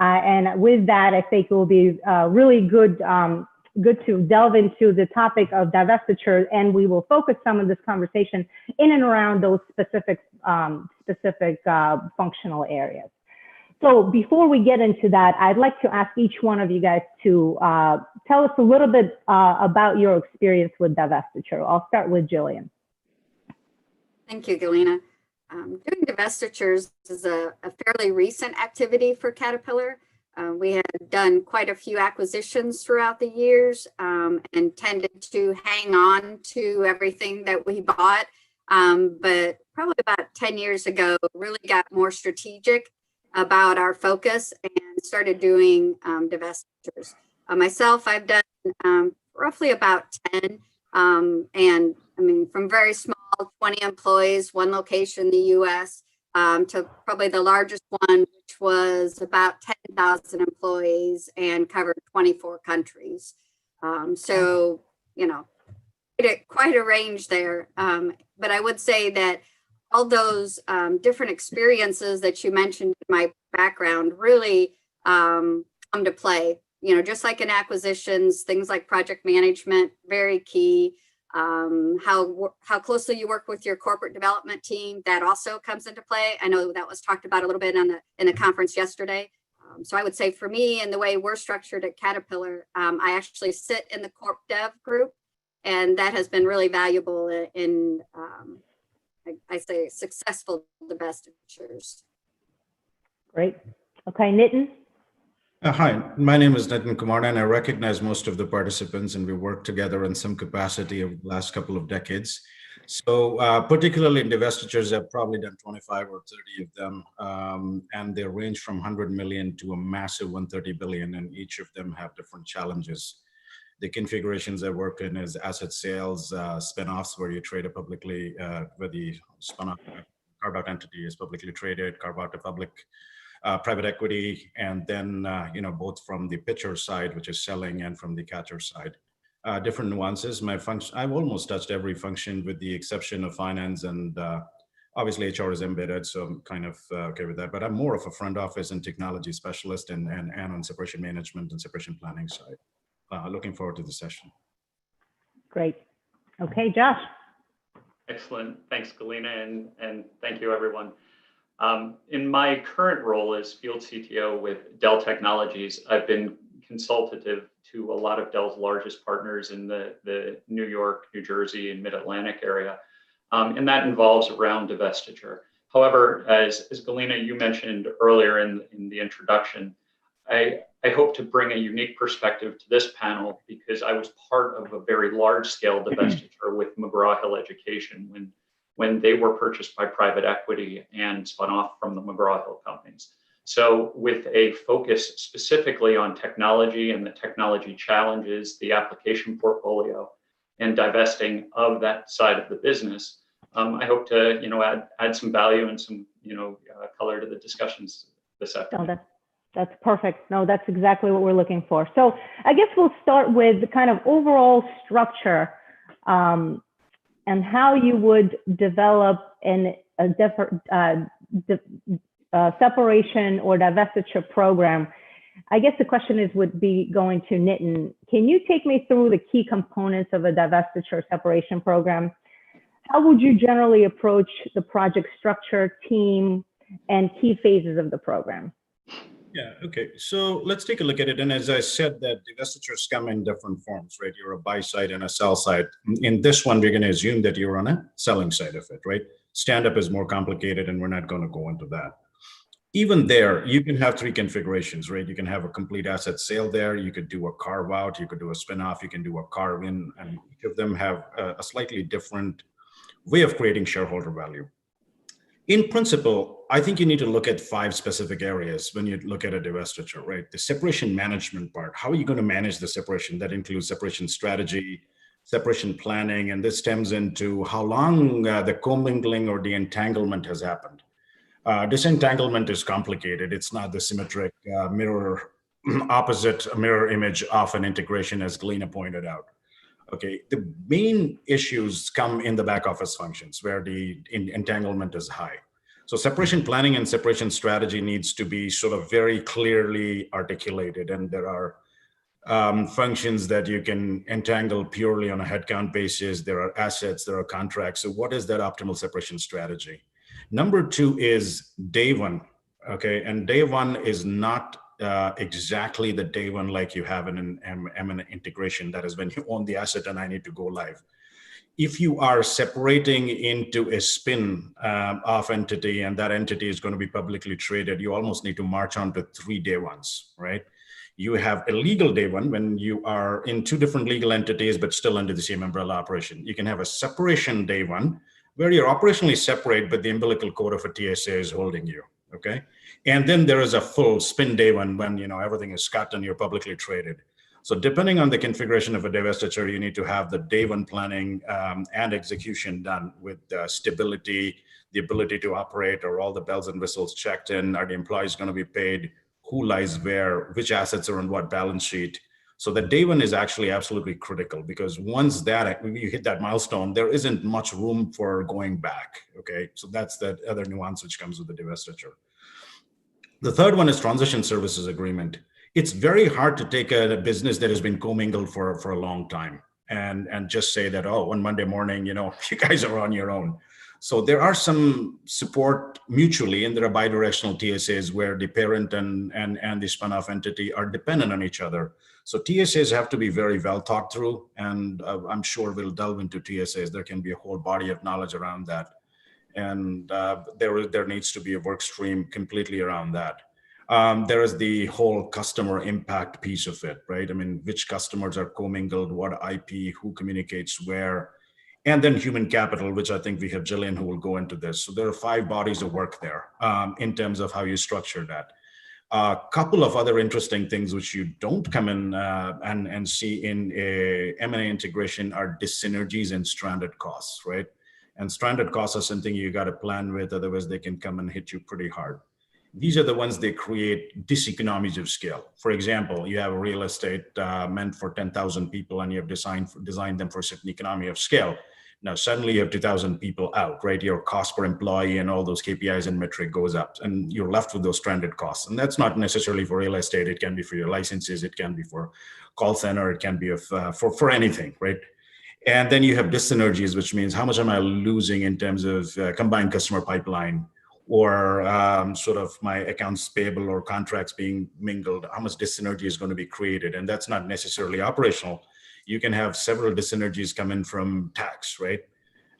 And with that, I think it will be really good to delve into the topic of divestiture, and we will focus some of this conversation in and around those specific functional areas. So before we get into that, I'd like to ask each one of you guys to tell us a little bit about your experience with divestiture. I'll start with Jillian. Thank you, Galina. Doing divestitures is a fairly recent activity for Caterpillar. We had done quite a few acquisitions throughout the years and tended to hang on to everything that we bought. But probably about 10 years ago, really got more strategic about our focus and started doing divestitures. Myself, I've done roughly about 10. And I mean, from very small, 20 employees, one location in the US, to probably the largest one, which was about 10,000 employees and covered 24 countries. So, you know, quite a range there. But I would say that all those different experiences that you mentioned in my background really come to play. You know, just like in acquisitions, things like project management, very key. How closely you work with your corporate development team, that also comes into play. I know that was talked about a little bit in the conference yesterday. So I would say for me, and the way we're structured at Caterpillar, I actually sit in the corp dev group, and that has been really valuable in I say successful divestitures. Great. Okay, Nitin. Hi, my name is Nitin Kumar, and I recognize most of the participants, and we worked together in some capacity over the last couple of decades. So particularly in divestitures, I've probably done 25 or 30 of them, and they range from 100 million to a massive 130 billion, and each of them have different challenges. The configurations I worked in is asset sales, spin-offs where you trade a publicly, where the spun-off carve-out entity is publicly traded, carve out to public private equity, and then both from the pitcher side, which is selling, and from the catcher side. Different nuances. My function, I've almost touched every function with the exception of finance, and obviously HR is embedded, so I'm kind of okay with that. But I'm more of a front office and technology specialist, and on separation management and separation planning side. Looking forward to the session. Great. Okay, Josh. Excellent. Thanks, Galina, and thank you, everyone. In my current role as field CTO with Dell Technologies, I've been consultative to a lot of Dell's largest partners in the New York, New Jersey, and Mid-Atlantic area, and that involves around divestiture. However, as Galina, you mentioned earlier in the introduction, I hope to bring a unique perspective to this panel because I was part of a very large-scale divestiture with McGraw-Hill Education when they were purchased by private equity and spun off from the McGraw-Hill companies. So with a focus specifically on technology and the technology challenges, the application portfolio, and divesting of that side of the business, I hope to add some value and some color to the discussions this afternoon. No, that's perfect. No, that's exactly what we're looking for. So I guess we'll start with the kind of overall structure and how you would develop separation or divestiture program. I guess the question would be going to Nitin. Can you take me through the key components of a divestiture separation program? How would you generally approach the project structure, team, and key phases of the program? Yeah, okay. So let's take a look at it. And as I said, that divestitures come in different forms, right? You're a buy side and a sell side. In this one, we're going to assume that you're on a selling side of it, right? Stand-up is more complicated, and we're not going to go into that. Even there, you can have three configurations, right? You can have a complete asset sale there. You could do a carve out. You could do a spin-off. You can do a carve in. And each of them have a slightly different way of creating shareholder value. In principle, I think you need to look at 5 specific areas when you look at a divestiture, right? The separation management part. How are you going to manage the separation? That includes separation strategy, separation planning, and this stems into how long the commingling or the entanglement has happened. Disentanglement is complicated. It's not the symmetric opposite mirror image of an integration, as Galina pointed out. Okay, the main issues come in the back office functions where the entanglement is high. So separation planning and separation strategy needs to be sort of very clearly articulated, and there are functions that you can entangle purely on a headcount basis. There are assets, there are contracts. So what is that optimal separation strategy? Number 2 is day one, okay? And day one is not exactly the day one like you have in an M&A integration. That is when you own the asset and I need to go live. If you are separating into a spin-off entity and that entity is going to be publicly traded, you almost need to march on to 3 day ones, right? You have a legal day one when you are in 2 different legal entities, but still under the same umbrella operation. You can have a separation day one where you're operationally separate, but the umbilical cord of a TSA is holding you, okay? And then there is a full spin day one when everything is cut and you're publicly traded. So depending on the configuration of a divestiture, you need to have the day one planning and execution done with stability, the ability to operate, or all the bells and whistles checked in. Are the employees going to be paid? Who lies where? Which assets are on what balance sheet? So the day one is actually absolutely critical, because once that you hit that milestone, there isn't much room for going back. Okay, so that's the other nuance which comes with the divestiture. The third one is transition services agreement. It's very hard to take a business that has been commingled for a long time and just say that, oh, one Monday morning, you guys are on your own. So there are some support mutually, and there are bidirectional TSAs where the parent and the spun-off entity are dependent on each other. So TSAs have to be very well thought through, and I'm sure we'll delve into TSAs. There can be a whole body of knowledge around that. And there needs to be a work stream completely around that. There is the whole customer impact piece of it, right? I mean, which customers are commingled, what IP, who communicates where, And then human capital, which I think we have Jillian who will go into this. So there are 5 bodies of work there in terms of how you structure that. A couple of other interesting things which you don't come in and see in a M&A integration are dyssynergies and stranded costs, right? And stranded costs are something you got to plan with, otherwise they can come and hit you pretty hard. These are the ones that create diseconomies of scale. For example, you have a real estate meant for 10,000 people and you have designed them for a certain economy of scale. Now, suddenly you have 2,000 people out, right? Your cost per employee and all those KPIs and metric goes up and you're left with those stranded costs. And that's not necessarily for real estate. It can be for your licenses. It can be for call center. It can be for anything, right? And then you have dyssynergies, which means how much am I losing in terms of combined customer pipeline or sort of my accounts payable or contracts being mingled, how much dyssynergy is going to be created. And that's not necessarily operational. You can have several dyssynergies come in from tax, right?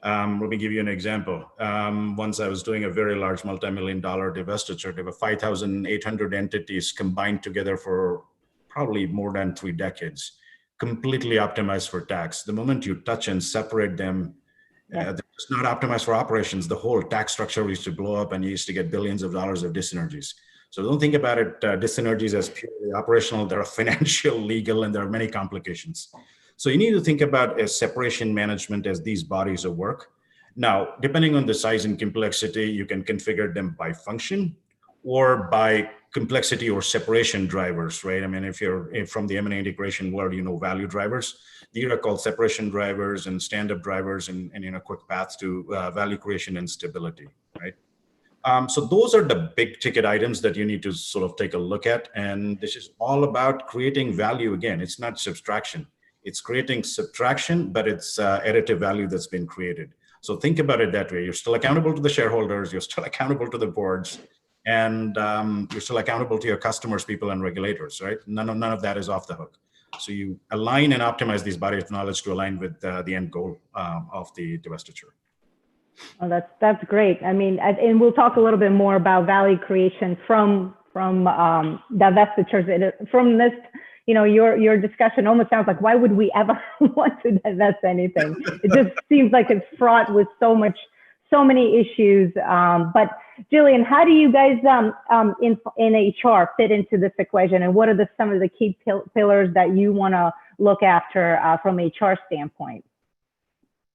Let me give you an example. Once I was doing a very large multi-million-dollar divestiture. There were 5,800 entities combined together for probably more than 3 decades, completely optimized for tax. The moment you touch and separate them, it's not optimized for operations. The whole tax structure used to blow up and you used to get billions of dollars of dyssynergies. So don't think about it, dyssynergies as purely operational. There are financial, legal, and there are many complications. So you need to think about a separation management as these bodies of work. Now, depending on the size and complexity, you can configure them by function or by complexity or separation drivers, right? I mean, if you're from the M&A integration world, you know value drivers. These are called separation drivers and stand-up drivers and quick paths to value creation and stability, right? So those are the big ticket items that you need to sort of take a look at. And this is all about creating value. Again, it's not subtraction. It's creating subtraction, but it's additive value that's been created. So think about it that way. You're still accountable to the shareholders. You're still accountable to the boards. And you're still accountable to your customers, people, and regulators, right? None of that is off the hook. So you align and optimize these bodies of knowledge to align with the end goal of the divestiture. Oh, that's great. I mean, and we'll talk a little bit more about value creation from divestitures. From this, your discussion almost sounds like, why would we ever want to divest anything? It just seems like it's fraught with so many issues. But Jillian, how do you guys in HR fit into this equation, and what are some of the key pillars that you want to look after from HR standpoint?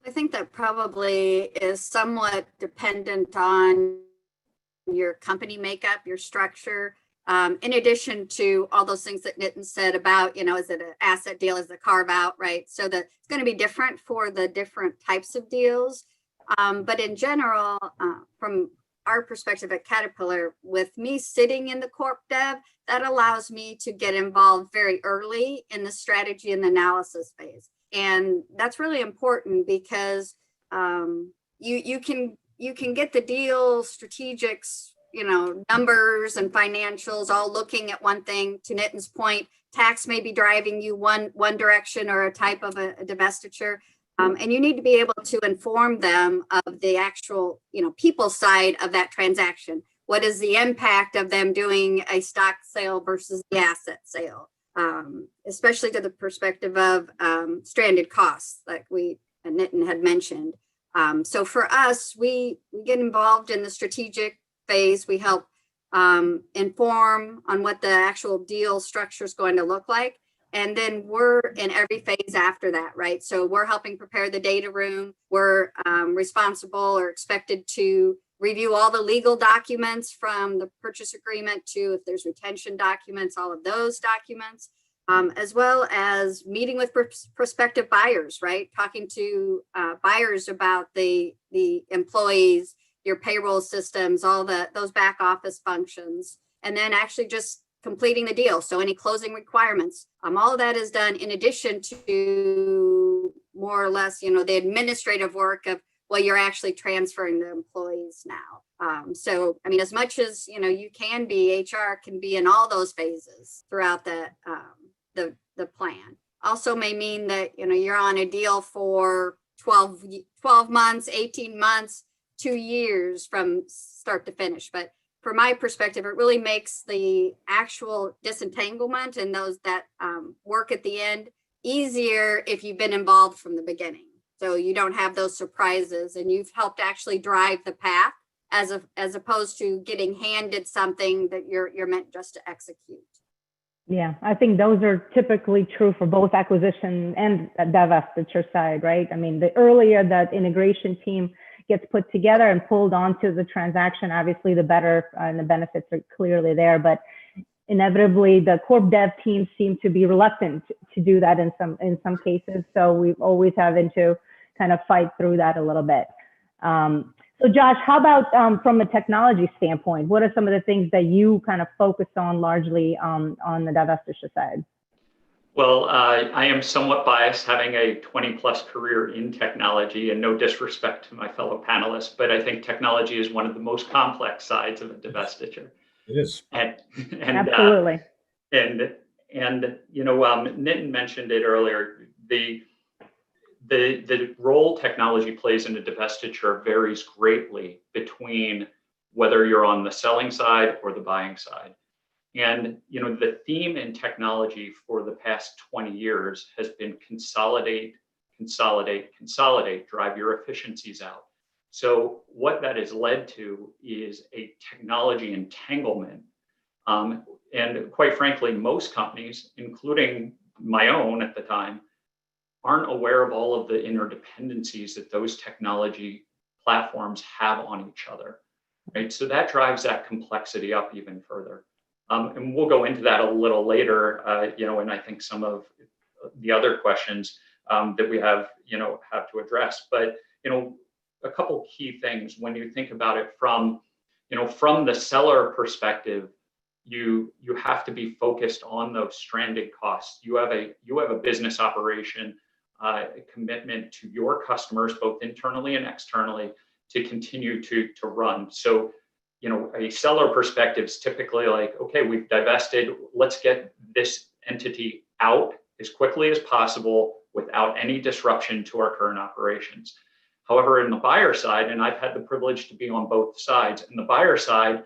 I think that probably is somewhat dependent on your company makeup, your structure, in addition to all those things that Nitin said about, is it an asset deal, is it a carve out, right? So that it's going to be different for the different types of deals. But in general, from our perspective at Caterpillar, with me sitting in the corp dev, that allows me to get involved very early in the strategy and the analysis phase. And that's really important because you can get the deal strategics, numbers and financials all looking at one thing. To Nitin's point, tax may be driving you one direction or a type of a divestiture. And you need to be able to inform them of the actual, people side of that transaction. What is the impact of them doing a stock sale versus the asset sale? Especially to the perspective of stranded costs, like Nitin had mentioned. So for us, we get involved in the strategic phase. We help inform on what the actual deal structure is going to look like. And then we're in every phase after that, right? So we're helping prepare the data room. We're responsible or expected to review all the legal documents from the purchase agreement to if there's retention documents, all of those documents, as well as meeting with prospective buyers, right? Talking to buyers about the employees, your payroll systems, all those back office functions, and then actually just completing the deal. So any closing requirements, all of that is done in addition to more or less, the administrative work of, well, you're actually transferring the employees now. So, I mean, as much as, you can be, HR can be in all those phases throughout the plan. Also may mean that, you're on a deal for 12 months, 18 months, 2 years from start to finish. But from my perspective, it really makes the actual disentanglement and those that work at the end easier if you've been involved from the beginning. So you don't have those surprises, and you've helped actually drive the path as opposed to getting handed something that you're meant just to execute. Yeah, I think those are typically true for both acquisition and divestiture side, right? I mean, the earlier that integration team gets put together and pulled onto the transaction, obviously the better and the benefits are clearly there. But inevitably, the corp dev teams seem to be reluctant to do that in some cases. So we've always having to kind of fight through that a little bit. So Josh, how about from a technology standpoint? What are some of the things that you kind of focus on largely on the divestiture side? Well, I am somewhat biased, having a 20+ career in technology, and no disrespect to my fellow panelists, but I think technology is one of the most complex sides of a divestiture. It is. And absolutely. And you know, Nitin mentioned it earlier. The role technology plays in a divestiture varies greatly between whether you're on the selling side or the buying side. And you know, the theme in technology for the past 20 years has been consolidate, consolidate, consolidate, drive your efficiencies out. So what that has led to is a technology entanglement. And quite frankly, most companies, including my own at the time, aren't aware of all of the interdependencies that those technology platforms have on each other, right? So that drives that complexity up even further. And we'll go into that a little later, you know, and I think some of the other questions that we have to address. But, you know, a couple key things when you think about it from the seller perspective, you have to be focused on those stranded costs. You have a business operation, a commitment to your customers, both internally and externally, to continue to run. So, you know, a seller perspective is typically like, okay, we've divested, let's get this entity out as quickly as possible without any disruption to our current operations. However, in the buyer side, and I've had the privilege to be on both sides, in the buyer side,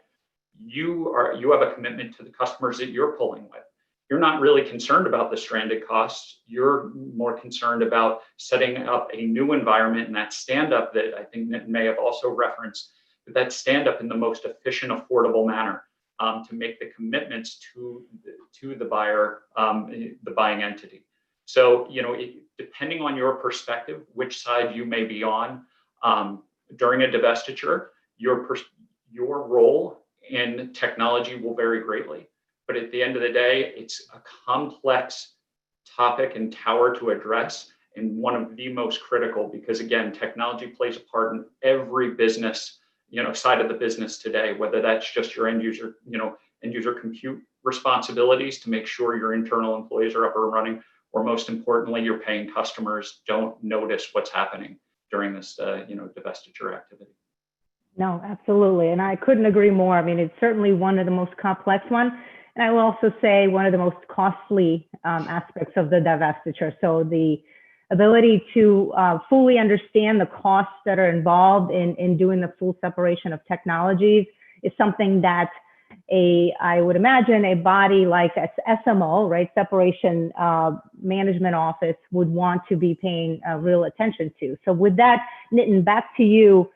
you have a commitment to the customers that you're pulling with. You're not really concerned about the stranded costs. You're more concerned about setting up a new environment, and that stand-up that I think Nitin may have also referenced, but that stand-up in the most efficient, affordable manner to make the commitments to the buyer, the buying entity. So, you know, depending on your perspective, which side you may be on during a divestiture, your role in technology will vary greatly. But at the end of the day, it's a complex topic and tower to address, and one of the most critical, because again, technology plays a part in every business, you know, side of the business today, whether that's just your end user compute responsibilities to make sure your internal employees are up and running, or most importantly, your paying customers don't notice what's happening during this, divestiture activity. No, absolutely. And I couldn't agree more. I mean, it's certainly one of the most complex ones. And I will also say one of the most costly aspects of the divestiture. So the ability to fully understand the costs that are involved in doing the full separation of technologies is something that I would imagine a body like SMO, right, Separation Management Office, would want to be paying real attention to. So with that, Nitin, back to you.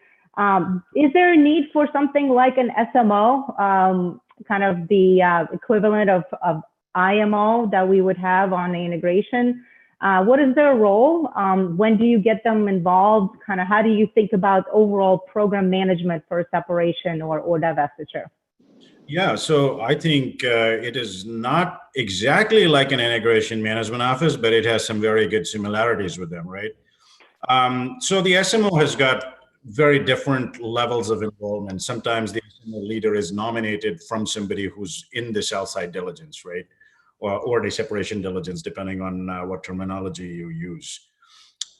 Is there a need for something like an SMO, kind of the equivalent of IMO that we would have on the integration? What is their role? When do you get them involved? Kind of how do you think about overall program management for separation or divestiture? Yeah, so I think it is not exactly like an integration management office, but it has some very good similarities with them, right? So the SMO has got very different levels of involvement. Sometimes the SMO leader is nominated from somebody who's in the sell side diligence, right? Or the separation diligence, depending on what terminology you use.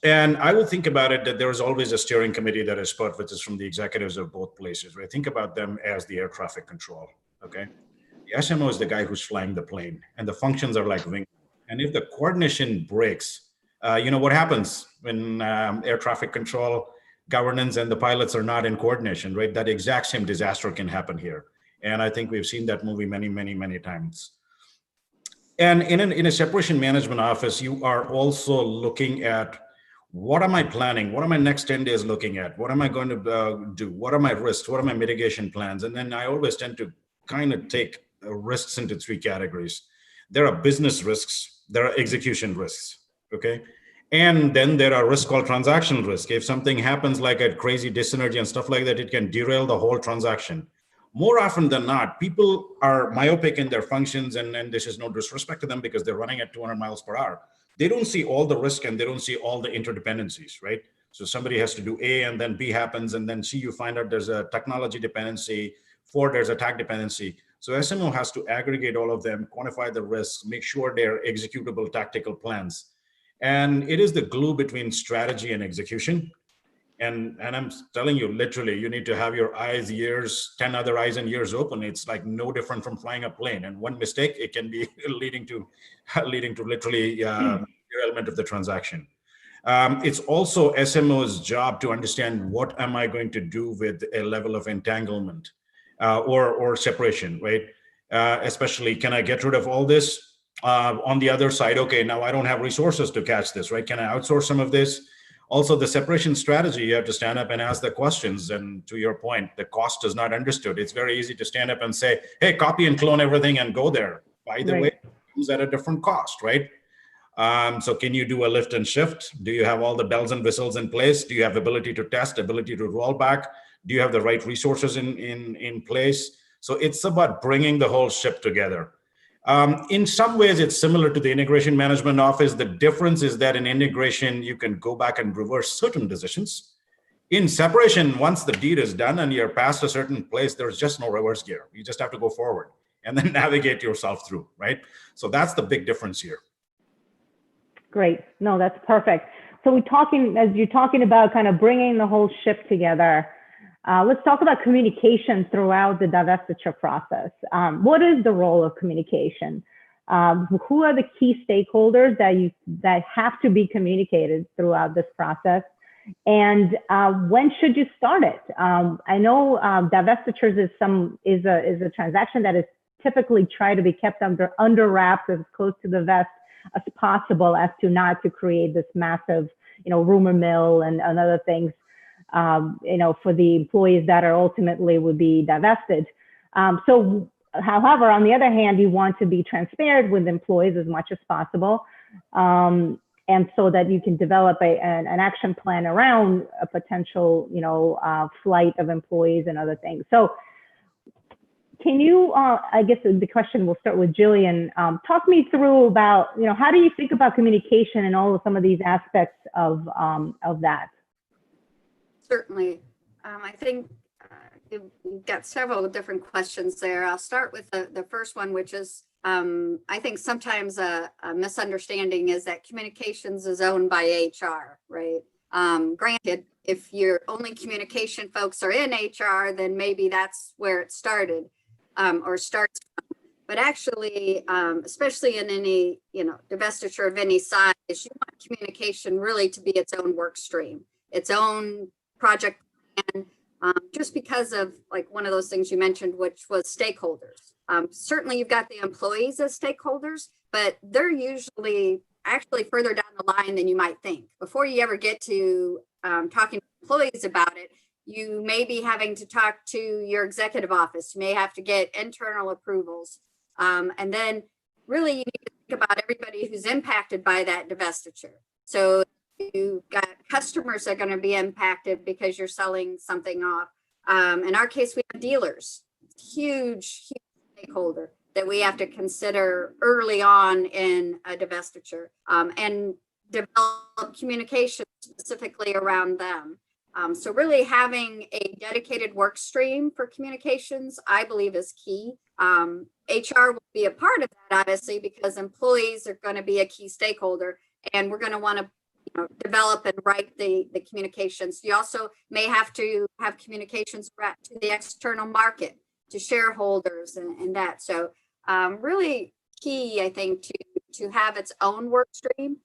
And I would think about it that there is always a steering committee that is put, which is from the executives of both places, right? Think about them as the air traffic control, okay? The SMO is the guy who's flying the plane, and the functions are like wing. And if the coordination breaks, you know what happens when air traffic control, governance, and the pilots are not in coordination, right? That exact same disaster can happen here. And I think we've seen that movie many, many, many times. And in a separation management office, you are also looking at what am I planning? What are my next 10 days looking at? What am I going to do? What are my risks? What are my mitigation plans? And then I always tend to kind of take risks into three categories. There are business risks, there are execution risks, okay? And then there are risks called transactional risk. If something happens like a crazy dyssynergy and stuff like that, it can derail the whole transaction. More often than not, people are myopic in their functions, and this is no disrespect to them because they're running at 200 miles per hour. They don't see all the risk and they don't see all the interdependencies, right? So somebody has to do A and then B happens, and then C, you find out there's a technology dependency, 4, there's a tech dependency. So SMO has to aggregate all of them, quantify the risks, make sure they're executable tactical plans. And it is the glue between strategy and execution. And I'm telling you, literally, you need to have your eyes, ears, 10 other eyes and ears open. It's like no different from flying a plane. And one mistake, it can be leading to literally derailment of the transaction. It's also SMO's job to understand what am I going to do with a level of entanglement or separation, right? Especially, can I get rid of all this? On the other side, okay, now I don't have resources to catch this, right? Can I outsource some of this? Also, the separation strategy, you have to stand up and ask the questions. And to your point, the cost is not understood. It's very easy to stand up and say, hey, copy and clone everything and go there. By the way, it comes at a different cost, right? So can you do a lift and shift? Do you have all the bells and whistles in place? Do you have ability to test, ability to roll back? Do you have the right resources in place? So it's about bringing the whole ship together. In some ways, it's similar to the integration management office. The difference is that in integration, you can go back and reverse certain decisions. In separation, once the deed is done and you're past a certain place, there's just no reverse gear. You just have to go forward and then navigate yourself through, right? So that's the big difference here. Great. No, that's perfect. So as you're talking about kind of bringing the whole ship together, let's talk about communication throughout the divestiture process. What is the role of communication? Who are the key stakeholders that have to be communicated throughout this process? And when should you start it? I know divestitures is a transaction that is typically tried to be kept under wraps as close to the vest as possible, as to not to create this massive, rumor mill and other things. For the employees that are ultimately would be divested. However, on the other hand, you want to be transparent with employees as much as possible. And so that you can develop an action plan around a potential, flight of employees and other things. So can you, I guess the question will start with Jillian, talk me through about, how do you think about communication and all of some of these aspects of that? Certainly. I think you've got several different questions there. I'll start with the first one, which is, I think sometimes a misunderstanding is that communications is owned by HR, right? Granted, if your only communication folks are in HR, then maybe that's where it started or starts from. But actually, especially in any, divestiture of any size, you want communication really to be its own work stream, its own project plan, just because of like one of those things you mentioned, which was stakeholders. Certainly you've got the employees as stakeholders, but they're usually actually further down the line than you might think. Before you ever get to talking to employees about it, you may be having to talk to your executive office. You may have to get internal approvals. And then really you need to think about everybody who's impacted by that divestiture. So you've got customers that are going to be impacted because you're selling something off. In our case, we have dealers, huge stakeholder that we have to consider early on in a divestiture and develop communication specifically around them. So really having a dedicated work stream for communications, I believe, is key. HR will be a part of that, obviously, because employees are going to be a key stakeholder, and we're going to want to develop and write the communications. You also may have to have communications to the external market, to shareholders and that. So really key, I think, to have its own work stream.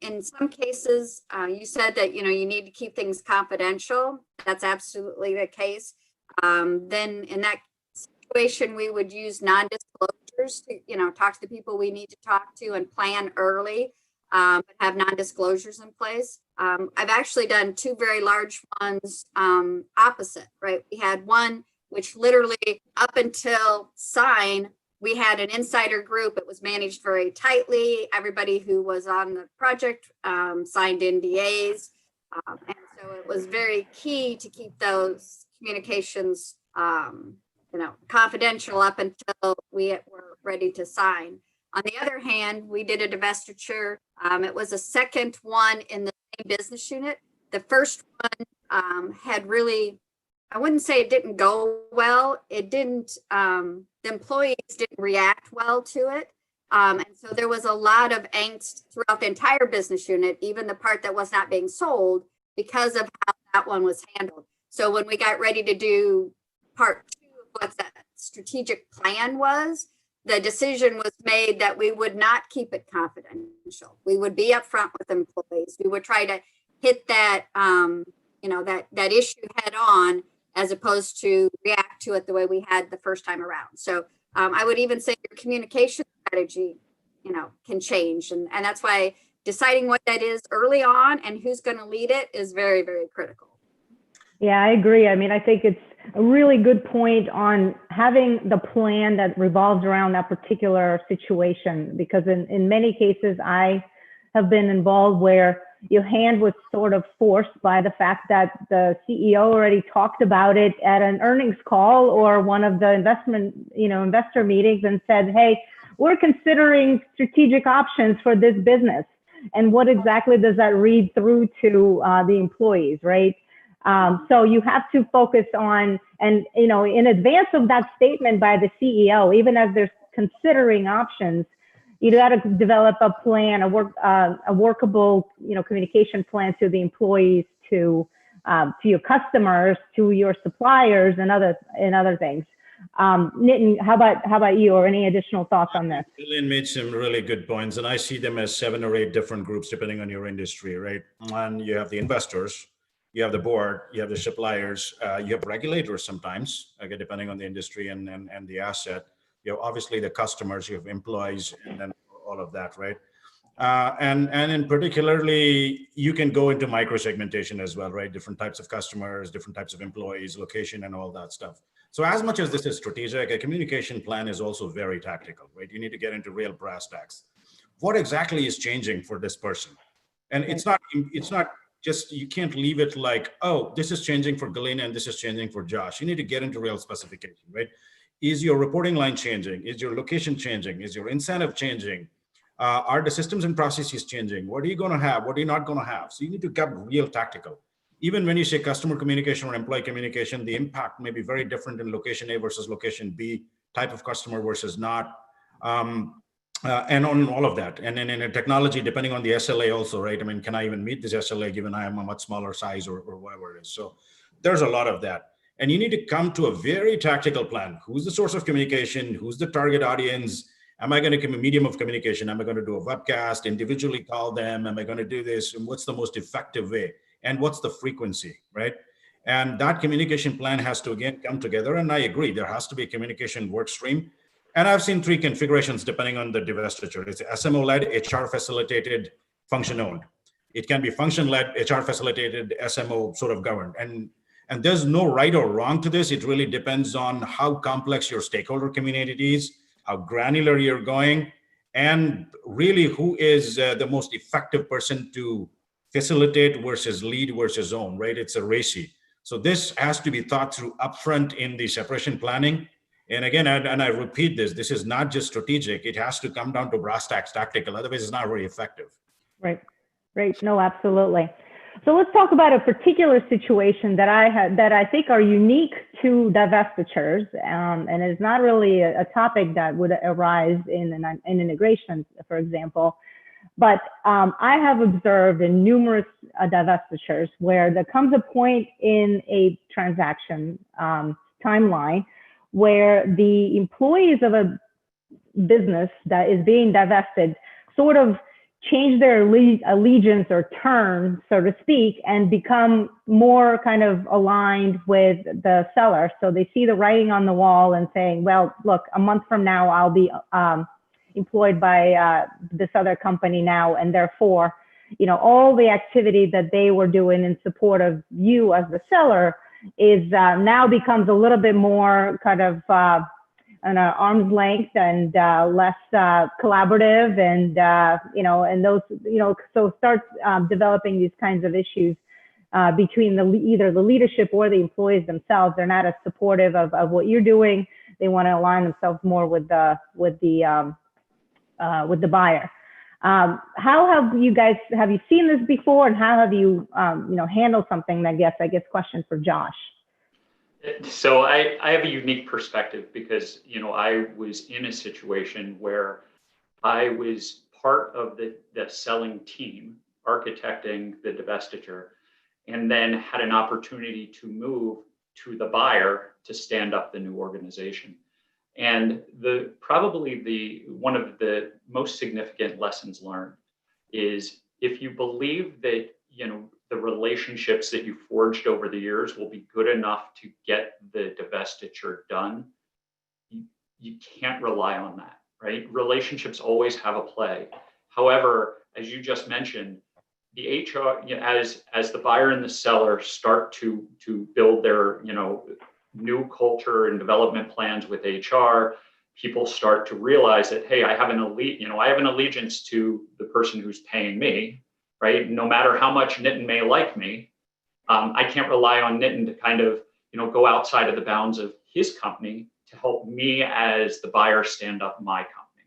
In some cases, you said that, you need to keep things confidential. That's absolutely the case. Then in that situation, we would use non-disclosures to, talk to the people we need to talk to and plan early. but have non-disclosures in place. I've actually done two very large ones opposite, right? We had one which literally up until sign, we had an insider group. It was managed very tightly. Everybody who was on the project signed NDAs. And so it was very key to keep those communications confidential up until we were ready to sign. On the other hand, we did a divestiture. It was a second one in the same business unit. The first one had really, I wouldn't say it didn't go well. It didn't, the employees didn't react well to it. And so there was a lot of angst throughout the entire business unit, even the part that was not being sold, because of how that one was handled. So when we got ready to do part two of what that strategic plan was, the decision was made that we would not keep it confidential. We would be upfront with employees. We would try to hit that, that issue head on, as opposed to react to it the way we had the first time around. So I would even say your communication strategy, can change. And that's why deciding what that is early on and who's going to lead it is very, very critical. Yeah, I agree. I mean, I think it's a really good point on having the plan that revolves around that particular situation, because in many cases, I have been involved where your hand was sort of forced by the fact that the CEO already talked about it at an earnings call or one of the investor meetings and said, hey, we're considering strategic options for this business. And what exactly does that read through to the employees, right? So you have to focus on, and in advance of that statement by the CEO, even as they're considering options, you got to develop a plan, a workable, communication plan to the employees, to your customers, to your suppliers, and other things. Nitin, how about you, or any additional thoughts on this? Jillian made some really good points, and I see them as 7 or 8 different groups depending on your industry, right? And you have the investors, you have the board, you have the suppliers, you have regulators sometimes, depending on the industry and the asset. You have obviously the customers, you have employees, and then all of that, right? And in particularly, you can go into micro segmentation as well, right? Different types of customers, different types of employees, location, and all that stuff. So as much as this is strategic, a communication plan is also very tactical, right? You need to get into real brass tacks. What exactly is changing for this person? And it's not just, you can't leave it like, oh, this is changing for Galina and this is changing for Josh. You need to get into real specification, right? Is your reporting line changing? Is your location changing? Is your incentive changing? Are the systems and processes changing? What are you going to have? What are you not going to have? So you need to get real tactical. Even when you say customer communication or employee communication, the impact may be very different in location A versus location B, type of customer versus not, and on all of that. And then in technology, depending on the SLA also, right? I mean, can I even meet this SLA given I am a much smaller size or whatever it is? So there's a lot of that. And you need to come to a very tactical plan. Who's the source of communication? Who's the target audience? Am I going to give a medium of communication? Am I going to do a webcast, individually call them? Am I going to do this? And what's the most effective way? And what's the frequency, right? And that communication plan has to, again, come together. And I agree, there has to be a communication work stream. And I've seen 3 configurations depending on the divestiture. It's SMO-led, HR-facilitated, function-owned. It can be function-led, HR-facilitated, SMO sort of governed. And there's no right or wrong to this. It really depends on how complex your stakeholder community is, how granular you're going, and really who is the most effective person to facilitate versus lead versus own, right? It's a racy. So this has to be thought through upfront in the separation planning. And again, and I repeat this is not just strategic. It has to come down to brass tacks, tactical. Otherwise, it's not very effective. Right. No, absolutely. So let's talk about a particular situation that I think are unique to divestitures, and it's not really a topic that would arise in integration, for example. But I have observed in numerous divestitures where there comes a point in a transaction timeline where the employees of a business that is being divested sort of change their allegiance or turn, so to speak, and become more kind of aligned with the seller. So they see the writing on the wall and saying, well, look, a month from now, I'll be employed by this other company now, and therefore, all the activity that they were doing in support of you as the seller is now becomes a little bit more kind of an arm's length and less collaborative, and and those so start developing these kinds of issues between either the leadership or the employees themselves. They're not as supportive of what you're doing. They want to align themselves more with the buyer. How have you seen this before, and how have you handled something? I guess question for Josh. So I have a unique perspective because, I was in a situation where I was part of the selling team, architecting the divestiture, and then had an opportunity to move to the buyer to stand up the new organization. And probably one of the most significant lessons learned is if you believe that, the relationships that you forged over the years will be good enough to get the divestiture done, you can't rely on that, right? Relationships always have a play. However, as you just mentioned, the HR, as the buyer and the seller start to build their, new culture and development plans with HR, people start to realize that, hey, I have an allegiance to the person who's paying me, right? No matter how much Nitin may like me, I can't rely on Nitin to kind of, go outside of the bounds of his company to help me as the buyer stand up my company.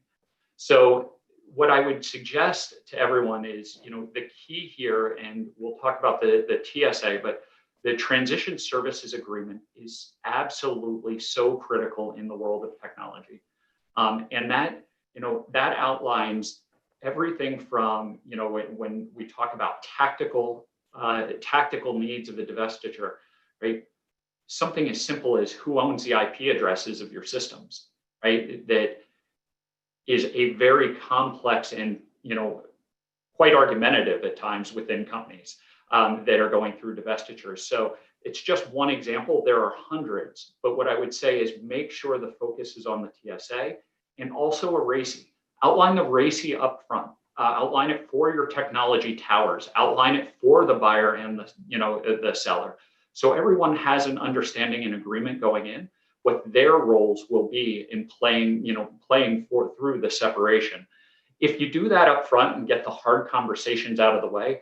So what I would suggest to everyone is, the key here, and we'll talk about the TSA, but the transition services agreement is absolutely so critical in the world of technology. And that, that outlines everything from, when we talk about tactical needs of the divestiture, right? Something as simple as who owns the IP addresses of your systems, right? That is a very complex and, quite argumentative at times within companies that are going through divestitures. So it's just one example. There are hundreds, but what I would say is make sure the focus is on the TSA and also a RACI. Outline the RACI up front. Outline it for your technology towers. Outline it for the buyer and the seller. So everyone has an understanding and agreement going in what their roles will be in playing through the separation. If you do that up front and get the hard conversations out of the way,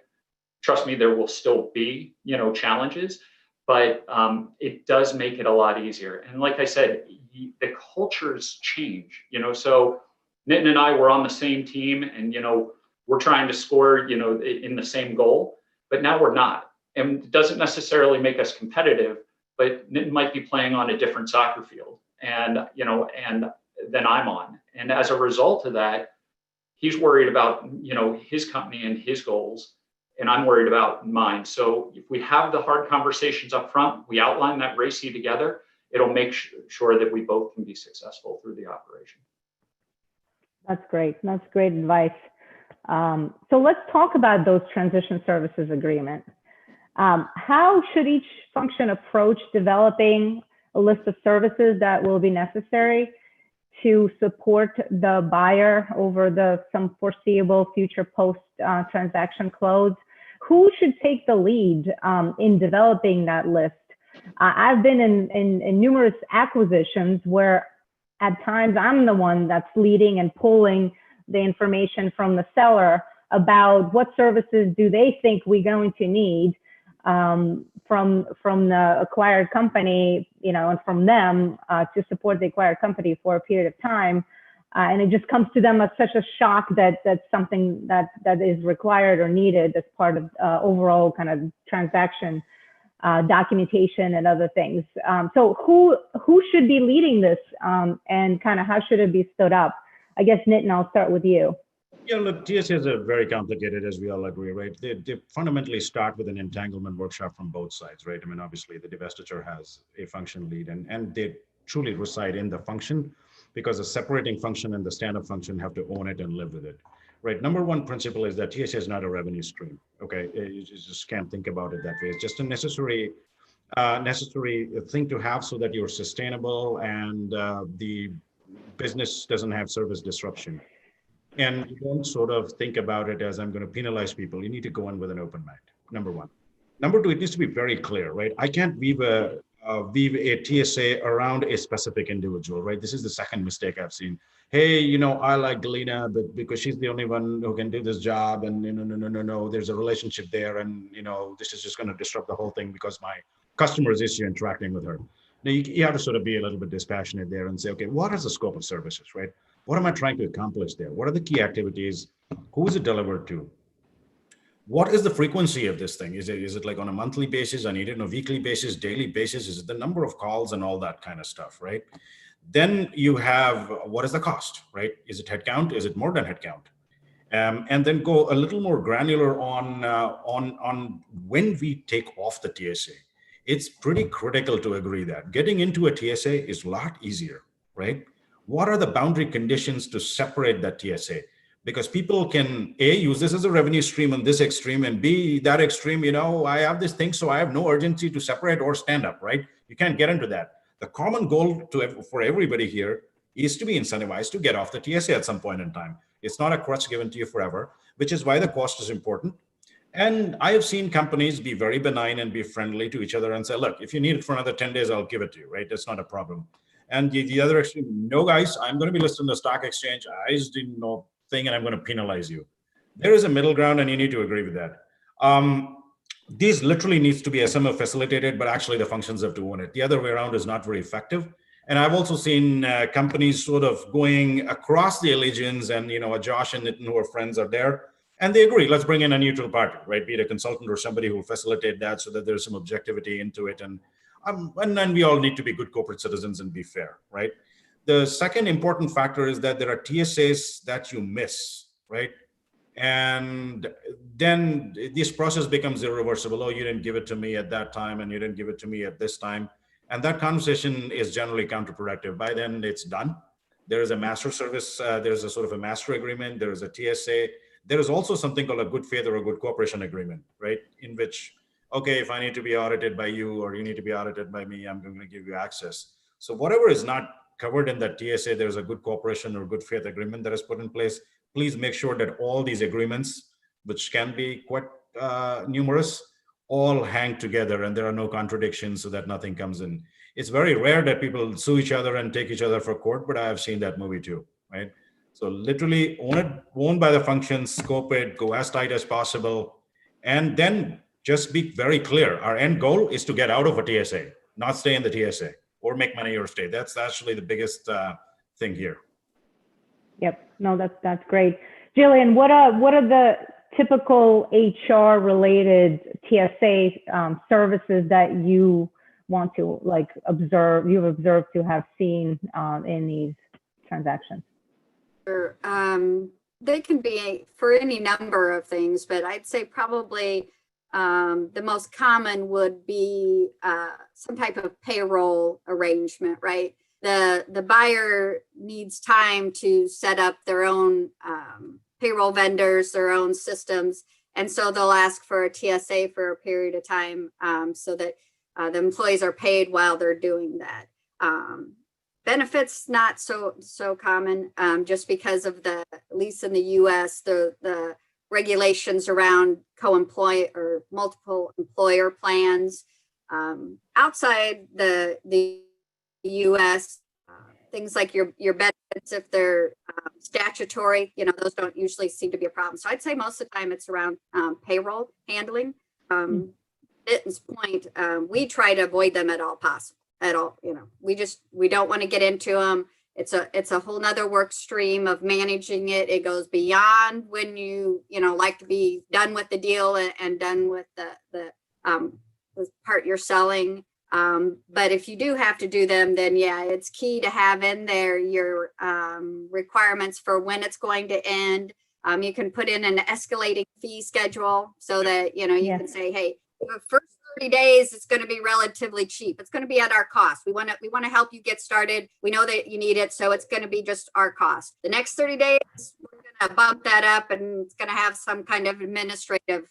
trust me, there will still be, challenges, but it does make it a lot easier. And like I said, the cultures change, so Nitin and I were on the same team and, we're trying to score, in the same goal, but now we're not. And it doesn't necessarily make us competitive, but Nitin might be playing on a different soccer field and than I'm on. And as a result of that, he's worried about, his company and his goals, and I'm worried about mine. So if we have the hard conversations up front, we outline that RACI together, it'll make sure that we both can be successful through the operation. That's great. That's great advice. So let's talk about those transition services agreement. How should each function approach developing a list of services that will be necessary to support the buyer over some foreseeable future post transaction close? Who should take the lead in developing that list? I've been in numerous acquisitions where at times I'm the one that's leading and pulling the information from the seller about what services do they think we're going to need from the acquired company, and from them to support the acquired company for a period of time. And it just comes to them as such a shock that that's something that is required or needed as part of overall kind of transaction documentation and other things. So who should be leading this and kind of how should it be stood up? I guess, Nitin, I'll start with you. Yeah, look, TSAs are very complicated, as we all agree, right? They fundamentally start with an entanglement workshop from both sides, right? I mean, obviously, the divestiture has a function lead, and they truly reside in the function because the separating function and the stand-up function have to own it and live with it, right? Number one principle is that TSA is not a revenue stream, okay? You just can't think about it that way. It's just a necessary thing to have so that you're sustainable and the business doesn't have service disruption. And you don't sort of think about it as I'm going to penalize people. You need to go in with an open mind, number one. Number two, it needs to be very clear, right? I can't weave a TSA around a specific individual, right? This is the second mistake I've seen. Hey, I like Galina, but because she's the only one who can do this job, and no, there's a relationship there, and this is just going to disrupt the whole thing because my customer is used to interacting with her. Now you have to sort of be a little bit dispassionate there and say, okay, what is the scope of services, right? What am I trying to accomplish there? What are the key activities? Who is it delivered to? What is the frequency of this thing? Is it like on a monthly basis? I need it on a weekly basis, daily basis? Is it the number of calls and all that kind of stuff, right? Then you have, what is the cost, right? Is it headcount? Is it more than headcount? And then go a little more granular on when we take off the TSA. It's pretty critical to agree that getting into a TSA is a lot easier, right? What are the boundary conditions to separate that TSA? Because people can A, use this as a revenue stream on this extreme, and B, that extreme, I have this thing, so I have no urgency to separate or stand up, right? You can't get into that. The common goal for everybody here is to be incentivized to get off the TSA at some point in time. It's not a crutch given to you forever, which is why the cost is important. And I have seen companies be very benign and be friendly to each other and say, look, if you need it for another 10 days, I'll give it to you, right? That's not a problem. And the other extreme, no, guys, I'm going to be listed on the stock exchange. I just didn't know thing, and I'm going to penalize you. There is a middle ground, and you need to agree with that. These literally needs to be SMO facilitated, but actually the functions have to own it. The other way around is not very effective. And I've also seen companies sort of going across the allegiance, and Josh and Nitin, who are friends, are there, and they agree, let's bring in a neutral party, right? Be it a consultant or somebody who will facilitate that so that there's some objectivity into it. And then we all need to be good corporate citizens and be fair, right? The second important factor is that there are TSAs that you miss, right? And then this process becomes irreversible. Oh, you didn't give it to me at that time, and you didn't give it to me at this time. And that conversation is generally counterproductive. By then, it's done. There is a master service. There's a sort of a master agreement. There is a TSA. There is also something called a good faith or a good cooperation agreement, right? In which, okay, if I need to be audited by you or you need to be audited by me, I'm going to give you access. So whatever is not covered in that TSA, there's a good cooperation or good faith agreement that is put in place. Please make sure that all these agreements, which can be quite numerous, all hang together and there are no contradictions so that nothing comes in. It's very rare that people sue each other and take each other for court, but I have seen that movie too, right? So literally own by the functions, scope it, go as tight as possible, and then just be very clear. Our end goal is to get out of a TSA, not stay in the TSA. Or make money or stay. That's actually the biggest thing here. Yep. No, that's great. Jillian, what are the typical HR related TSA services that you want to you've observed to have seen in these transactions? Sure. They can be for any number of things, but I'd say probably the most common would be some type of payroll arrangement, right? The buyer needs time to set up their own payroll vendors, their own systems. And so they'll ask for a TSA for a period of time so that the employees are paid while they're doing that. Benefits, not so common just because of at least in the US, the regulations around co-employ or multiple employer plans. Outside the US, things like your benefits, if they're statutory, those don't usually seem to be a problem. So I'd say most of the time it's around payroll handling. Nitin's point, we try to avoid them at all possible. We don't want to get into them. It's a whole nother work stream of managing it. It goes beyond when you like to be done with the deal and done with the part you're selling. But if you do have to do them, then yeah, it's key to have in there your requirements for when it's going to end. You can put in an escalating fee schedule so that you can say, hey, the first 30 days, it's going to be relatively cheap. It's going to be at our cost. We want to help you get started. We know that you need it, so it's going to be just our cost. The next 30 days, we're going to bump that up, and it's going to have some kind of administrative,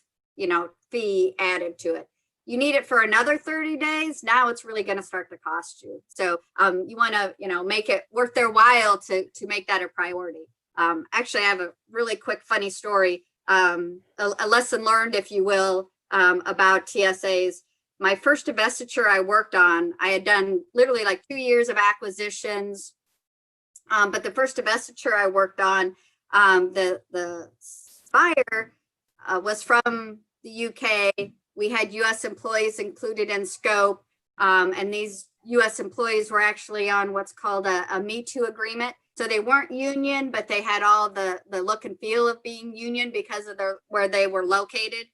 fee added to it. You need it for another 30 days. Now it's really going to start to cost you. So you want to, make it worth their while to make that a priority. Actually, I have a really quick, funny story, a lesson learned, if you will, about TSAs. My first divestiture I worked on, I had done literally like 2 years of acquisitions. But the first divestiture I worked on, the buyer was from the UK. We had US employees included in scope. And these US employees were actually on what's called a Me Too agreement. So they weren't union, but they had all the look and feel of being union because of where they were located.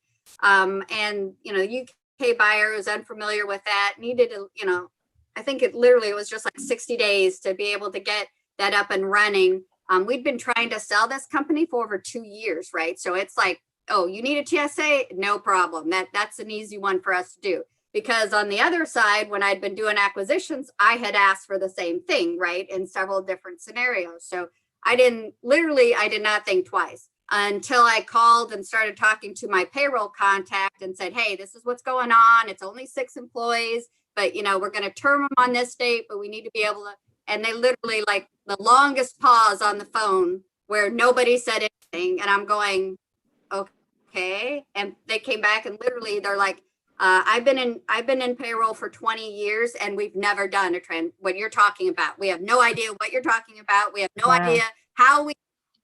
And, you know, UK buyer was unfamiliar with that, needed, you know, I think it literally was just like 60 days to be able to get that up and running. We'd been trying to sell this company for over 2 years, right? So it's like, oh, you need a TSA? No problem. That's an easy one for us to do. Because on the other side, when I'd been doing acquisitions, I had asked for the same thing, right? In several different scenarios. So I did not think twice until I called and started talking to my payroll contact and said, hey, this is what's going on. It's only 6 employees, but you know, we're going to term them on this date, but we need to be able to, and they literally like the longest pause on the phone where nobody said anything. And I'm going, okay. And they came back and literally they're like, I've been in payroll for 20 years and we've never done a trend. What you're talking about, we have no idea what you're talking about. We have no idea how we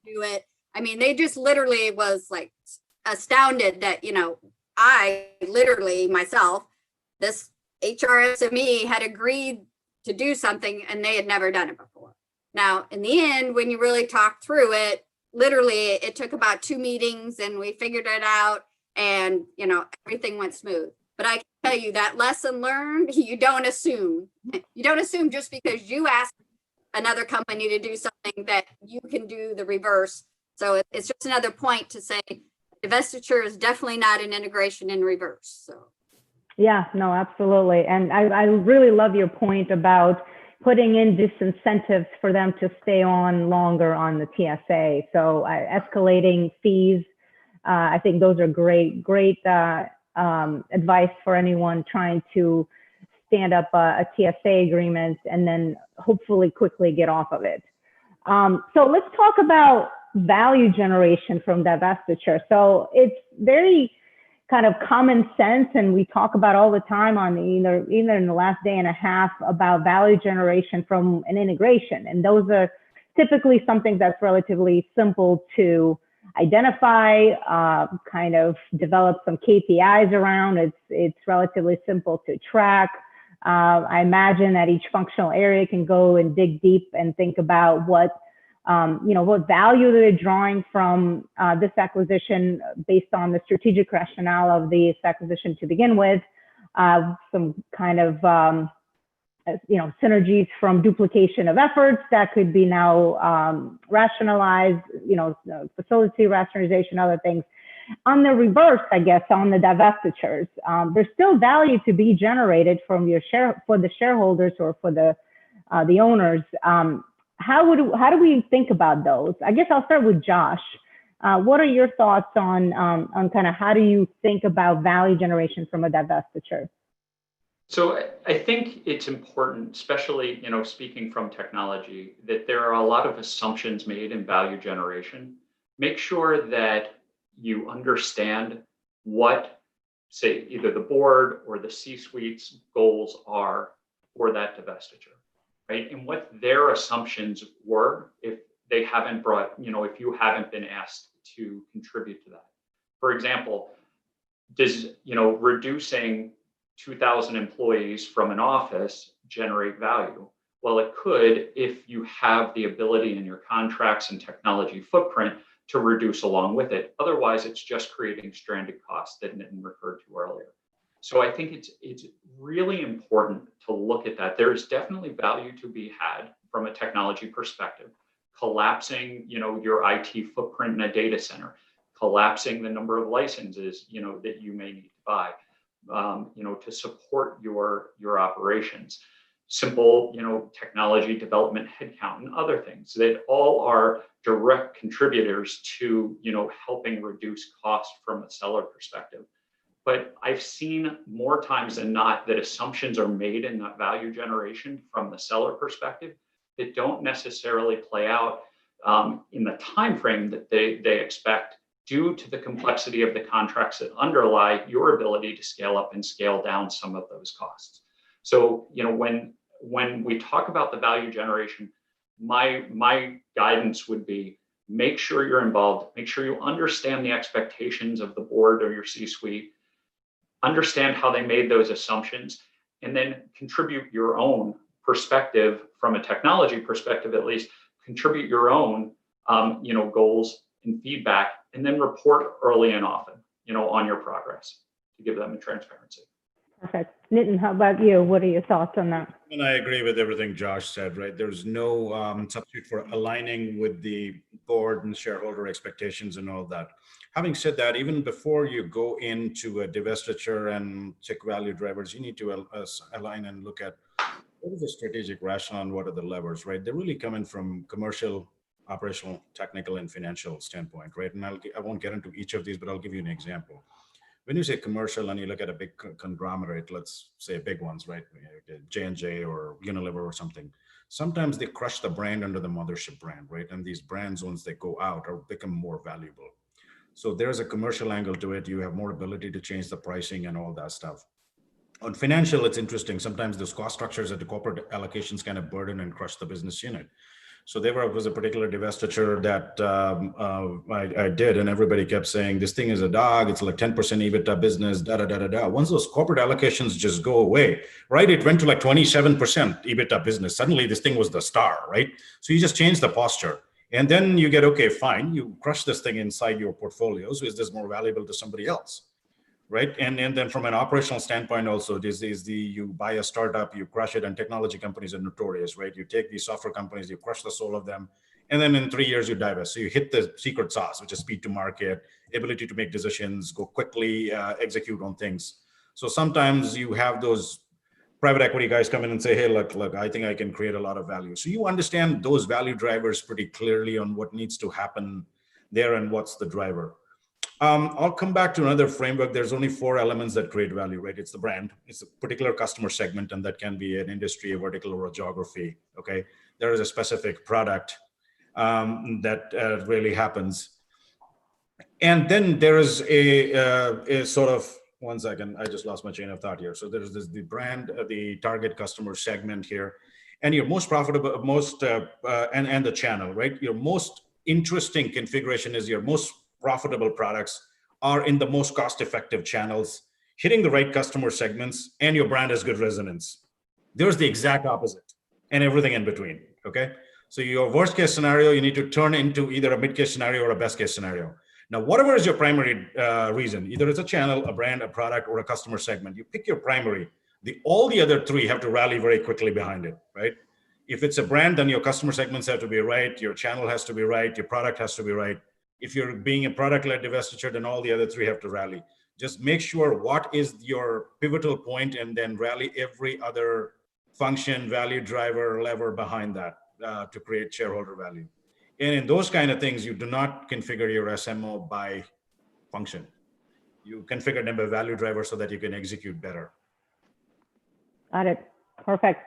do it. I mean, they just literally was like astounded that, you know, I literally myself, this HRSME had agreed to do something and they had never done it before. Now, in the end, when you really talk through it, literally it took about 2 meetings and we figured it out and, you know, everything went smooth. But I can tell you that lesson learned, you don't assume. You don't assume just because you ask another company to do something that you can do the reverse. So it's just another point to say divestiture is definitely not an integration in reverse. So. Yeah, no, absolutely. And I really love your point about putting in disincentives for them to stay on longer on the TSA. So escalating fees, I think those are great advice for anyone trying to stand up a TSA agreement and then hopefully quickly get off of it. So let's talk about value generation from divestiture. So it's very kind of common sense, and we talk about all the time on either in the last day and a half about value generation from an integration. And those are typically something that's relatively simple to identify, kind of develop some KPIs around. It's relatively simple to track. I imagine that each functional area can go and dig deep and think about what value they're drawing from this acquisition based on the strategic rationale of this acquisition to begin with. Some kind of synergies from duplication of efforts that could be now rationalized, facility rationalization, other things. On the reverse, I guess, on the divestitures, there's still value to be generated from for the shareholders or for the owners. How do we think about those? I guess I'll start with Josh. What are your thoughts on kind of how do you think about value generation from a divestiture? So I think it's important, especially, speaking from technology, that there are a lot of assumptions made in value generation. Make sure that you understand what, say, either the board or the C-suite's goals are for that divestiture, right? And what their assumptions were if they haven't brought, if you haven't been asked to contribute to that. For example, does, reducing 2,000 employees from an office generate value? Well, it could if you have the ability in your contracts and technology footprint to reduce along with it. Otherwise, it's just creating stranded costs that Nitin referred to earlier. So I think it's really important to look at that. There's definitely value to be had from a technology perspective. Collapsing, your IT footprint in a data center, collapsing the number of licenses, that you may need to buy. To support your operations, simple, technology development headcount and other things that all are direct contributors to, helping reduce cost from a seller perspective. But I've seen more times than not that assumptions are made in that value generation from the seller perspective that don't necessarily play out. in the time frame that they expect, due to the complexity of the contracts that underlie your ability to scale up and scale down some of those costs. So, when we talk about the value generation, my guidance would be, make sure you're involved, make sure you understand the expectations of the board or your C-suite, understand how they made those assumptions, and then contribute your own perspective from a technology perspective, at least contribute your own, goals and feedback, and then report early and often, on your progress to give them a transparency. Perfect. Nitin, how about you? What are your thoughts on that? And I agree with everything Josh said, right? There's no substitute for aligning with the board and shareholder expectations and all that. Having said that, even before you go into a divestiture and check value drivers, you need to align and look at what is the strategic rationale and what are the levers, right? They're really coming from commercial, operational, technical, and financial standpoint, right? And I won't get into each of these, but I'll give you an example. When you say commercial and you look at a big conglomerate, let's say big ones, right? J&J or Unilever or something. Sometimes they crush the brand under the mothership brand, right? And these brands, once they go out, or become more valuable. So there's a commercial angle to it. You have more ability to change the pricing and all that stuff. On financial, it's interesting. Sometimes those cost structures at the corporate allocations kind of burden and crush the business unit. So there was a particular divestiture that I did, and everybody kept saying, this thing is a dog, it's like 10% EBITDA business, da-da-da-da-da. Once those corporate allocations just go away, right? It went to like 27% EBITDA business. Suddenly this thing was the star, right? So you just change the posture. And then you get, okay, fine, you crush this thing inside your portfolio. So is this more valuable to somebody else? Right. And then from an operational standpoint, also, you buy a startup, you crush it, and technology companies are notorious, right? You take these software companies, you crush the soul of them, and then in 3 years you divest. So you hit the secret sauce, which is speed to market, ability to make decisions, go quickly, execute on things. So sometimes you have those private equity guys come in and say, hey, look, I think I can create a lot of value. So you understand those value drivers pretty clearly on what needs to happen there and what's the driver. I'll come back to another framework. There's only 4 elements that create value, right? It's the brand, it's a particular customer segment, and that can be an industry, a vertical, or a geography, okay? There is a specific product that really happens. And then there is a sort of, one second, I just lost my chain of thought here. So there's the brand, the target customer segment here, and your most profitable, and the channel, right? Your most interesting configuration is your most profitable products are in the most cost-effective channels, hitting the right customer segments, and your brand has good resonance. There's the exact opposite and everything in between, okay? So your worst case scenario, you need to turn into either a mid-case scenario or a best case scenario. Now, whatever is your primary reason, either it's a channel, a brand, a product, or a customer segment, you pick your primary. All the other 3 have to rally very quickly behind it, right? If it's a brand, then your customer segments have to be right, your channel has to be right, your product has to be right. If you're being a product-led divestiture, then all the other 3 have to rally. Just make sure what is your pivotal point, and then rally every other function, value driver, lever behind that to create shareholder value. And in those kind of things, you do not configure your SMO by function. You configure them by value driver so that you can execute better. Got it. Perfect.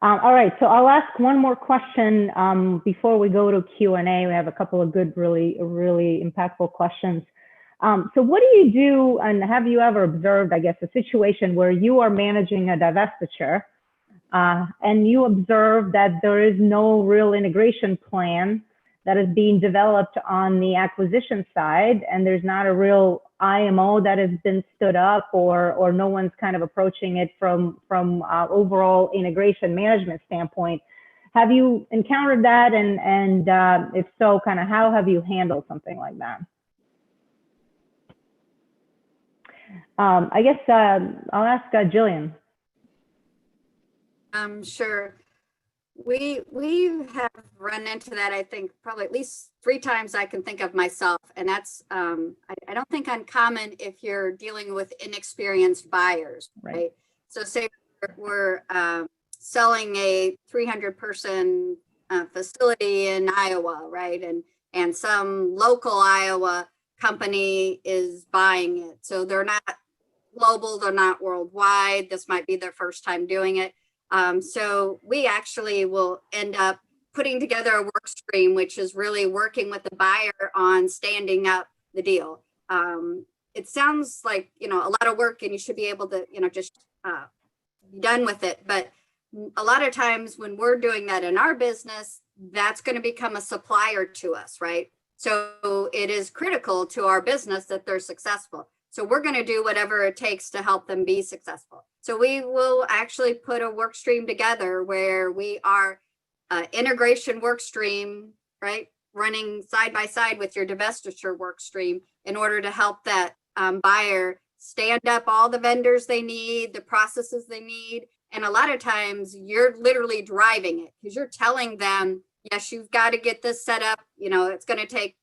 All right, so I'll ask one more question before we go to Q&A. We have a couple of good, really impactful questions. So what do you do, and have you ever observed, I guess, a situation where you are managing a divestiture and you observe that there is no real integration plan that is being developed on the acquisition side, and there's not a real IMO that has been stood up, or no one's kind of approaching it from overall integration management standpoint? Have you encountered that, and if so, kind of how have you handled something like that? I guess I'll ask Jillian. Sure. We have run into that, I think, probably at least 3 times I can think of myself. And that's, I don't think uncommon if you're dealing with inexperienced buyers, right? So say we're selling a 300-person facility in Iowa, right? And some local Iowa company is buying it. So they're not global, they're not worldwide. This might be their first time doing it. So we actually will end up putting together a work stream, which is really working with the buyer on standing up the deal. It sounds like, a lot of work and you should be able to, just be done with it. But a lot of times when we're doing that in our business, that's going to become a supplier to us, right? So it is critical to our business that they're successful. So we're going to do whatever it takes to help them be successful. So we will actually put a work stream together where we are integration work stream, right? Running side by side with your divestiture work stream in order to help that buyer stand up all the vendors they need, the processes they need. And a lot of times you're literally driving it because you're telling them, yes, you've got to get this set up. It's going to take,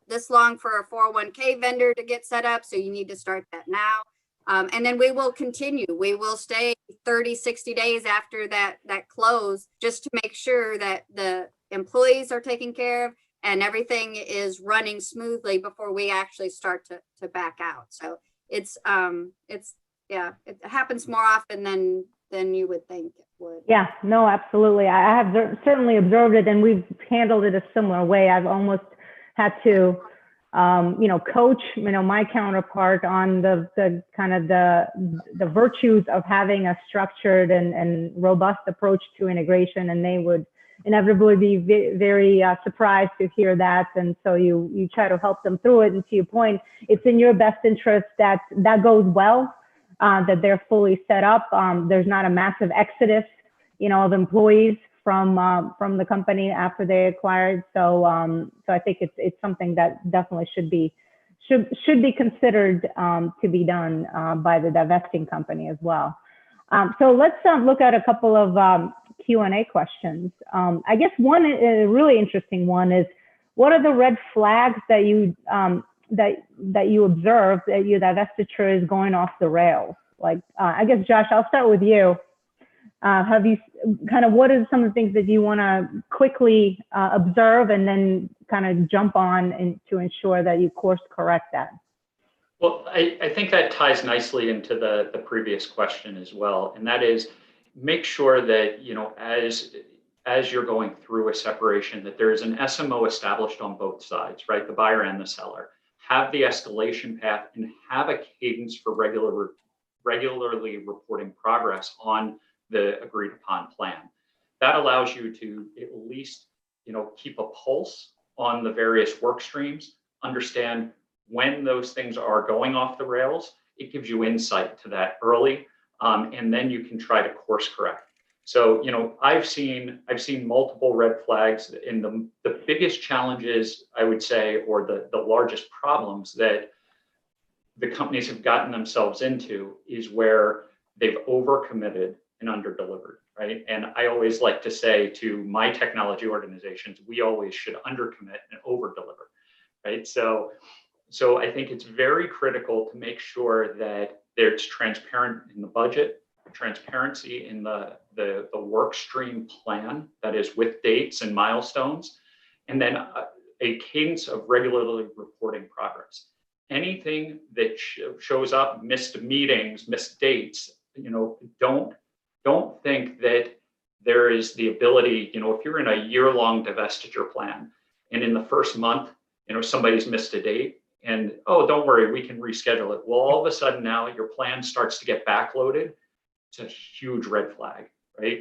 this long for a 401k vendor to get set up. So you need to start that now. And then we will continue. We will stay 30, 60 days after that close just to make sure that the employees are taken care of and everything is running smoothly before we actually start to back out. So it happens more often than you would think it would. Yeah, no, absolutely. I have certainly observed it, and we've handled it a similar way. I've almost had to, coach, my counterpart on the kind of the virtues of having a structured and robust approach to integration, and they would inevitably be very surprised to hear that. And so you try to help them through it. And to your point, it's in your best interest that goes well, that they're fully set up. There's not a massive exodus, of employees from the company after they acquired. So I think it's something that definitely should be considered to be done by the divesting company as well. So let's look at a couple of Q&A questions. I guess one a really interesting one is, what are the red flags that you observe that your divestiture is going off the rails? Like, I guess, Josh, I'll start with you. Have you what are some of the things that you want to quickly observe and then kind of jump on to ensure that you course correct that? Well, I think that ties nicely into the previous question as well. And that is, make sure that, as you're going through a separation, that there is an SMO established on both sides, right? The buyer and the seller. Have the escalation path and have a cadence for regularly reporting progress on the agreed upon plan. That allows you to at least, keep a pulse on the various work streams, understand when those things are going off the rails. It gives you insight to that early, and then you can try to course correct. So, I've seen multiple red flags, and the biggest challenges, I would say, or the largest problems that the companies have gotten themselves into is where they've overcommitted and underdelivered, right? And I always like to say to my technology organizations, we always should undercommit and overdeliver, right? So I think it's very critical to make sure that there's transparent in the budget, transparency in the work stream plan that is with dates and milestones, and then a cadence of regularly reporting progress. Anything that shows up, missed meetings, missed dates, don't think that there is the ability, if you're in a year-long divestiture plan and in the first month, somebody's missed a date and, oh, don't worry, we can reschedule it. Well, all of a sudden now your plan starts to get backloaded. It's a huge red flag, right?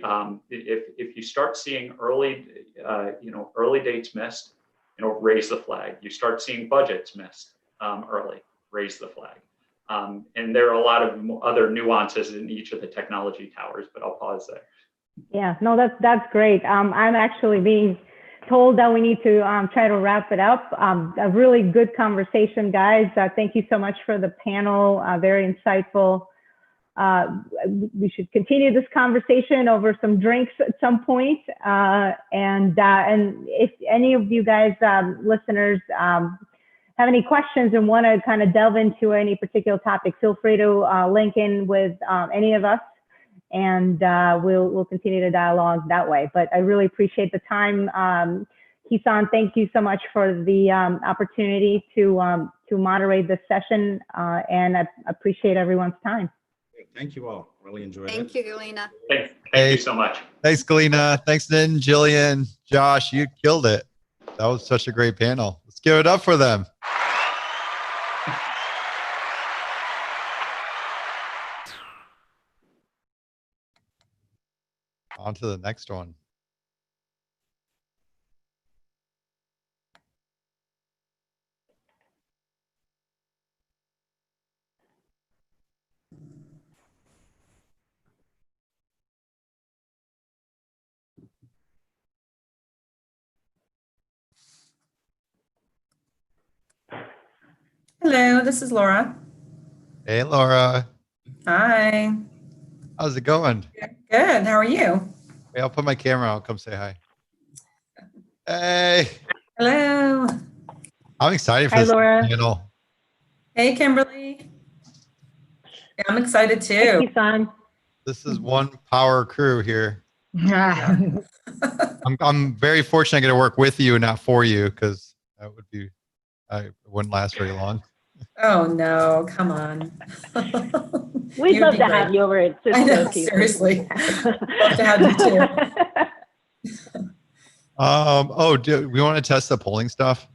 If you start seeing early dates missed, raise the flag. You start seeing budgets missed early, raise the flag. And there are a lot of other nuances in each of the technology towers, but I'll pause there. Yeah, no, that's great. I'm actually being told that we need to try to wrap it up. A really good conversation, guys. Thank you so much for the panel. Very insightful. We should continue this conversation over some drinks at some point. And if any of you guys, listeners, have any questions and want to kind of delve into any particular topic, feel free to link in with any of us, and we'll continue to dialogue that way. But I really appreciate the time. Kisan, thank you so much for the opportunity to moderate this session, and I appreciate everyone's time. Thank you all. Really enjoyed it. Thank you, Galina. Thank Hey. you so much. Thanks, Galina. Thanks, Nitin, Jillian, Josh. You killed it. That was such a great panel. Let's give it up for them. On to the next one. Hello, this is Laura. Hey, Laura. Hi. How's it going? Good. How are you? Hey, I'll put my camera on. Come say hi. Hey. Hello. I'm excited for Hi, this Laura. panel. Hey, Kimberly. Yeah, I'm excited too. This is one power crew here. I'm very fortunate I get to work with you and not for you, because that would be, I wouldn't last very long. Oh no, come on. We'd You'd love be to great. have you over at I know, Cisco. seriously. Love to have you too. Oh, do we want to test the polling stuff?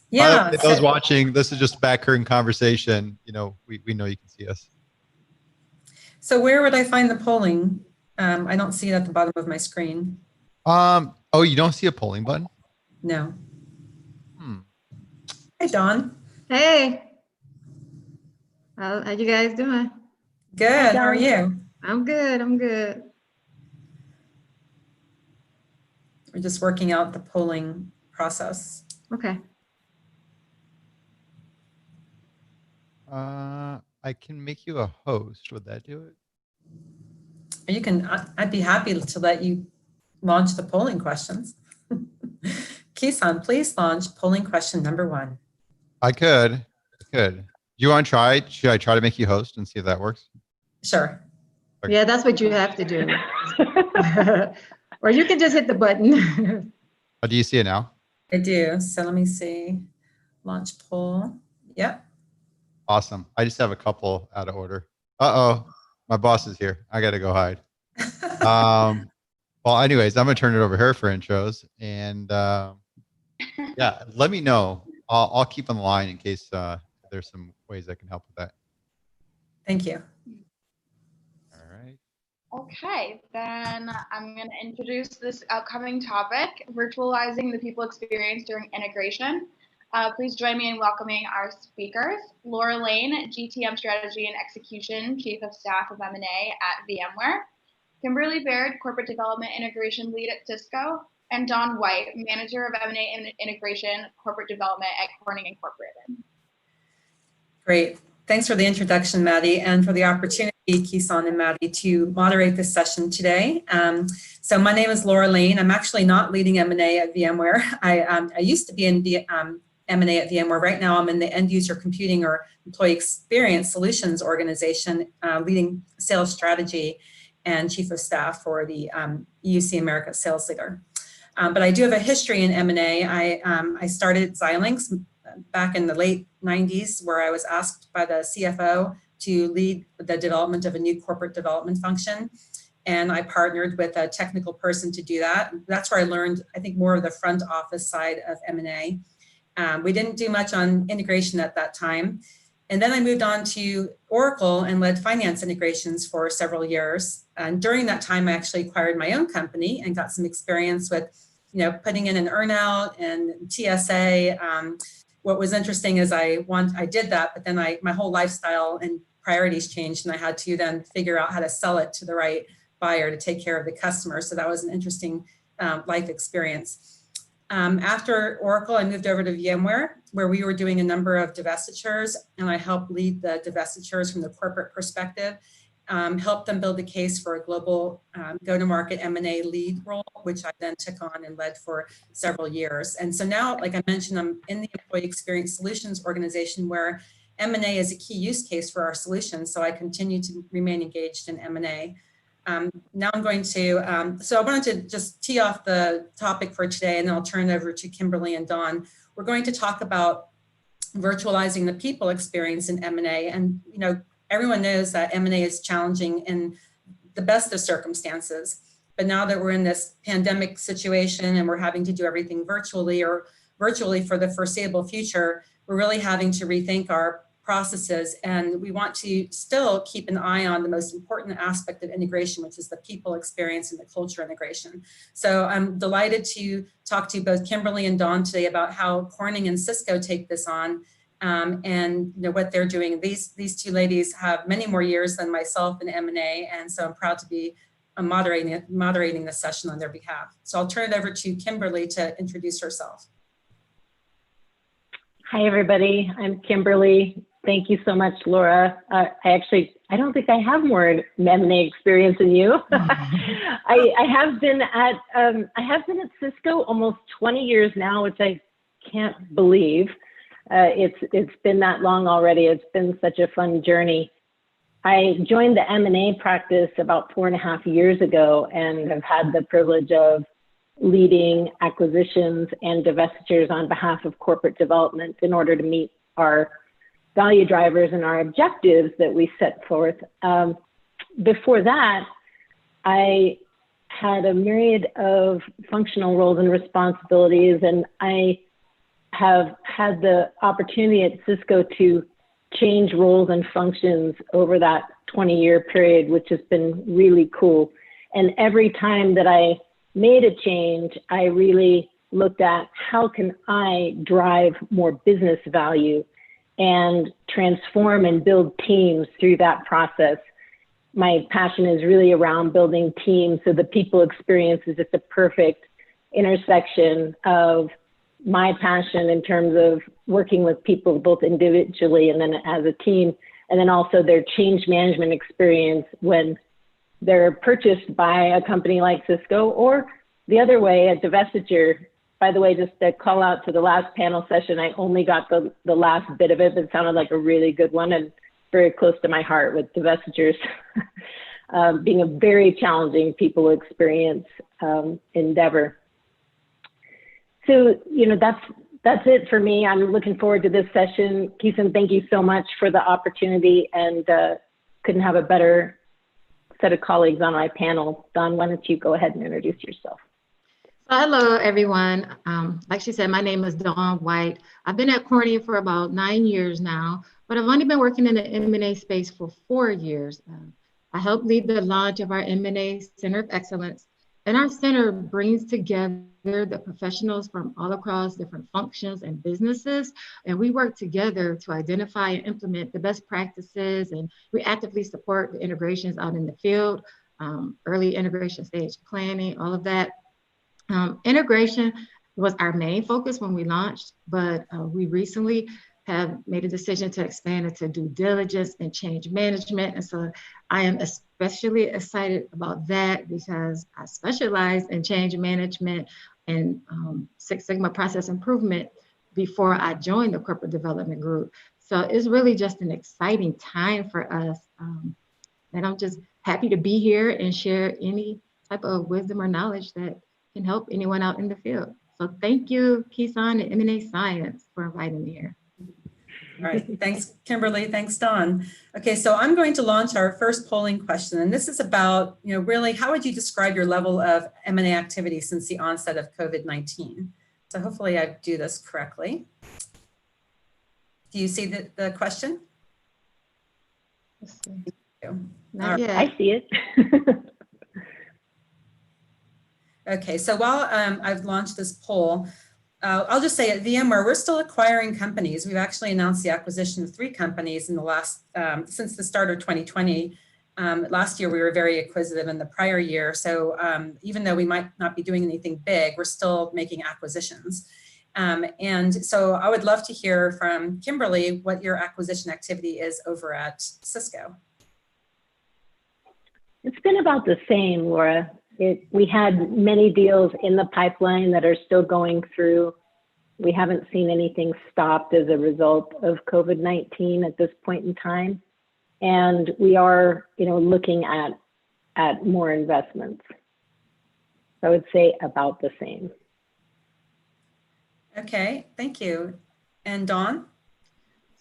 Yeah. By the way, those watching, this is just back curtain conversation. You know, we know you can see us. So where would I find the polling? I don't see it at the bottom of my screen. Oh, you don't see a polling button? No. Hi, Dawn. Hey. How you guys doing? Good. How are you? I'm good. I'm good. We're just working out the polling process. Okay. I can make you a host. Would that do it? You can, I'd be happy to let you launch the polling questions. Kisan, please launch polling question number 1. I could. Do you want to try? Should I try to make you host and see if that works? Sure. Okay. Yeah, that's what you have to do. Or you can just hit the button. Oh, do you see it now? I do. So let me see. Launch poll. Yep. Awesome. I just have a couple out of order. Uh-oh. My boss is here. I got to go hide. Well, anyways, I'm going to turn it over to her for intros. And yeah, let me know. I'll keep on the line in case there's some ways I can help with that. Thank you. All right. Okay, then I'm going to introduce this upcoming topic, virtualizing the people experience during integration. Please join me in welcoming our speakers. Laura Lane, GTM Strategy and Execution, Chief of Staff of M&A at VMware. Kimberly Baird, Corporate Development Integration Lead at Cisco. And Don White, Manager of M&A Integration, Corporate Development at Corning Incorporated. Great. Thanks for the introduction, Maddie, and for the opportunity, Kisan and Maddie, to moderate this session today. So my name is Laura Lane. I'm actually not leading M&A at VMware. I used to be in M&A at VMware. Right now, I'm in the End User Computing or Employee Experience Solutions organization, leading sales strategy and Chief of Staff for the EUC America Sales Leader. But I do have a history in M&A. I started Xilinx back in the late 90s, where I was asked by the CFO to lead the development of a new corporate development function. And I partnered with a technical person to do that. That's where I learned, I think, more of the front office side of M&A. We didn't do much on integration at that time. And then I moved on to Oracle and led finance integrations for several years. And during that time, I actually acquired my own company and got some experience with, putting in an earnout and TSA. What was interesting is I did that, but then my whole lifestyle and priorities changed, and I had to then figure out how to sell it to the right buyer to take care of the customer. So that was an interesting life experience. After Oracle, I moved over to VMware, where we were doing a number of divestitures, and I helped lead the divestitures from the corporate perspective, helped them build a case for a global go-to-market M&A lead role, which I then took on and led for several years. And so now, like I mentioned, I'm in the Employee Experience Solutions organization, where M&A is a key use case for our solutions. So I continue to remain engaged in M&A. Now I'm going to, so I wanted to just tee off the topic for today, and then I'll turn it over to Kimberly and Dawn. We're going to talk about virtualizing the people experience in M&A. And, everyone knows that M&A is challenging in the best of circumstances. But now that we're in this pandemic situation and we're having to do everything virtually for the foreseeable future, we're really having to rethink our processes, and we want to still keep an eye on the most important aspect of integration, which is the people experience and the culture integration. So I'm delighted to talk to both Kimberly and Dawn today about how Corning and Cisco take this on, and what they're doing. These two ladies have many more years than myself in M&A, and so I'm proud to be moderating this session on their behalf. So I'll turn it over to Kimberly to introduce herself. Hi, everybody. I'm Kimberly. Thank you so much, Laura. I don't think I have more M&A experience than you. I have been at Cisco almost 20 years now, which I can't believe. It's been that long already. It's been such a fun journey. I joined the M&A practice about 4.5 years ago and have had the privilege of leading acquisitions and divestitures on behalf of corporate development in order to meet our value drivers and our objectives that we set forth. Before that, I had a myriad of functional roles and responsibilities, and I have had the opportunity at Cisco to change roles and functions over that 20-year period, which has been really cool. And every time that I made a change, I really looked at how can I drive more business value and transform and build teams through that process. My passion is really around building teams, so the people experience is just a perfect intersection of my passion in terms of working with people both individually and then as a team, and then also their change management experience when they're purchased by a company like Cisco, or the other way, a divestiture. By the way, just a call out to the last panel session, I only got the last bit of it, but it sounded like a really good one and very close to my heart with divestitures being a very challenging people experience endeavor. So, that's it for me. I'm looking forward to this session. Keeson, thank you so much for the opportunity, and couldn't have a better set of colleagues on my panel. Dawn, why don't you go ahead and introduce yourself? Hello, everyone. Like she said, my name is Dawn White. I've been at Corning for about 9 years now, but I've only been working in the M&A space for 4 years. I helped lead the launch of our M&A Center of Excellence, and our center brings together the professionals from all across different functions and businesses, and we work together to identify and implement the best practices, and we actively support the integrations out in the field, early integration stage planning, all of that. Integration was our main focus when we launched, but we recently have made a decision to expand into due diligence and change management. And so I am especially excited about that because I specialize in change management and Six Sigma process improvement before I joined the corporate development group. So it's really just an exciting time for us. And I'm just happy to be here and share any type of wisdom or knowledge that can help anyone out in the field. So thank you, Keeson and M&A Science for inviting me here. All right, thanks, Kimberly, thanks, Dawn. Okay, so I'm going to launch our first polling question, and this is about, really, how would you describe your level of M&A activity since the onset of COVID-19? So hopefully I do this correctly. Do you see the question? Let's see. Not yet. I see it. Okay, so while I've launched this poll, I'll just say at VMware, we're still acquiring companies. We've actually announced the acquisition of 3 companies in the last, since the start of 2020. Last year, we were very acquisitive in the prior year. So even though we might not be doing anything big, we're still making acquisitions. And so I would love to hear from Kimberly what your acquisition activity is over at Cisco. It's been about the same, Laura. We had many deals in the pipeline that are still going through. We haven't seen anything stopped as a result of COVID-19 at this point in time. And we are, looking at more investments. So I would say about the same. Okay, thank you. And Dawn?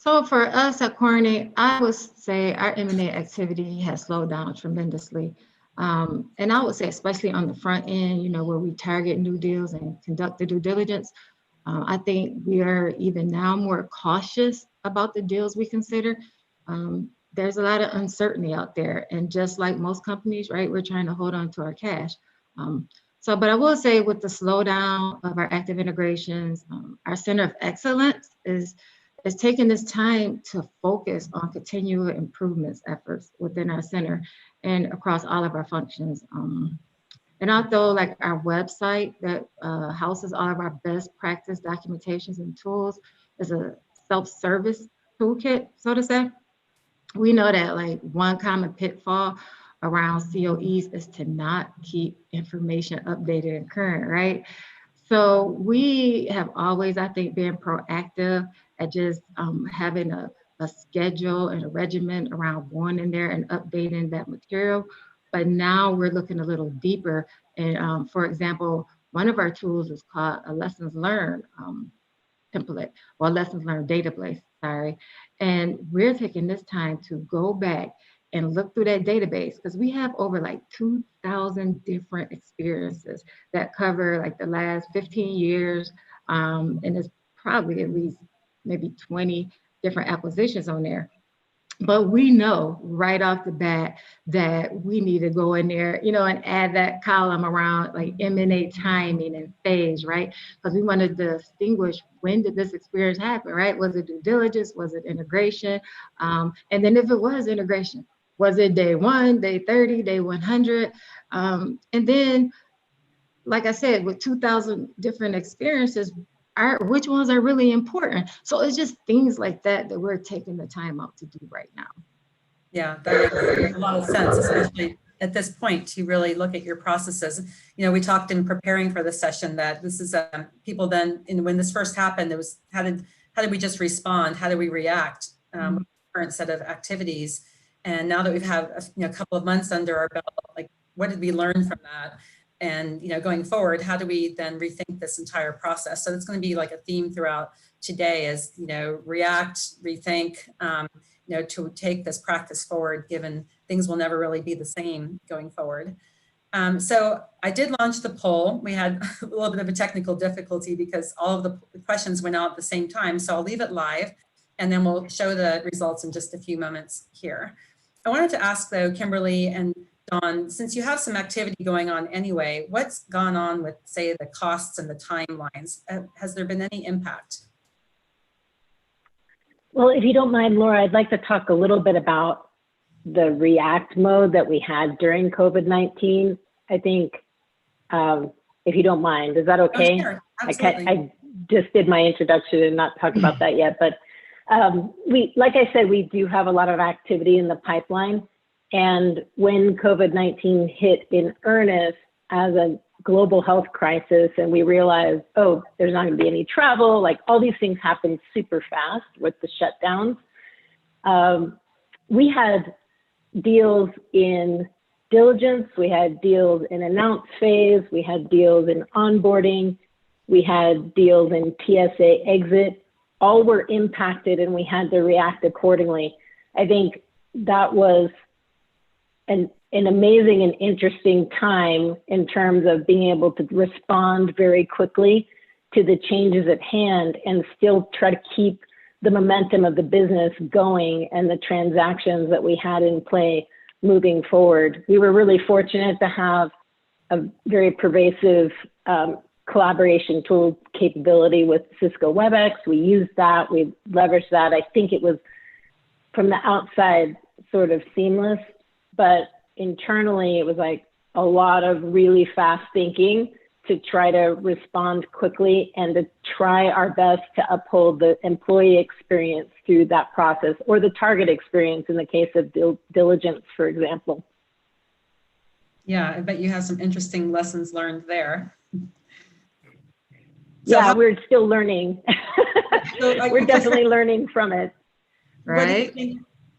So for us at Corning, I would say our M&A activity has slowed down tremendously. And I would say, especially on the front end, you know, where we target new deals and conduct the due diligence, I think we are even now more cautious about the deals we consider. There's a lot of uncertainty out there. And just like most companies, right, we're trying to hold on to our cash. But I will say with the slowdown of our active integrations, our Center of Excellence is taking this time to focus on continual improvements efforts within our center and across all of our functions. And although like our website that houses all of our best practice documentations and tools is a self-service toolkit, so to say, we know that like one common pitfall around COEs is to not keep information updated and current, right? So we have always, I think, been proactive at just having a schedule and a regimen around going in there and updating that material. But now we're looking a little deeper. And for example, one of our tools is called a lessons learned template, or lessons learned database, sorry. And we're taking this time to go back and look through that database, because we have over like 2,000 different experiences that cover like the last 15 years. And there's probably at least maybe 20 different acquisitions on there. But we know right off the bat that we need to go in there, you know, and add that column around like M&A timing and phase, right? Because we want to distinguish, when did this experience happen, right? Was it due diligence? Was it integration? And then if it was integration, was it day 1, day 30, day 100? And then, like I said, with 2,000 different experiences, which ones are really important? So it's just things like that that we're taking the time out to do right now. Yeah, that makes a lot of sense, especially at this point, to really look at your processes. You know, we talked in preparing for the session that this is people then, when this first happened, it was how did we just respond? How do we react? Current set of activities. And now that we've had a couple of months under our belt, like what did we learn from that? And, you know, going forward, how do we then rethink this entire process? So it's going to be like a theme throughout today is, you know, react, rethink, you know, to take this practice forward, given things will never really be the same going forward. So I did launch the poll. We had a little bit of a technical difficulty because all of the questions went out at the same time. So I'll leave it live and then we'll show the results in just a few moments here. I wanted to ask though, Kimberly and Dawn, since you have some activity going on anyway, what's gone on with, say, the costs and the timelines? Has there been any impact? Well, if you don't mind, Laura, I'd like to talk a little bit about the react mode that we had during COVID-19. I think, if you don't mind, is that okay? Oh, sure. Absolutely. I just did my introduction and not talk about that yet, but like I said, we do have a lot of activity in the pipeline. And when COVID-19 hit in earnest as a global health crisis, and we realized, oh, there's not going to be any travel, like all these things happened super fast with the shutdowns. We had deals in diligence, we had deals in announce phase, we had deals in onboarding, we had deals in TSA exit. All were impacted and we had to react accordingly. I think that was an amazing and interesting time in terms of being able to respond very quickly to the changes at hand and still try to keep the momentum of the business going and the transactions that we had in play moving forward. We were really fortunate to have a very pervasive collaboration tool capability with Cisco WebEx. We used that, we leveraged that. I think it was from the outside sort of seamless, but internally it was like a lot of really fast thinking to try to respond quickly and to try our best to uphold the employee experience through that process, or the target experience in the case of diligence, for example. Yeah, I bet you have some interesting lessons learned there. So yeah, we're still learning. We're definitely learning from it. Right.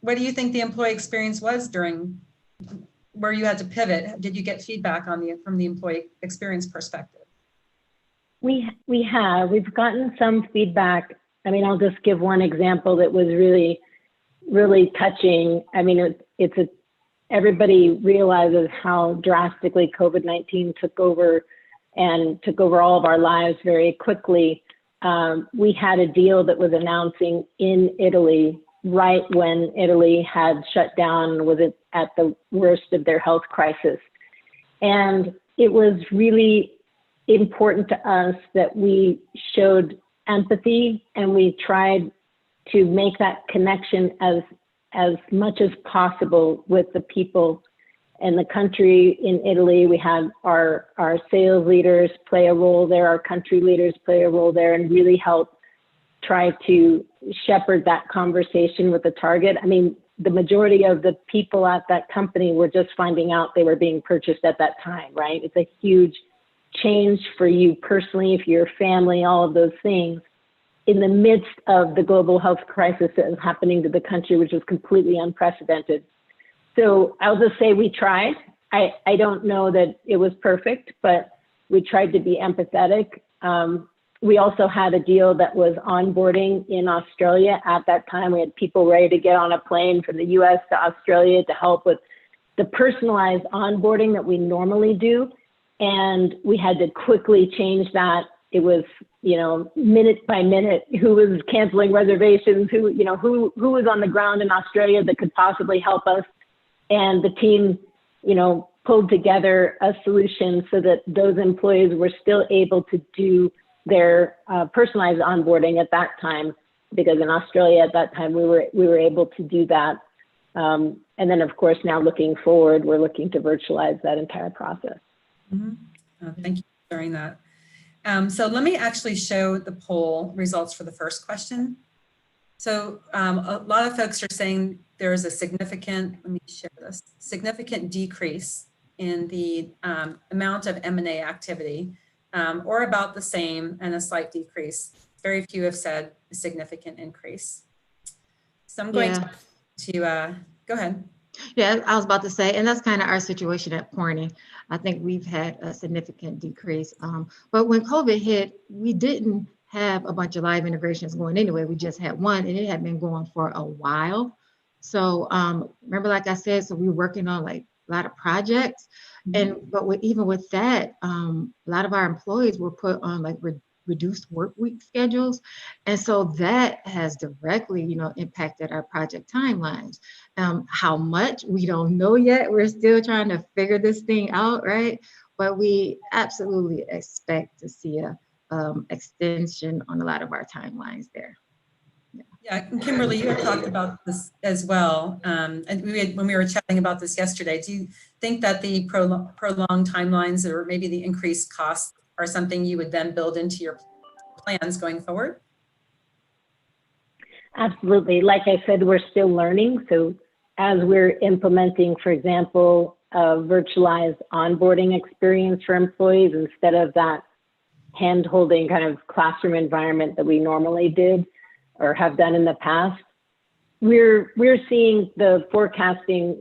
What do you think the employee experience was during where you had to pivot? Did you get feedback on from the employee experience perspective? We've gotten some feedback I mean, I'll just give one example that was really, really touching. I mean, everybody realizes how drastically COVID-19 took over all of our lives very quickly. We had a deal that was announcing in Italy right when Italy had shut down, was at the worst of their health crisis. And it was really important to us that we showed empathy and we tried to make that connection as much as possible with the people in the country. In Italy, we had our sales leaders play a role there, our country leaders play a role there, and really help try to shepherd that conversation with the target. I mean, the majority of the people at that company were just finding out they were being purchased at that time, right? It's a huge change for you personally, for your family, all of those things, in the midst of the global health crisis that is happening to the country, which is completely unprecedented. So I'll just say we tried. I don't know that it was perfect, but we tried to be empathetic. We also had a deal that was onboarding in Australia at that time. We had people ready to get on a plane from the US to Australia to help with the personalized onboarding that we normally do. And we had to quickly change that. It was, minute by minute, who was canceling reservations, who was on the ground in Australia that could possibly help us. And the team, pulled together a solution so that those employees were still able to do their personalized onboarding at that time, because in Australia at that time we were able to do that. And then of course now looking forward, we're looking to virtualize that entire process. Mm-hmm. Thank you for sharing that. So let me actually show the poll results for the first question. So a lot of folks are saying there is a significant decrease in the amount of M&A activity, or about the same and a slight decrease. Very few have said a significant increase. So I'm going to go ahead. Yeah, I was about to say, and that's kind of our situation at Corning. I think we've had a significant decrease. But when COVID hit, we didn't have a bunch of live integrations going anyway. We just had one, and it had been going for a while. So remember, like I said, so we were working on like a lot of projects. But even with that, a lot of our employees were put on like reduced work week schedules. And so that has directly, impacted our project timelines. How much, we don't know yet. We're still trying to figure this thing out, right? But we absolutely expect to see a extension on a lot of our timelines there. Yeah, and Kimberly, you had talked about this as well. And when we were chatting about this yesterday, do you think that the prolonged timelines or maybe the increased costs are something you would then build into your plans going forward? Absolutely. Like I said, we're still learning. So as we're implementing, for example, a virtualized onboarding experience for employees instead of that hand-holding kind of classroom environment that we normally did or have done in the past, we're seeing the forecasting,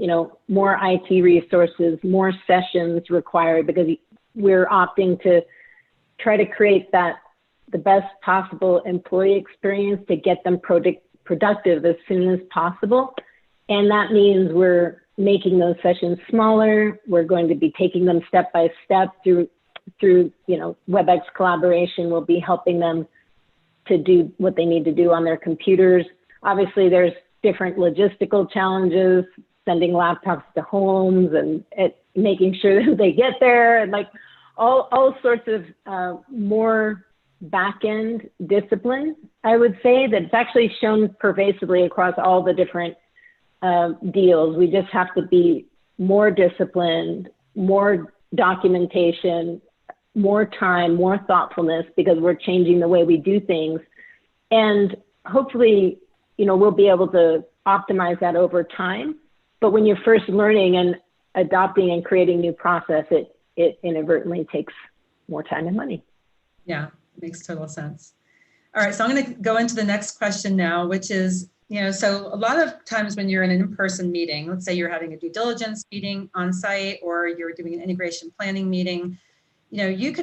more IT resources, more sessions required, because we're opting to try to create the best possible employee experience to get them productive as soon as possible. And that means we're making those sessions smaller. We're going to be taking them step by step through WebEx collaboration. We'll be helping them to do what they need to do on their computers. Obviously, there's different logistical challenges, sending laptops to homes and making sure that they get there, and like all sorts of more back-end discipline, I would say, that's actually shown pervasively across all the different deals. We just have to be more disciplined, more documentation, more time, more thoughtfulness, because we're changing the way we do things. And hopefully, we'll be able to optimize that over time. But when you're first learning and adopting and creating new process, it inadvertently takes more time and money. Yeah, makes total sense. All right, so I'm going to go into the next question now, which is, so a lot of times when you're in an in-person meeting, let's say you're having a due diligence meeting on site, or you're doing an integration planning meeting, you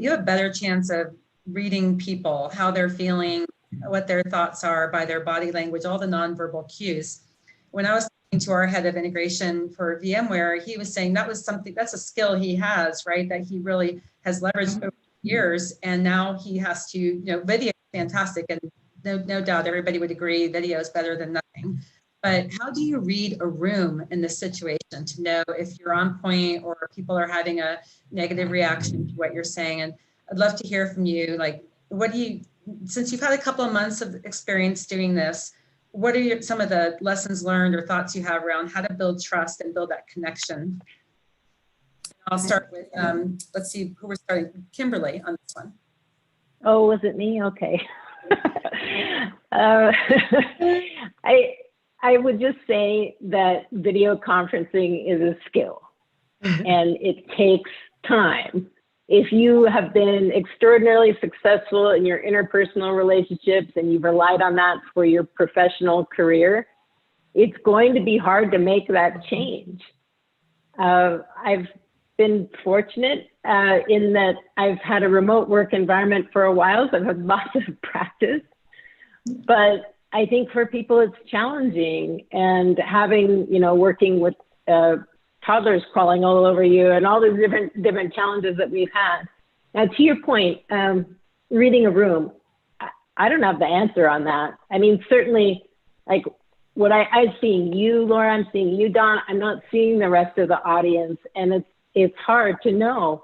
have a better chance of reading people, how they're feeling, what their thoughts are by their body language, all the nonverbal cues. When I was talking to our head of integration for VMware, he was saying that's a skill he has, right? That he really has leveraged over the years. And now he has to, video is fantastic. And no doubt everybody would agree video is better than nothing. But how do you read a room in this situation to know if you're on point or people are having a negative reaction to what you're saying? And I'd love to hear from you. Like, since you've had a couple of months of experience doing this, what are some of the lessons learned or thoughts you have around how to build trust and build that connection? I'll start with, let's see who we're starting. Kimberly on this one. Oh, was it me? Okay. I would just say that video conferencing is a skill and it takes time. If you have been extraordinarily successful in your interpersonal relationships and you've relied on that for your professional career, it's going to be hard to make that change. I've been fortunate in that I've had a remote work environment for a while, so I've had lots of practice. But I think for people it's challenging, and having, working with toddlers crawling all over you and all these different challenges that we've had. Now, to your point, reading a room, I don't have the answer on that. I mean, certainly, like what I've seen you, Laura, I'm seeing you, Don, I'm not seeing the rest of the audience, and it's hard to know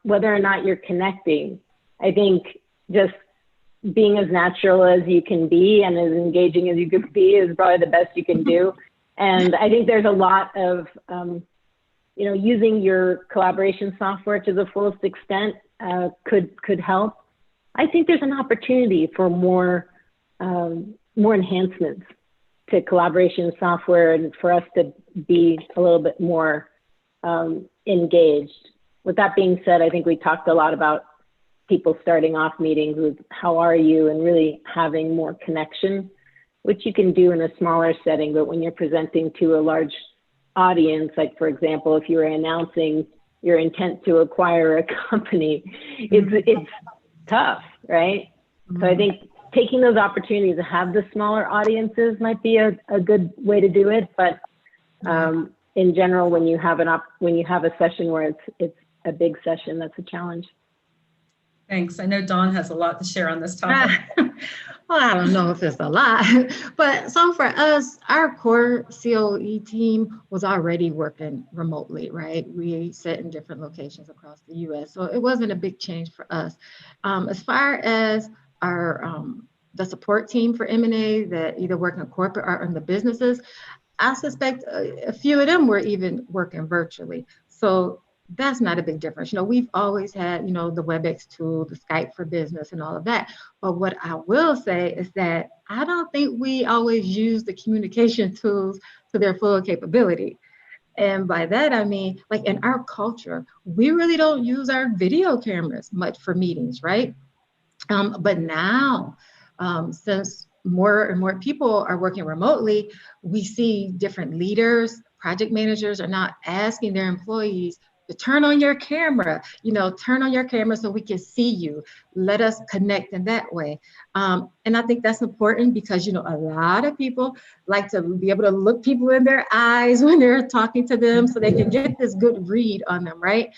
whether or not you're connecting. I think just being as natural as you can be and as engaging as you can be is probably the best you can do. And I think there's a lot of, using your collaboration software to the fullest extent could help. I think there's an opportunity for more enhancements to collaboration software and for us to be a little bit more engaged. With that being said, I think we talked a lot about people starting off meetings with how are you and really having more connection, which you can do in a smaller setting. But when you're presenting to a large audience, like for example, if you were announcing your intent to acquire a company, it's tough, right? So I think taking those opportunities to have the smaller audiences might be a good way to do it. But in general, when you have a session where it's a big session, that's a challenge. Thanks. I know Dawn has a lot to share on this topic. Well, I don't know if it's a lot, but so for us, our core COE team was already working remotely, right? We sit in different locations across the US, so it wasn't a big change for us. As far as our the support team for M&A that either work in corporate or in the businesses, I suspect a few of them were even working virtually. So that's not a big difference. We've always had, the WebEx tool, the Skype for Business and all of that. But what I will say is that I don't think we always use the communication tools to their full capability. And by that, I mean, like in our culture, we really don't use our video cameras much for meetings, right? But now, since more and more people are working remotely, we see different leaders, project managers are now asking their employees to turn on your camera, turn on your camera so we can see you. Let us connect in that way. And I think that's important because, a lot of people like to be able to look people in their eyes when they're talking to them so they can get this good read on them, right?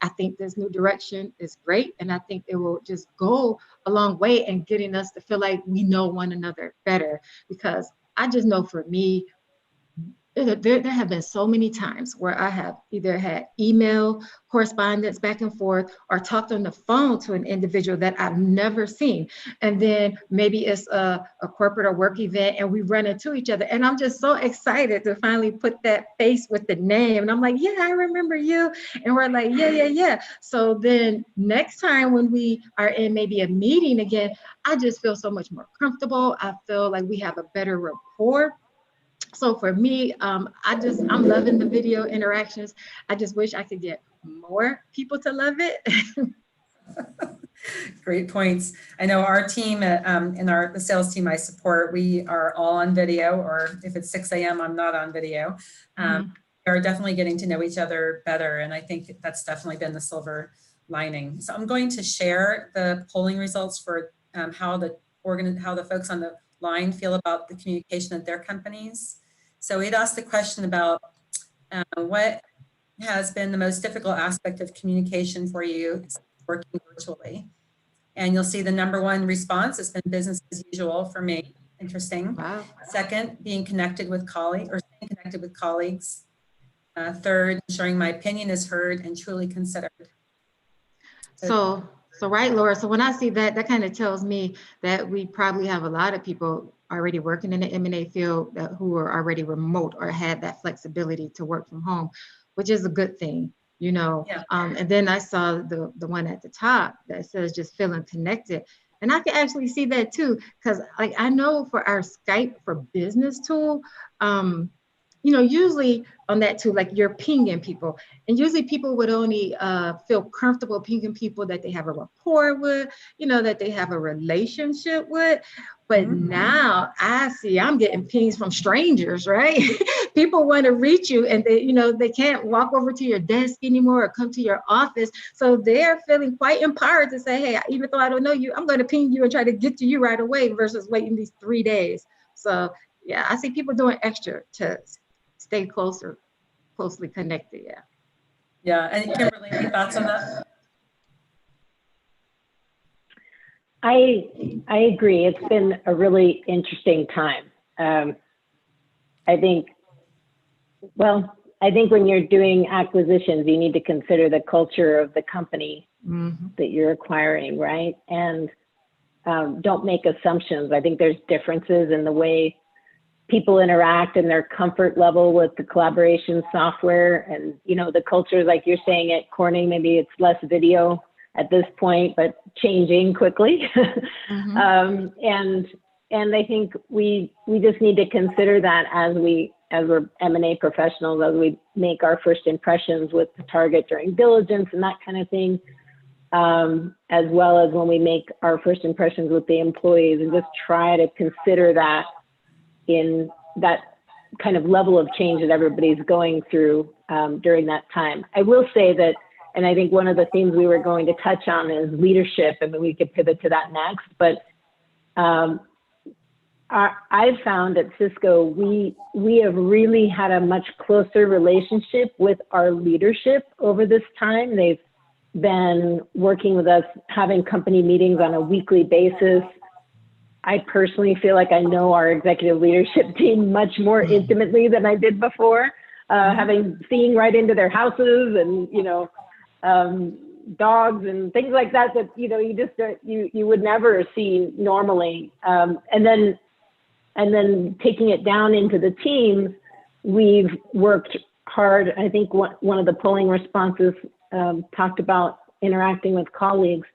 I think this new direction is great. And I think it will just go a long way in getting us to feel like we know one another better. Because I just know for me, there have been so many times where I have either had email correspondence back and forth or talked on the phone to an individual that I've never seen. And then maybe it's a corporate or work event and we run into each other. And I'm just so excited to finally put that face with the name. And I'm like, yeah, I remember you. And we're like, yeah. So then next time when we are in maybe a meeting again, I just feel so much more comfortable. I feel like we have a better rapport. So for me, I'm loving the video interactions. I just wish I could get more people to love it. Great points. I know our team in the sales team I support, we are all on video, or if it's 6 a.m., I'm not on video. We are definitely getting to know each other better. And I think that's definitely been the silver lining. So I'm going to share the polling results for how the folks on the line feel about the communication at their companies. So we'd asked the question about what has been the most difficult aspect of communication for you working virtually. And you'll see the number one response has been business as usual for me. Interesting. Wow. Second, being connected with colleagues or staying connected with colleagues. Third, ensuring my opinion is heard and truly considered. So right, Laura. So when I see that, that kind of tells me that we probably have a lot of people already working in the M&A field who are already remote or had that flexibility to work from home, which is a good thing, you know. Yeah. And then I saw the one at the top that says just feeling connected. And I can actually see that too, because like I know for our Skype for Business tool, you know, usually on that tool, like you're pinging people, and usually people would only feel comfortable pinging people that they have a rapport with, you know, that they have a relationship with. But now I see I'm getting pings from strangers, right? People want to reach you and they, you know, they can't walk over to your desk anymore or come to your office. So they're feeling quite empowered to say, hey, even though I don't know you, I'm going to ping you and try to get to you right away versus waiting these 3 days. So yeah, I see people doing extra to stay closely connected. Yeah. Yeah. And Kimberly, any thoughts on that? I agree. It's been a really interesting time. I think when you're doing acquisitions, you need to consider the culture of the company that you're acquiring, right? And don't make assumptions. I think there's differences in the way people interact and their comfort level with the collaboration software. And, you know, the culture, like you're saying at Corning, maybe it's less video at this point, but changing quickly. And I think we just need to consider that as we're M&A professionals, as we make our first impressions with the target during diligence and that kind of thing, as well as when we make our first impressions with the employees, and just try to consider that in that kind of level of change that everybody's going through during that time. I will say that, and I think one of the themes we were going to touch on is leadership, and we could pivot to that next. But I've found at Cisco, we have really had a much closer relationship with our leadership over this time. They've been working with us, having company meetings on a weekly basis. I personally feel like I know our executive leadership team much more intimately than I did before, having seen right into their houses and, you know, dogs and things like that, you know, you would never see normally. And then taking it down into the teams, we've worked hard. I think one of the polling responses talked about interacting with colleagues.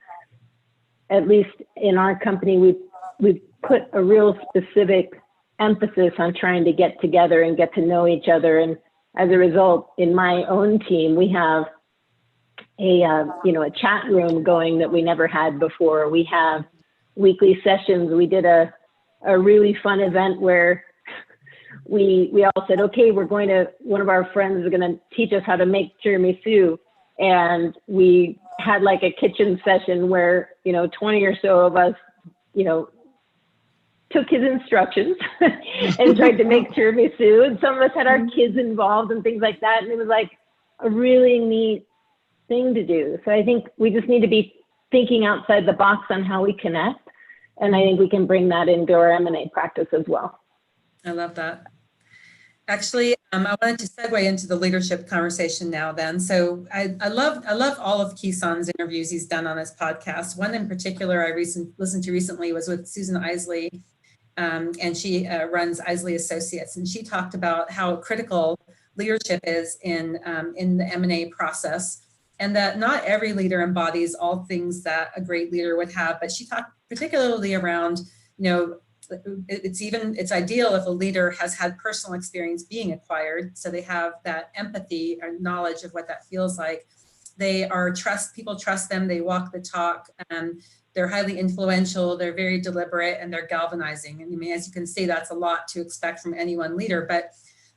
At least in our company, we've put a real specific emphasis on trying to get together and get to know each other. And as a result, in my own team, we have a chat room going that we never had before. We have weekly sessions. We did a really fun event where we all said, okay, one of our friends is going to teach us how to make tiramisu. And we had like a kitchen session where, 20 or so of us, took his instructions and tried to make tiramisu. And some of us had our kids involved and things like that. And it was like a really neat thing to do. So I think we just need to be thinking outside the box on how we connect. And I think we can bring that into our M&A practice as well. I love that. Actually, I wanted to segue into the leadership conversation now then. So I love all of Keeson's interviews he's done on this podcast. One in particular I listened to recently was with Susan Isley, and she runs Isley Associates. And she talked about how critical leadership is in the M&A process, and that not every leader embodies all things that a great leader would have. But she talked particularly around, it's ideal if a leader has had personal experience being acquired, so they have that empathy or knowledge of what that feels like. People trust them, they walk the talk, they're highly influential, they're very deliberate, and they're galvanizing. And I mean, as you can see, that's a lot to expect from any one leader. But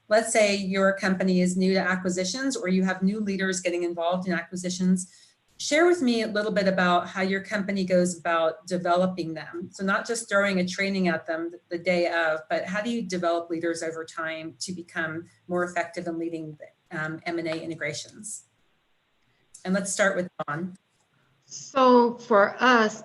let's say your company is new to acquisitions, or you have new leaders getting involved in acquisitions. share with me a little bit about how your company goes about developing them. So not just throwing a training at them the day of, but how do you develop leaders over time to become more effective in leading M&A integrations? And let's start with Dawn. So for us,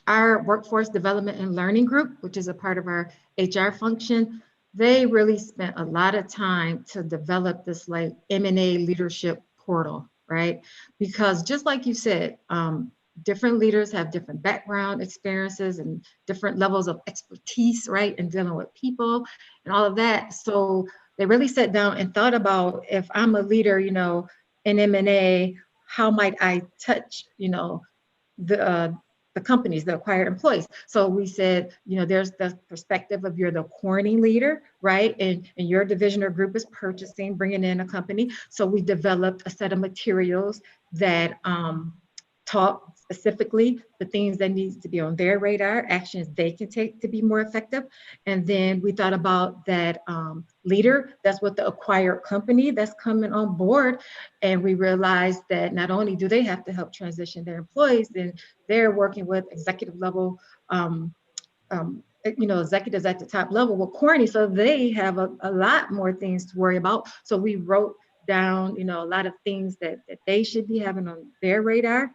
our workforce development and learning group, which is a part of our HR function, they really spent a lot of time to develop this like M&A leadership portal, right? Because just like you said, different leaders have different background experiences and different levels of expertise, right? In dealing with people and all of that. So they really sat down and thought about, if I'm a leader, you know, in M&A, how might I touch, you know, the companies, the acquired employees. So we said, you know, there's the perspective of you're the courting leader, right? And your division or group is purchasing, bringing in a company. So we developed a set of materials that taught specifically the things that needs to be on their radar, actions they can take to be more effective. And then we thought about that leader, that's what the acquired company that's coming on board. And we realized that not only do they have to help transition their employees, then they're working with executive level, you know, executives at the top level with Corny. So they have a lot more things to worry about. So we wrote down, you know, a lot of things that they should be having on their radar.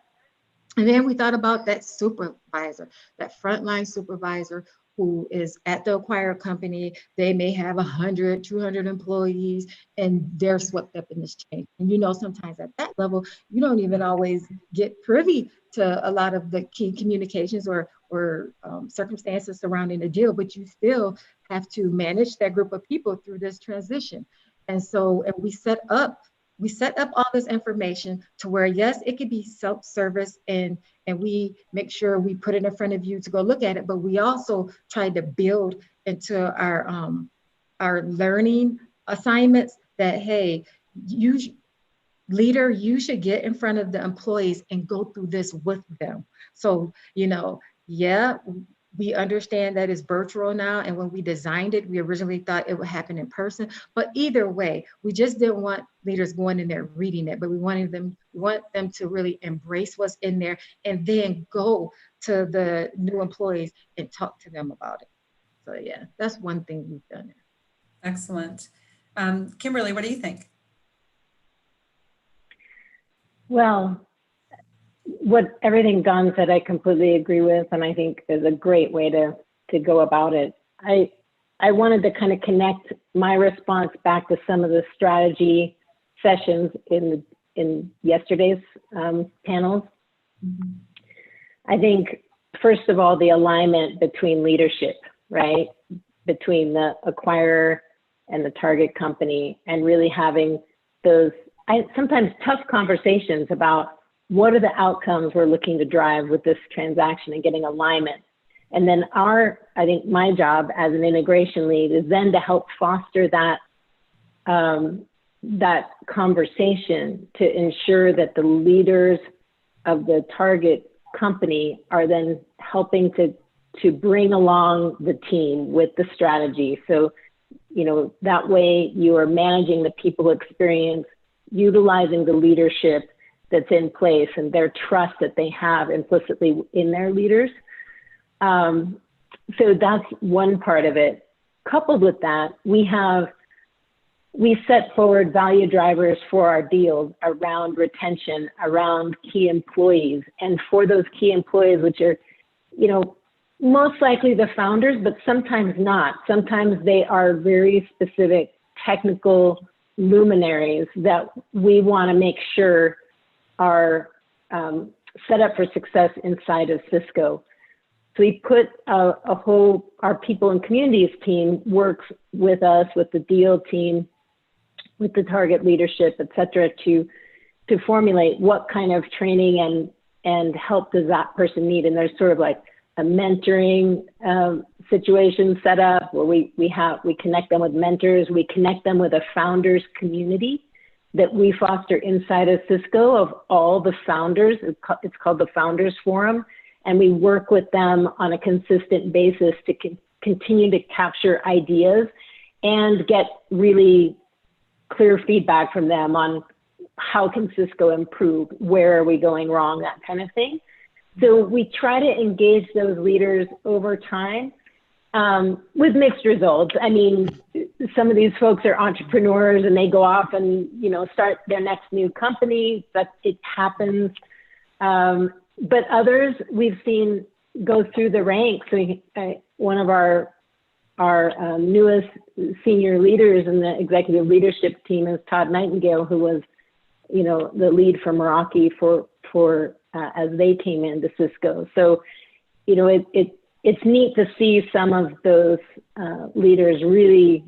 And then we thought about that supervisor, that frontline supervisor who is at the acquired company. They may have 100, 200 employees, and they're swept up in this change. And you know, sometimes at that level, you don't even always get privy to a lot of the key communications or circumstances surrounding the deal, but you still have to manage that group of people through this transition. And so we set up all this information to where, yes, it could be self-service and we make sure we put it in front of you to go look at it, but we also tried to build into our learning assignments that, hey, you should get in front of the employees and go through this with them. So, you know, yeah, we understand that it's virtual now, and when we designed it, we originally thought it would happen in person. But either way, we just didn't want leaders going in there reading it, but we want them to really embrace what's in there and then go to the new employees and talk to them about it. So yeah, that's one thing we've done. Excellent. Kimberly, what do you think? Well, everything Don said, I completely agree with, and I think is a great way to go about it. I wanted to kind of connect my response back to some of the strategy sessions in yesterday's panels. Mm-hmm. I think, first of all, the alignment between leadership, right? Between the acquirer and the target company, and really having those sometimes tough conversations about what are the outcomes we're looking to drive with this transaction and getting alignment. And then I think my job as an integration lead is then to help foster that, that conversation to ensure that the leaders of the target company are then helping to bring along the team with the strategy. So, you know, that way you are managing the people experience, utilizing the leadership that's in place and their trust that they have implicitly in their leaders. So that's one part of it. Coupled with that, we set forward value drivers for our deals around retention, around key employees. And for those key employees, which are, you know, most likely the founders, but sometimes not. Sometimes they are very specific technical luminaries that we want to make sure are set up for success inside of Cisco. So we put our people and communities team works with us, with the deal team, with the target leadership, et cetera, to formulate what kind of training and help does that person need. And there's sort of like a mentoring situation set up where we connect them with mentors, we connect them with a founders community that we foster inside of Cisco of all the founders. It's called the Founders Forum. And we work with them on a consistent basis to continue to capture ideas and get really clear feedback from them on how can Cisco improve? Where are we going wrong? That kind of thing. So we try to engage those leaders over time with mixed results. I mean, some of these folks are entrepreneurs and they go off and, you know, start their next new company, but it happens. But others we've seen go through the ranks. One of our newest senior leaders in the executive leadership team is Todd Nightingale, who was, you know, the lead for Meraki for as they came into Cisco. So, you know, it's neat to see some of those leaders really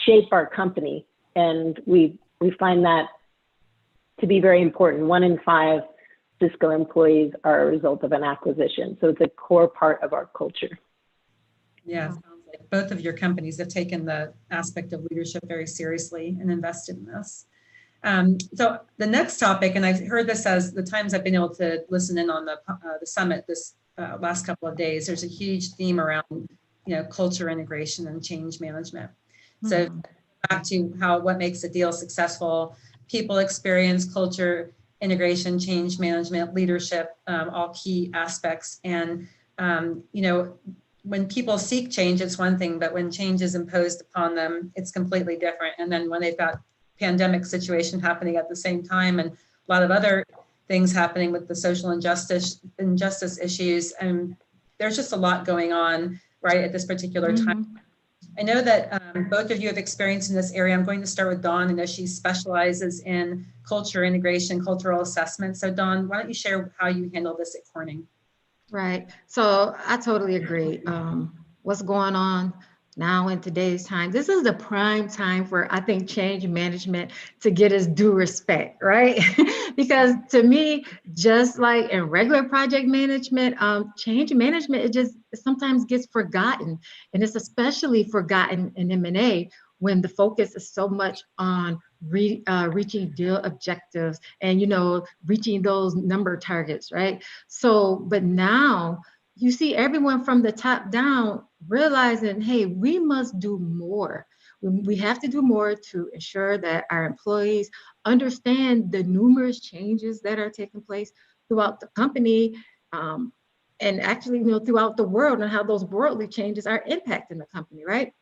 shape our company, and we find that to be very important. 1 in 5 Cisco employees are a result of an acquisition, so it's a core part of our culture. Yeah, sounds like both of your companies have taken the aspect of leadership very seriously and invested in this. So the next topic, and I've heard this as the times I've been able to listen in on the summit this last couple of days, there's a huge theme around, you know, culture integration and change management. So back to what makes a deal successful, people experience, culture integration, change management, leadership, all key aspects. And, you know, when people seek change, it's one thing, but when change is imposed upon them, it's completely different. And then when they've got pandemic situation happening at the same time and a lot of other things happening with the social injustice issues, and there's just a lot going on right at this particular time. I know that both of you have experience in this area. I'm going to start with Dawn. I know she specializes in culture integration, cultural assessment. So Dawn, why don't you share how you handle this at Corning? Right. So I totally agree. What's going on now in today's time, this is the prime time for, I think, change management to get its due respect, right? Because to me, just like in regular project management, change management, it sometimes gets forgotten. And it's especially forgotten in M&A when the focus is so much on reaching deal objectives and, you know, reaching those number targets, right? So, but now you see everyone from the top down realizing, hey, we must do more. We have to do more to ensure that our employees understand the numerous changes that are taking place throughout the company, and actually, you know, throughout the world, and how those worldly changes are impacting the company, right?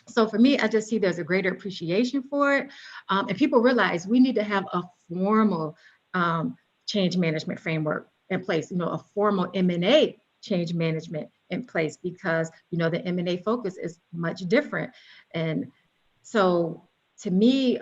So for me, I just see there's a greater appreciation for it. And people realize we need to have a formal change management framework in place, you know, a formal M&A change management in place, because, you know, the M&A focus is much different. And so to me,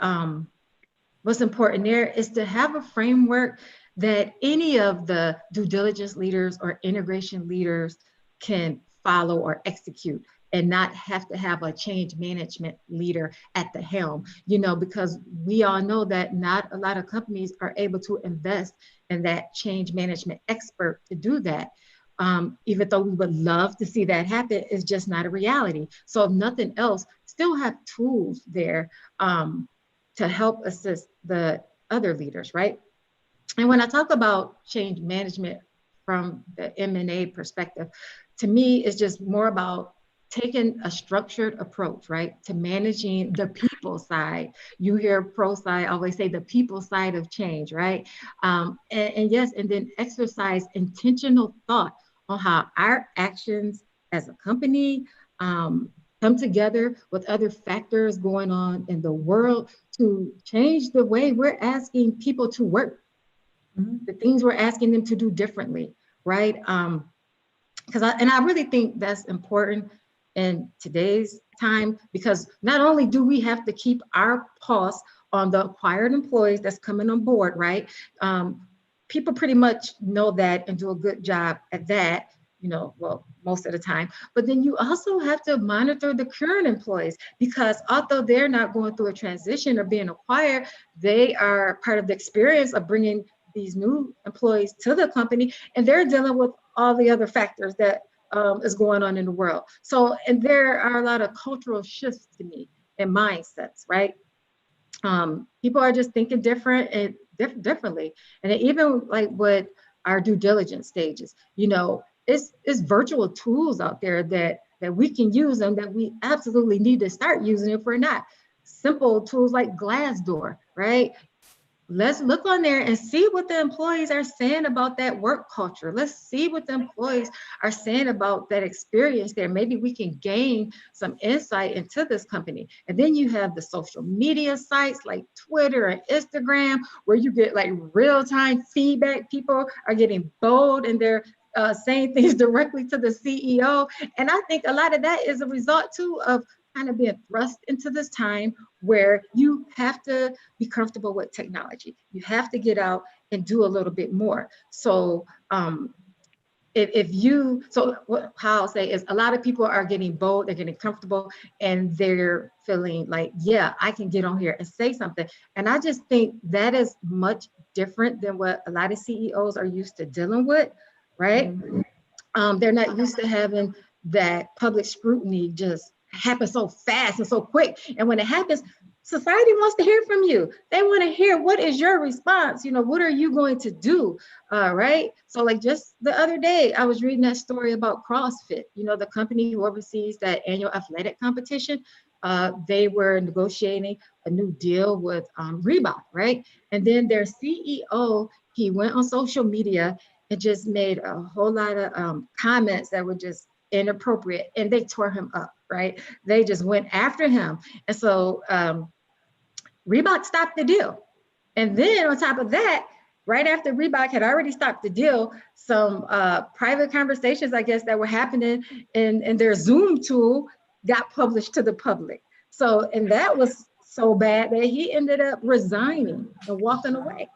what's important there is to have a framework that any of the due diligence leaders or integration leaders can follow or execute, and not have to have a change management leader at the helm, you know, because we all know that not a lot of companies are able to invest in that change management expert to do that. Even though we would love to see that happen, it's just not a reality. So if nothing else, still have tools there to help assist the other leaders, right? And when I talk about change management from the M&A perspective, to me, it's just more about taking a structured approach, right, to managing the people side. You hear pro side always say the people side of change, right? And yes, and then exercise intentional thought on how our actions as a company come together with other factors going on in the world to change the way we're asking people to work, the things we're asking them to do differently, right? Because I really think that's important in today's time, because not only do we have to keep our pulse on the acquired employees that's coming on board, right? People pretty much know that and do a good job at that, you know, well, most of the time. But then you also have to monitor the current employees, because although they're not going through a transition or being acquired, they are part of the experience of bringing these new employees to the company, and they're dealing with all the other factors that is going on in the world. So, and there are a lot of cultural shifts to me and mindsets, right? People are just thinking different and differently. And even like with our due diligence stages, you know, it's virtual tools out there that we can use, and that we absolutely need to start using if we're not. Simple tools like Glassdoor, right? let's look on there and see what the employees are saying about that work culture. Let's see what the employees are saying about that experience there. Maybe we can gain some insight into this company. And then you have the social media sites like Twitter and Instagram, where you get like real-time feedback. People are getting bold and they're saying things directly to the CEO. And I think a lot of that is a result too of kind of being thrust into this time where you have to be comfortable with technology. You have to get out and do a little bit more. So how I'll say is a lot of people are getting bold, they're getting comfortable, and they're feeling like, yeah, I can get on here and say something. And I just think that is much different than what a lot of CEOs are used to dealing with, right? They're not used to having that public scrutiny just happen so fast and so quick. And when it happens, society wants to hear from you. They want to hear, what is your response? You know, what are you going to do? Right? So like just the other day, I was reading that story about CrossFit, you know, the company who oversees that annual athletic competition. They were negotiating a new deal with Reebok, right? And then their CEO, he went on social media and just made a whole lot of comments that were just inappropriate, and they tore him up, right? They just went after him. And so Reebok stopped the deal. And then on top of that, right after Reebok had already stopped the deal, some private conversations, I guess, that were happening in their Zoom tool got published to the public. So, and that was so bad that he ended up resigning and walking away,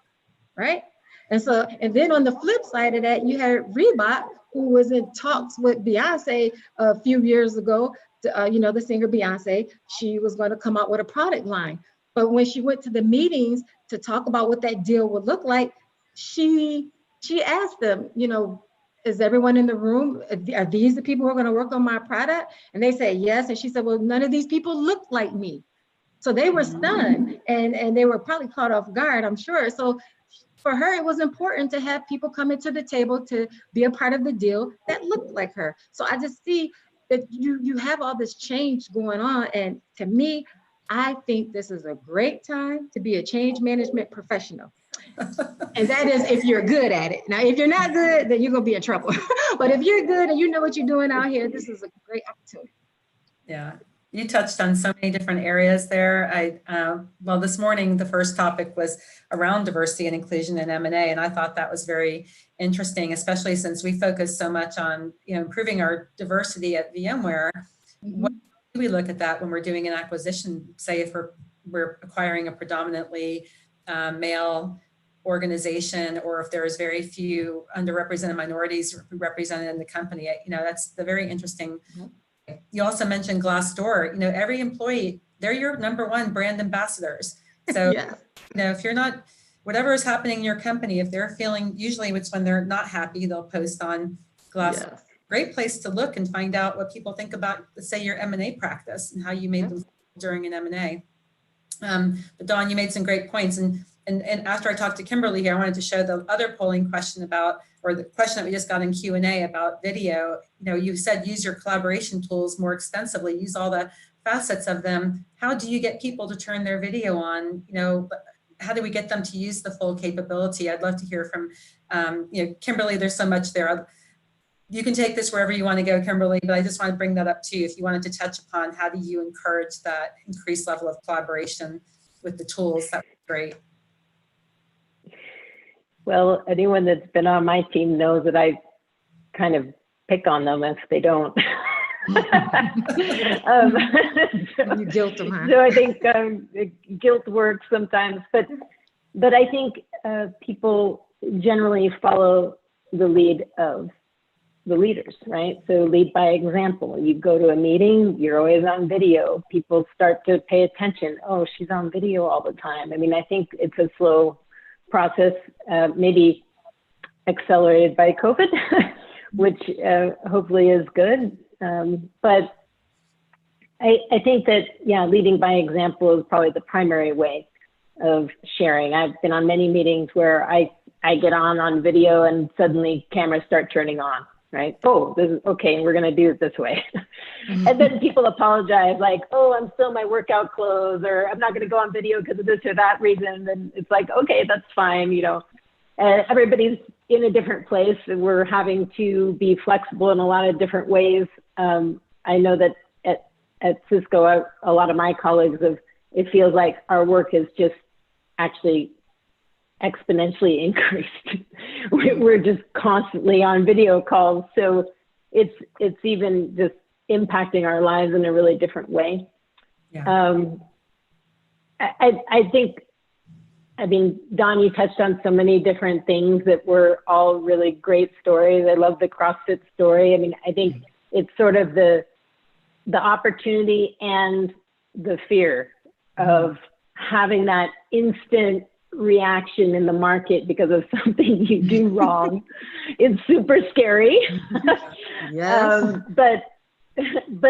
right? And so, and then on the flip side of that, you had Reebok, who was in talks with Beyonce a few years ago. You know, the singer Beyonce, she was going to come out with a product line. But when she went to the meetings to talk about what that deal would look like, she asked them, you know, is everyone in the room, are these the people who are going to work on my product? And they said yes. And she said, well, none of these people look like me. So they were stunned, and they were probably caught off guard, I'm sure. So for her, it was important to have people come into the table to be a part of the deal that looked like her. So I just see that you have all this change going on. And to me, I think this is a great time to be a change management professional. And that is if you're good at it. Now, if you're not good, then you're gonna be in trouble. But if you're good and you know what you're doing out here, this is a great opportunity. Yeah. You touched on so many different areas there. Well, this morning, the first topic was around diversity and inclusion in M&A, and I thought that was very interesting, especially since we focus so much on, you know, improving our diversity at VMware. What do we look at that when we're doing an acquisition? Say if we're acquiring a predominantly male organization, or if there's very few underrepresented minorities represented in the company, you know, that's the very interesting. You also mentioned Glassdoor. You know, every employee, they're your number one brand ambassadors. So, you know, if you're not, whatever is happening in your company, if they're feeling, usually it's when they're not happy, they'll post on Glassdoor. Great place to look and find out what people think about, let's say, your M&A practice and how you made them during an M&A. But Dawn, you made some great points. And after I talked to Kimberly here, I wanted to show the other polling question about, or the question that we just got in Q&A about video. You know, you said use your collaboration tools more extensively, use all the facets of them. How do you get people to turn their video on? You know, how do we get them to use the full capability? I'd love to hear from, you know, Kimberly, there's so much there. You can take this wherever you want to go, Kimberly, but I just want to bring that up too. If you wanted to touch upon how do you encourage that increased level of collaboration with the tools, that would be great. Well, anyone that's been on my team knows that I kind of pick on them if they don't. You guilt them, huh? So I think guilt works sometimes, but I think people generally follow the lead of the leaders, right? So lead by example. You go to a meeting, you're always on video. People start to pay attention. Oh, she's on video all the time. I mean, I think it's a slow process, maybe accelerated by COVID, which hopefully is good. But I think that, yeah, leading by example is probably the primary way of sharing. I've been on many meetings where I get on video and suddenly cameras start turning on, right? Oh, this is okay, we're gonna do it this way. And then people apologize like, oh, I'm still in my workout clothes, or I'm not going to go on video because of this or that reason. And it's like, okay, that's fine. You know, everybody's in a different place, and we're having to be flexible in a lot of different ways. I know that at Cisco, a lot of my colleagues it feels like our work is just actually exponentially increased. We're just constantly on video calls. So it's even just impacting our lives in a really different way. Yeah. I think, I mean, Don, you touched on so many different things that were all really great stories. I love the CrossFit story. I mean, I think it's sort of the opportunity and the fear of having that instant reaction in the market because of something you do wrong. It's super scary. Yes. But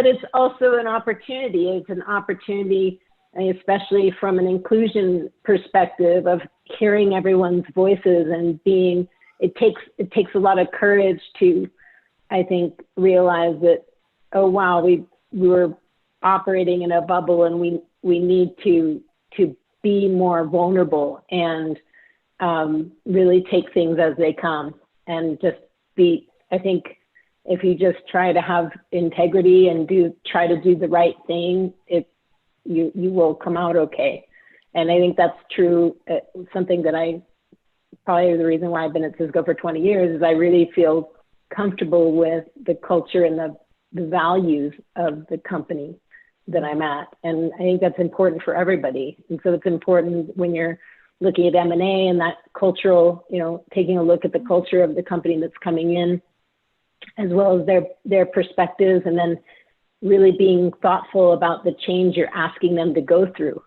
it's also an opportunity. It's an opportunity, especially from an inclusion perspective, of hearing everyone's voices and being, it takes a lot of courage to, I think, realize that, oh wow, we were operating in a bubble, and we need to be more vulnerable and really take things as they come, and just be, I think if you just try to have integrity and try to do the right thing, you will come out okay. And I think that's true. Something that probably the reason why I've been at Cisco for 20 years is I really feel comfortable with the culture and the values of the company that I'm at. And I think that's important for everybody. And so it's important when you're looking at M&A and that cultural, taking a look at the culture of the company that's coming in, as well as their perspectives, and then really being thoughtful about the change you're asking them to go through.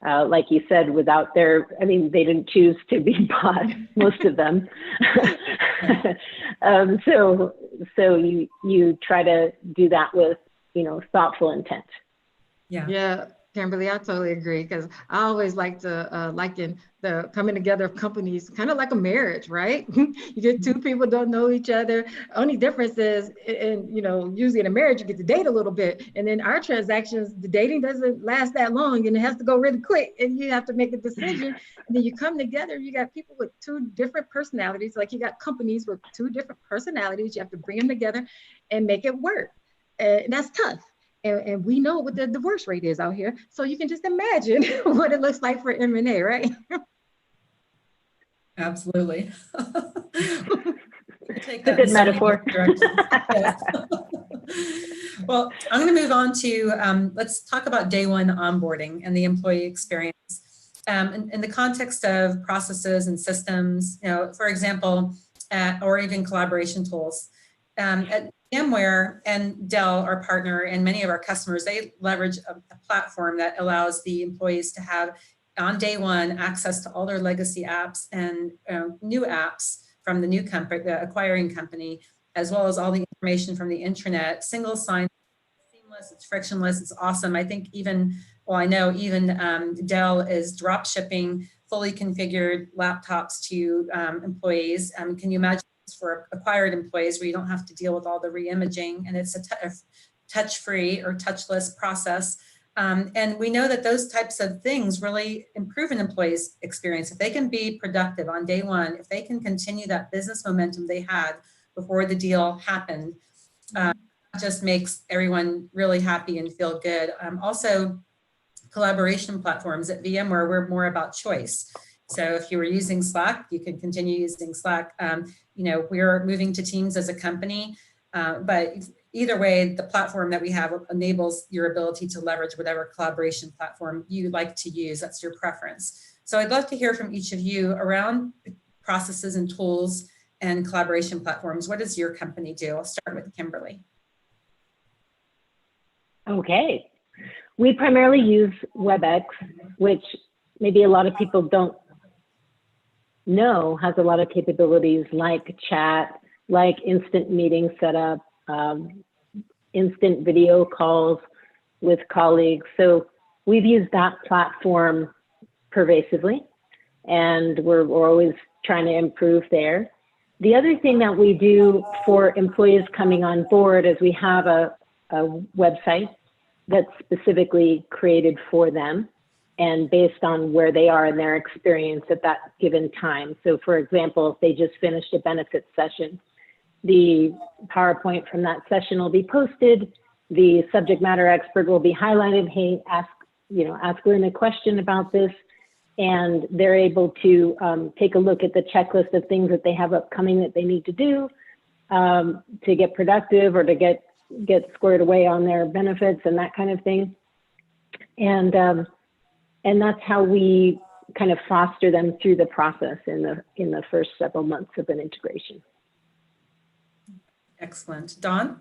Like you said, they didn't choose to be bought, most of them. So you try to do that with, thoughtful intent. Yeah, Kimberly, I totally agree, because I always like to liken the coming together of companies kind of like a marriage, right? You get two people don't know each other. Only difference is, usually in a marriage, you get to date a little bit. And then our transactions, the dating doesn't last that long, and it has to go really quick, and you have to make a decision. And then you come together, you got people with two different personalities, like you got companies with two different personalities. You have to bring them together and make it work. And that's tough. And we know what the divorce rate is out here. So you can just imagine what it looks like for M&A, right? Absolutely. It's a good metaphor. Well, I'm going to move on to, let's talk about day one onboarding and the employee experience. In the context of processes and systems, for example, or even collaboration tools. At VMware and Dell, our partner, and many of our customers, they leverage a platform that allows the employees to have, on day one, access to all their legacy apps and new apps from the new company, the acquiring company, as well as all the information from the intranet, single sign, seamless, it's frictionless, it's awesome. I think I know even Dell is drop shipping fully configured laptops to employees. Can you imagine for acquired employees where you don't have to deal with all the re-imaging, and it's a touch-free or touchless process. And we know that those types of things really improve an employee's experience. If they can be productive on day one, if they can continue that business momentum they had before the deal happened, just makes everyone really happy and feel good. Also, collaboration platforms at VMware, we're more about choice. So if you were using Slack, you can continue using Slack. We're moving to Teams as a company, but either way, the platform that we have enables your ability to leverage whatever collaboration platform you like to use. That's your preference. So I'd love to hear from each of you around processes and tools and collaboration platforms. What does your company do? I'll start with Kimberly. Okay. We primarily use WebEx, which maybe a lot of people don't know has a lot of capabilities like chat, like instant meeting setup, instant video calls with colleagues. So we've used that platform pervasively, and we're always trying to improve there. The other thing that we do for employees coming on board is we have a website that's specifically created for them and based on where they are in their experience at that given time. So for example, if they just finished a benefits session, the PowerPoint from that session will be posted. The subject matter expert will be highlighted. Hey, ask Lynn a question about this. And they're able to take a look at the checklist of things that they have upcoming that they need to do to get productive or to get squared away on their benefits and that kind of thing. And that's how we kind of foster them through the process in the first several months of an integration. Excellent. Dawn?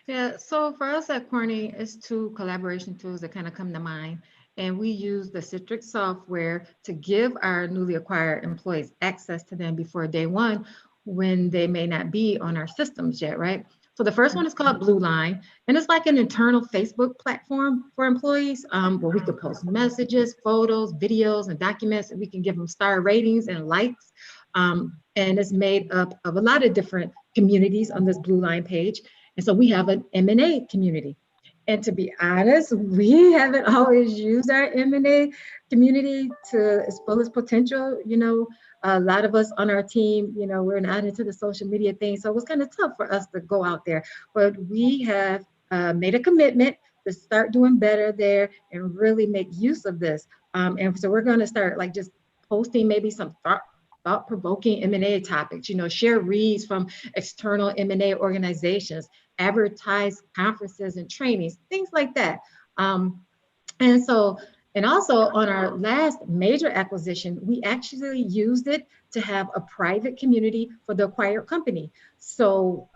Yeah, so for us at Corning, it's 2 collaboration tools that kind of come to mind. And we use the Citrix software to give our newly acquired employees access to them before day one when they may not be on our systems yet, right? So the first one is called Blue Line, and it's like an internal Facebook platform for employees where we could post messages, photos, videos, and documents, and we can give them star ratings and likes. And it's made up of a lot of different communities on this Blue Line page. And so we have an M&A community. And to be honest, we haven't always used our M&A community to its fullest potential. You know, a lot of us on our team, you know, we're not into the social media thing. So it was kind of tough for us to go out there. But we have made a commitment to start doing better there and really make use of this. And so we're going to start like just posting maybe some thought-provoking M&A topics, you know, share reads from external M&A organizations, advertise conferences and trainings, things like that. And also on our last major acquisition, we actually used it to have a private community for the acquired company. So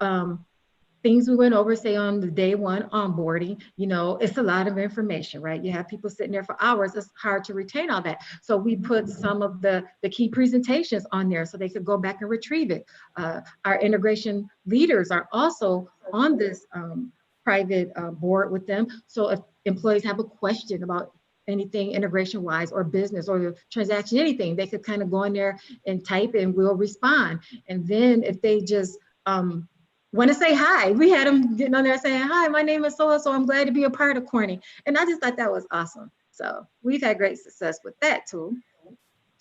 things we went over, say on the day one onboarding, you know, it's a lot of information, right? You have people sitting there for hours, it's hard to retain all that. So we put some of the key presentations on there so they could go back and retrieve it. Our integration leaders are also on this private board with them. So if employees have a question about anything integration wise or business or the transaction, anything, they could kind of go in there and type and we'll respond. And then if they just, want to say hi. We had them getting on there saying, hi, my name is so-and-so, I'm glad to be a part of Corning. And I just thought that was awesome. So we've had great success with that tool.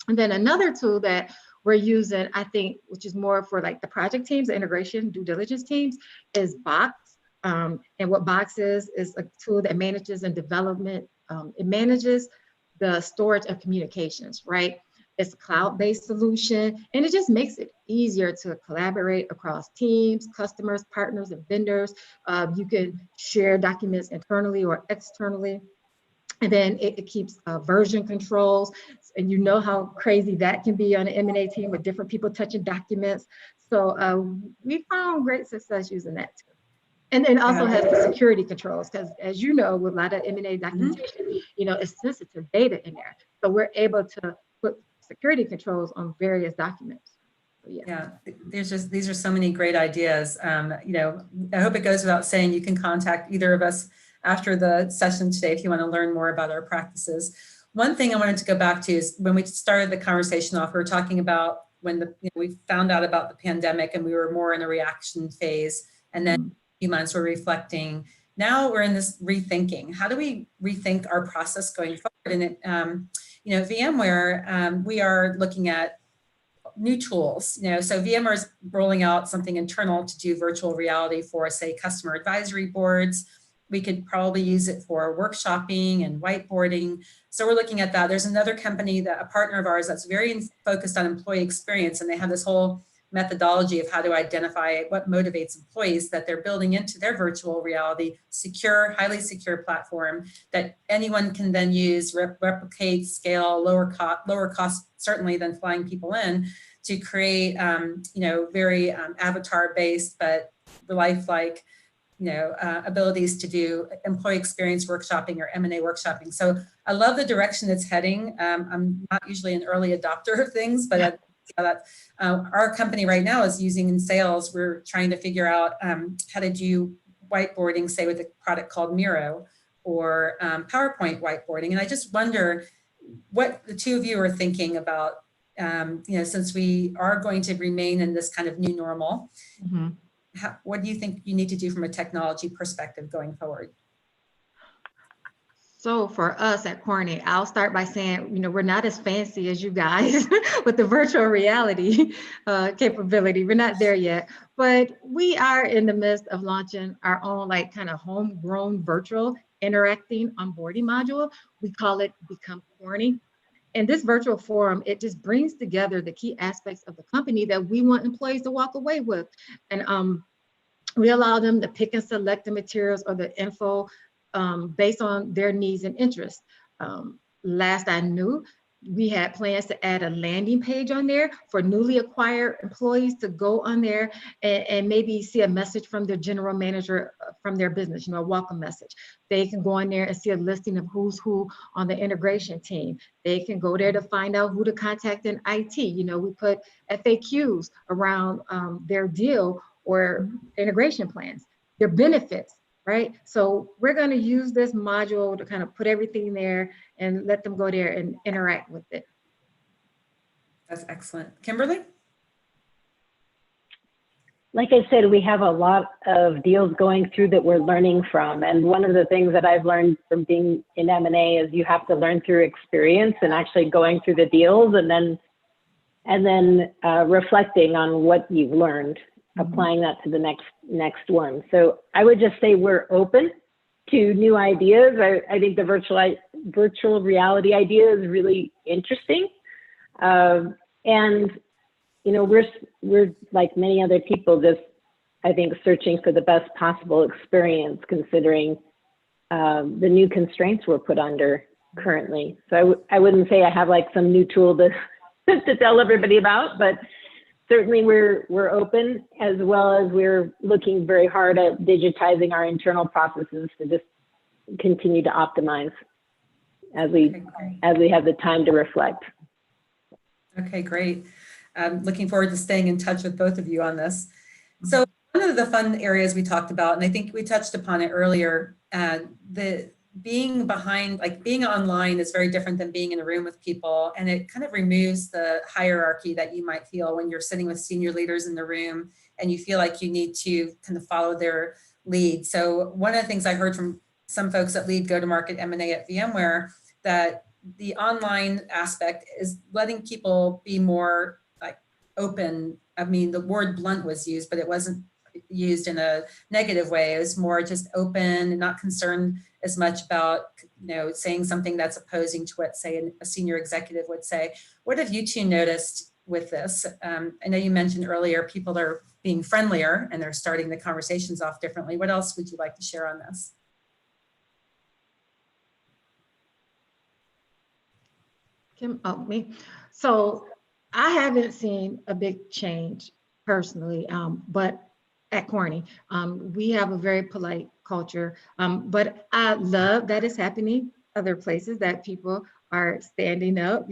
And then another tool that we're using, I think, which is more for like the project teams, the integration due diligence teams, is Box. And what Box is a tool that manages and development. It manages the storage of communications, right? It's a cloud-based solution, and it just makes it easier to collaborate across teams, customers, partners, and vendors. You can share documents internally or externally. And then it keeps version controls. And you know how crazy that can be on an M&A team with different people touching documents. So we found great success using that too. And then also has the security controls, because as you know, with a lot of M&A documentation, you know, it's sensitive data in there. So we're able to put security controls on various documents. So, yeah, these are so many great ideas. You know, I hope it goes without saying you can contact either of us after the session today if you want to learn more about our practices. One thing I wanted to go back to is when we started the conversation off, we were talking about when we found out about the pandemic and we were more in a reaction phase, and then a few months we're reflecting. Now we're in this rethinking. How do we rethink our process going forward? And you know, VMware, we are looking at new tools. You know, so VMware is rolling out something internal to do virtual reality for, say, customer advisory boards. We could probably use it for workshopping and whiteboarding. So we're looking at that. There's another company, a partner of ours, that's very focused on employee experience, and they have this whole methodology of how to identify what motivates employees that they're building into their virtual reality, secure, highly secure platform that anyone can then use, replicate, scale, lower cost certainly than flying people in, to create, you know, very avatar-based but lifelike, you know, abilities to do employee experience workshopping or M&A workshopping. So I love the direction it's heading. I'm not usually an early adopter of things, but our company right now is using in sales, we're trying to figure out how to do whiteboarding, say with a product called Miro, or PowerPoint whiteboarding. And I just wonder what the two of you are thinking about, you know, since we are going to remain in this kind of new normal, what do you think you need to do from a technology perspective going forward? So for us at Corning, I'll start by saying, we're not as fancy as you guys with the virtual reality capability. We're not there yet, but we are in the midst of launching our own kind of homegrown virtual interacting onboarding module. We call it Become Corning. And this virtual forum, it just brings together the key aspects of the company that we want employees to walk away with. And we allow them to pick and select the materials or the info based on their needs and interests. Last I knew, we had plans to add a landing page on there for newly acquired employees to go on there and maybe see a message from their general manager from their business, a welcome message. They can go on there and see a listing of who's who on the integration team. They can go there to find out who to contact in IT. We put FAQs around their deal or integration plans, their benefits. Right? So we're going to use this module to kind of put everything there and let them go there and interact with it. That's excellent. Kimberly? Like I said, we have a lot of deals going through that we're learning from. And one of the things that I've learned from being in M&A is you have to learn through experience and actually going through the deals and then reflecting on what you've learned, applying that to the next one. So I would just say we're open to new ideas. I think the virtual reality idea is really interesting. And we're like many other people, just I think searching for the best possible experience considering the new constraints we're put under currently. So I wouldn't say I have like some new tool to tell everybody about, but certainly we're open, as well as we're looking very hard at digitizing our internal processes to just continue to optimize as we have the time to reflect. Okay, great. Looking forward to staying in touch with both of you on this. So one of the fun areas we talked about, and I think we touched upon it earlier, the being online is very different than being in a room with people. And it kind of removes the hierarchy that you might feel when you're sitting with senior leaders in the room and you feel like you need to kind of follow their lead. So one of the things I heard from some folks that lead go-to-market M&A at VMware, that the online aspect is letting people be more open. I mean, the word blunt was used, but it wasn't used in a negative way. It was more just open and not concerned as much about, saying something that's opposing to what, say, a senior executive would say. What have you two noticed with this? I know you mentioned earlier people are being friendlier and they're starting the conversations off differently. What else would you like to share on this? Me. So I haven't seen a big change personally, but at Corning, we have a very polite culture, but I love that it's happening other places, that people are standing up.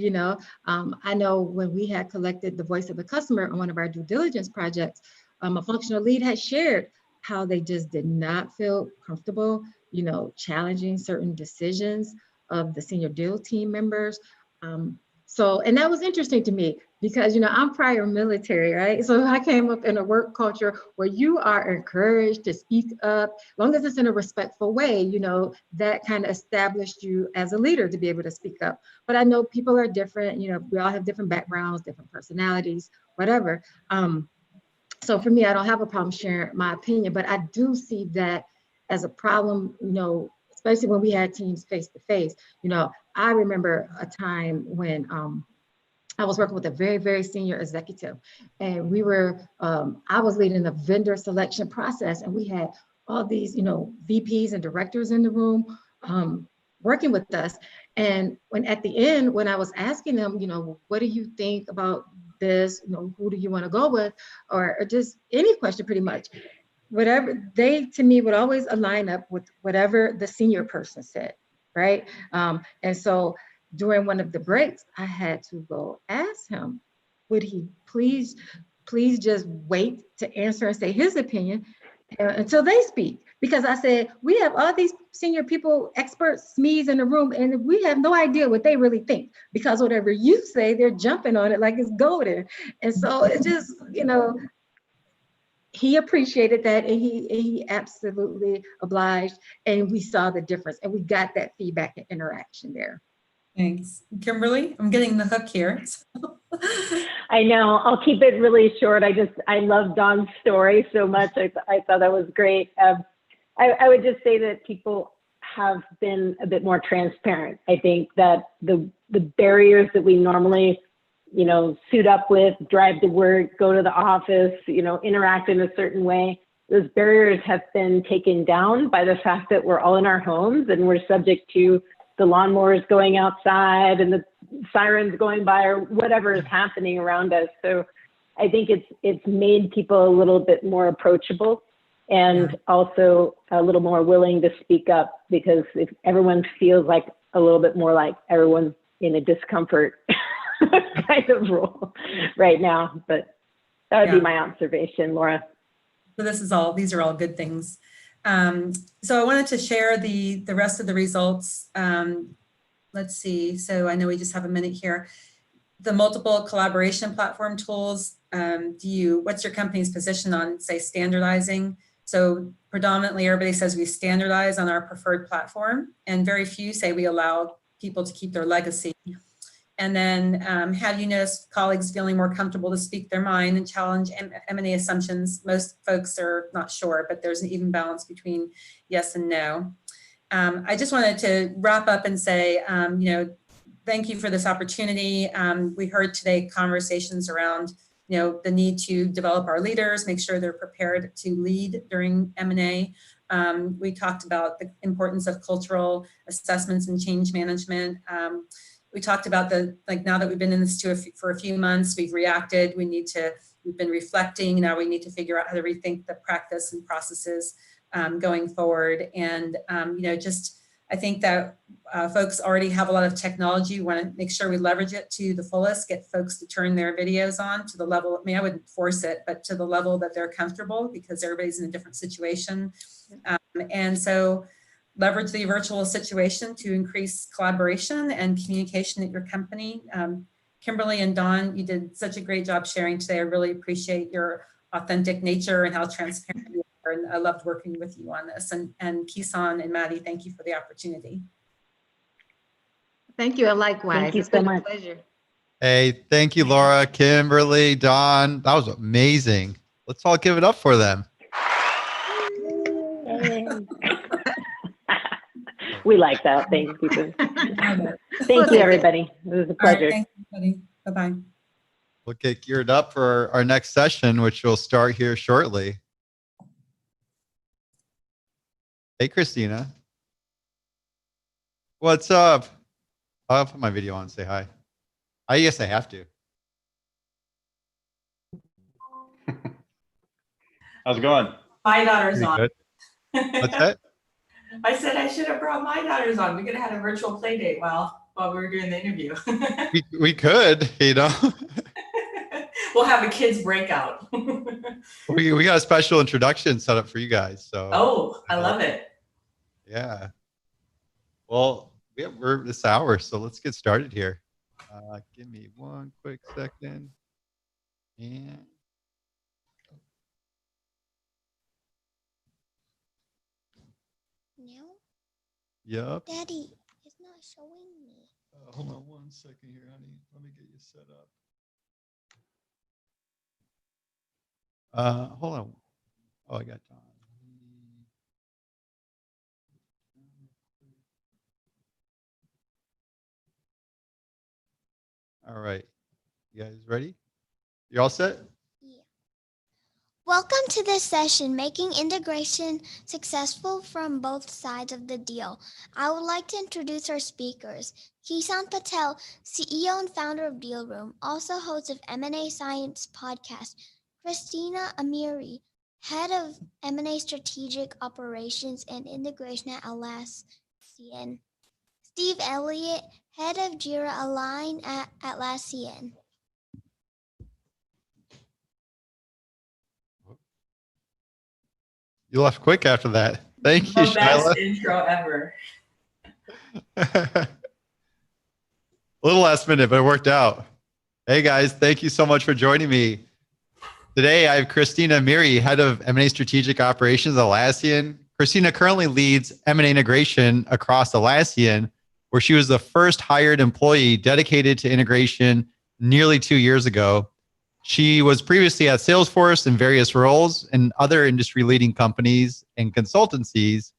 I know when we had collected the voice of the customer on one of our due diligence projects, a functional lead had shared how they just did not feel comfortable, challenging certain decisions of the senior deal team members. And that was interesting to me because, I'm prior military, right? So I came up in a work culture where you are encouraged to speak up, as long as it's in a respectful way, that kind of established you as a leader to be able to speak up. But I know people are different, we all have different backgrounds, different personalities, whatever. So for me, I don't have a problem sharing my opinion, but I do see that as a problem, especially when we had teams face to face. I remember a time when I was working with a very, very senior executive, and we were, I was leading the vendor selection process, and we had all these, VPs and directors in the room working with us. And at the end, when I was asking them, what do you think about this? Who do you want to go with? Or just any question pretty much. Whatever, they to me would always align up with whatever the senior person said, right? And so during one of the breaks, I had to go ask him, would he please just wait to answer and say his opinion until they speak? Because I said, we have all these senior people, experts, SMEs in the room, and we have no idea what they really think, because whatever you say, they're jumping on it like it's golden. And so it just, he appreciated that, and he absolutely obliged, and we saw the difference, and we got that feedback and interaction there. Thanks. Kimberly, I'm getting the hook here. I know. I'll keep it really short. I love Dawn's story so much. I thought that was great. I would just say that people have been a bit more transparent. I think that the barriers that we normally, suit up with, drive to work, go to the office, interact in a certain way, those barriers have been taken down by the fact that we're all in our homes and we're subject to the lawnmowers going outside and the sirens going by or whatever is happening around us. So I think it's made people a little bit more approachable and also a little more willing to speak up, because if everyone feels like a little bit more like everyone's in a discomfort kind of role right now. But that would be my observation, Laura. So these are all good things. So I wanted to share the rest of the results. Let's see. So I know we just have a minute here. The multiple collaboration platform tools. What's your company's position on, say, standardizing? So predominantly everybody says we standardize on our preferred platform, and very few say we allow people to keep their legacy. And then have you noticed colleagues feeling more comfortable to speak their mind and challenge M&A assumptions? Most folks are not sure, but there's an even balance between yes and no. I just wanted to wrap up and say, thank you for this opportunity. We heard today conversations around, the need to develop our leaders, make sure they're prepared to lead during M&A. We talked about the importance of cultural assessments and change management. We talked about now that we've been in this for a few months, we've reacted, we've been reflecting, now we need to figure out how to rethink the practice and processes going forward. And, I think that folks already have a lot of technology. We want to make sure we leverage it to the fullest, get folks to turn their videos on to the level, I wouldn't force it, but to the level that they're comfortable, because everybody's in a different situation. And so leverage the virtual situation to increase collaboration and communication at your company. Kimberly and Dawn, you did such a great job sharing today. I really appreciate your authentic nature and how transparent you are. And I loved working with you on this. And Kisan and Maddie, thank you for the opportunity. Thank you. Likewise. Thank you it's so been much. a pleasure. Hey, thank you, Laura, Kimberly, Dawn. That was amazing. Let's all give it up for them. We like that. Thank you. Thank you, everybody. It was a pleasure. Right, thanks, everybody. Bye-bye. We'll get geared up for our next session, which will start here shortly. Hey, Christina. What's up? I'll put my video on and say hi. I guess I have to. How's it going? My daughter's Pretty on. good. What's that? I said I should have brought my daughters on. We could have had a virtual play date while we were doing the interview. we could, We'll have a kids breakout. we got a special introduction set up for you guys. So. Oh, I love it. Yeah. Well, we're this hour, so let's get started here. Give me one quick second. And No. yep. Daddy, it's not showing me. Hold on one second here, honey. Let me get you set up. Hold on. Oh, I got John. All right. You guys ready? You all set? Yeah. Welcome to this session, Making Integration Successful from Both Sides of the Deal. I would like to introduce our speakers. Kisan Patel, CEO and founder of Deal Room, also host of M&A Science podcast. Christina Amiri, head of M&A Strategic Operations and Integration at Atlassian. Steve Elliott, head of Jira Align at Atlassian. You left quick after that. Thank you, The best Shyla. intro ever. A little last minute, but it worked out. Hey guys, thank you so much for joining me. Today, I have Christina Miri, head of M&A Strategic Operations at Atlassian. Christina currently leads M&A integration across Atlassian, where she was the first hired employee dedicated to integration nearly 2 years ago. She was previously at Salesforce in various roles and other industry-leading companies and consultancies.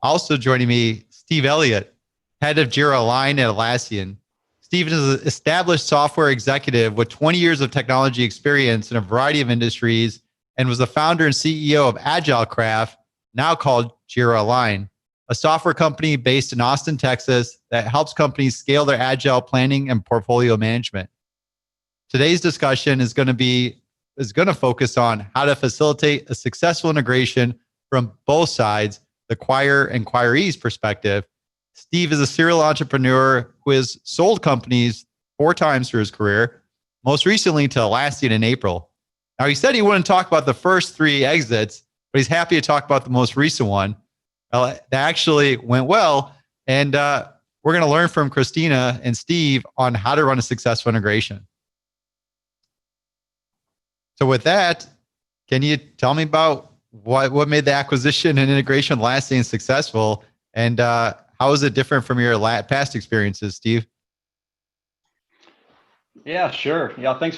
Also joining me, Steve Elliott, head of Jira Align at Atlassian. Steve is an established software executive with 20 years of technology experience in a variety of industries and was the founder and CEO of Agile Craft, now called Jira Align, a software company based in Austin, Texas that helps companies scale their agile planning and portfolio management. Today's discussion is going to focus on how to facilitate a successful integration from both sides, the acquirer and acquiree's perspective. Steve is a serial entrepreneur who has sold companies 4 times through his career, most recently to Atlassian in April. Now, he said he wouldn't talk about the first 3 exits, but he's happy to talk about the most recent one. That actually went well, and we're going to learn from Christina and Steve on how to run a successful integration. So with that, can you tell me about what made the acquisition and integration of Atlassian successful, and how is it different from your past experiences, Steve? Yeah, sure. Yeah, thanks